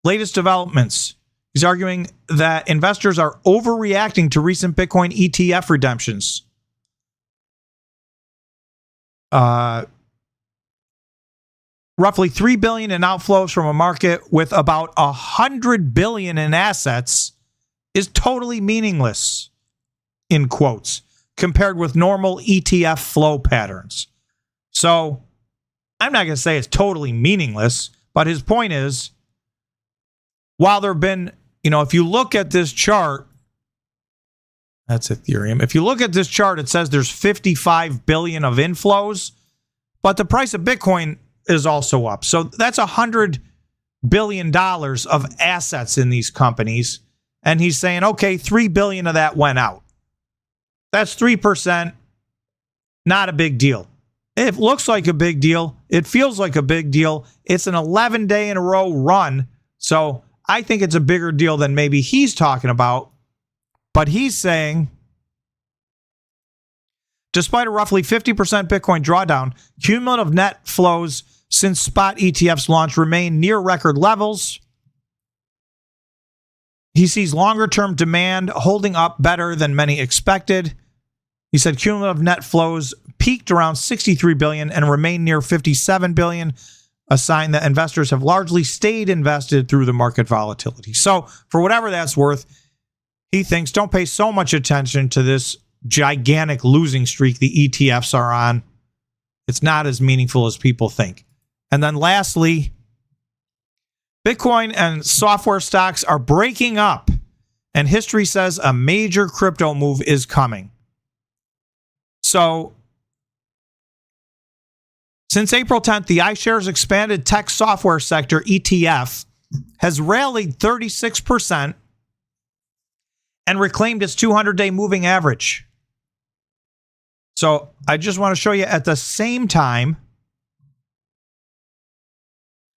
Latest developments. He's arguing that investors are overreacting to recent Bitcoin ETF redemptions. Roughly $3 billion in outflows from a market with about $100 billion in assets is totally meaningless, in quotes, compared with normal ETF flow patterns. So I'm not going to say it's totally meaningless, but his point is, while there have been, if you look at this chart, that's Ethereum. If you look at this chart, it says there's 55 billion of inflows, but the price of Bitcoin is also up. So that's $100 billion of assets in these companies. And he's saying, okay, 3 billion of that went out. That's 3%. Not a big deal. It looks like a big deal. It feels like a big deal. It's an 11-day in a row run. So I think it's a bigger deal than maybe he's talking about. But he's saying, despite a roughly 50% Bitcoin drawdown, cumulative net flows since spot ETF's launch remain near record levels. He sees longer-term demand holding up better than many expected. He said cumulative net flows peaked around 63 billion and remain near 57 billion, a sign that investors have largely stayed invested through the market volatility. So, for whatever that's worth, he thinks don't pay so much attention to this gigantic losing streak the ETFs are on. It's not as meaningful as people think. And then lastly, Bitcoin and software stocks are breaking up, and history says a major crypto move is coming. So, since April 10th, the iShares Expanded Tech Software Sector, ETF, has rallied 36% and reclaimed its 200-day moving average. So, I just want to show you at the same time.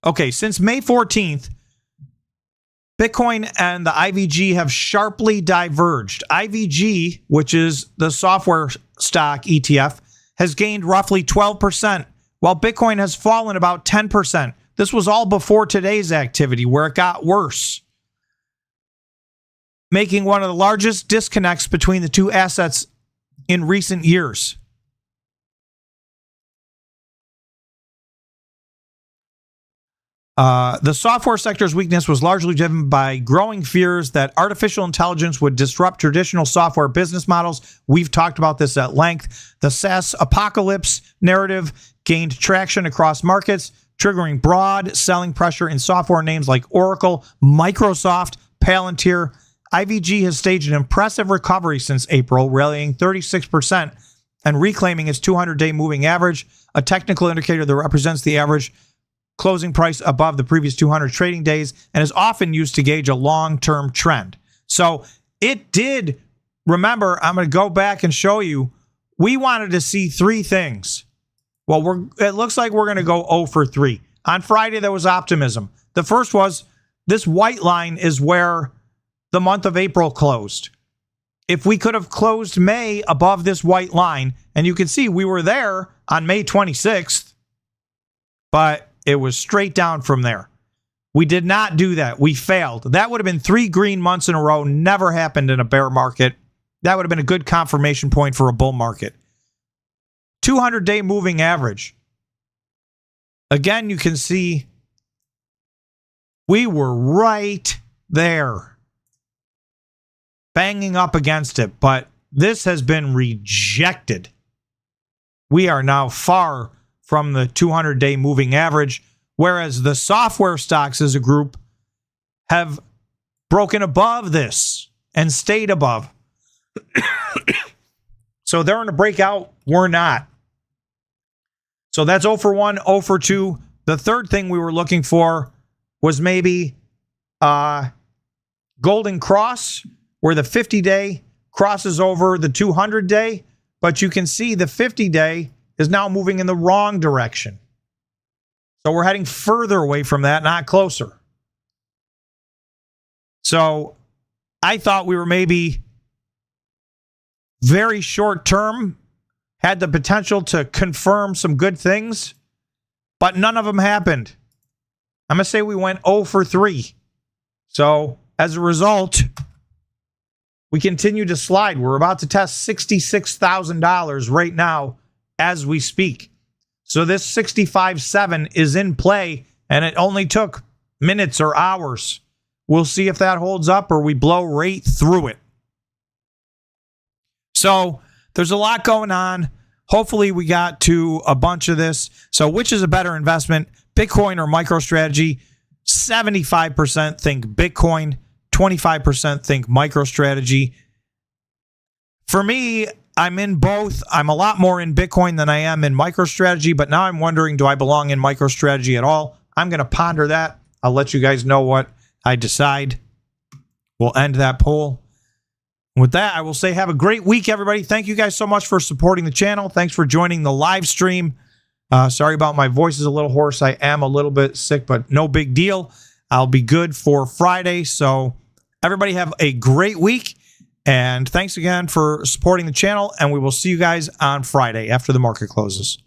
Okay, since May 14th, Bitcoin and the IVG have sharply diverged. IVG, which is the software stock ETF, has gained roughly 12%, while Bitcoin has fallen about 10%. This was all before today's activity, where it got worse, making one of the largest disconnects between the two assets in recent years. The software sector's weakness was largely driven by growing fears that artificial intelligence would disrupt traditional software business models. We've talked about this at length. The SaaS apocalypse narrative gained traction across markets, triggering broad selling pressure in software names like Oracle, Microsoft, Palantir. IVG has staged an impressive recovery since April, rallying 36% and reclaiming its 200-day moving average, a technical indicator that represents the average closing price above the previous 200 trading days, and is often used to gauge a long-term trend. So it did, remember, I'm going to go back and show you, we wanted to see three things. Well, it looks like we're going to go 0 for 3. On Friday, there was optimism. The first was, this white line is where the month of April closed. If we could have closed May above this white line, and you can see we were there on May 26th, but it was straight down from there. We did not do that. We failed. That would have been 3 green months in a row. Never happened in a bear market. That would have been a good confirmation point for a bull market. 200-day moving average. Again, you can see we were right there, banging up against it, but this has been rejected. We are now far from the 200-day moving average, whereas the software stocks as a group have broken above this and stayed above. So they're in a breakout. We're not. So that's 0 for 1, 0 for 2. The third thing we were looking for was maybe golden cross, where the 50-day crosses over the 200-day, but you can see the 50-day is now moving in the wrong direction. So we're heading further away from that, not closer. So I thought we were maybe very short term, had the potential to confirm some good things, but none of them happened. I'm going to say we went 0 for 3. So as a result, we continue to slide. We're about to test $66,000 right now as we speak. So this 65.7 is in play, and it only took minutes or hours. We'll see if that holds up or we blow right through it. So there's a lot going on. Hopefully we got to a bunch of this. So which is a better investment, Bitcoin or MicroStrategy? 75% think Bitcoin, 25% think MicroStrategy. For me, I'm in both. I'm a lot more in Bitcoin than I am in MicroStrategy, but now I'm wondering, do I belong in MicroStrategy at all? I'm going to ponder that. I'll let you guys know what I decide. We'll end that poll. With that, I will say have a great week, everybody. Thank you guys so much for supporting the channel. Thanks for joining the live stream. Sorry about my voice is a little hoarse. I am a little bit sick, but no big deal. I'll be good for Friday. So everybody have a great week. And thanks again for supporting the channel, and we will see you guys on Friday after the market closes.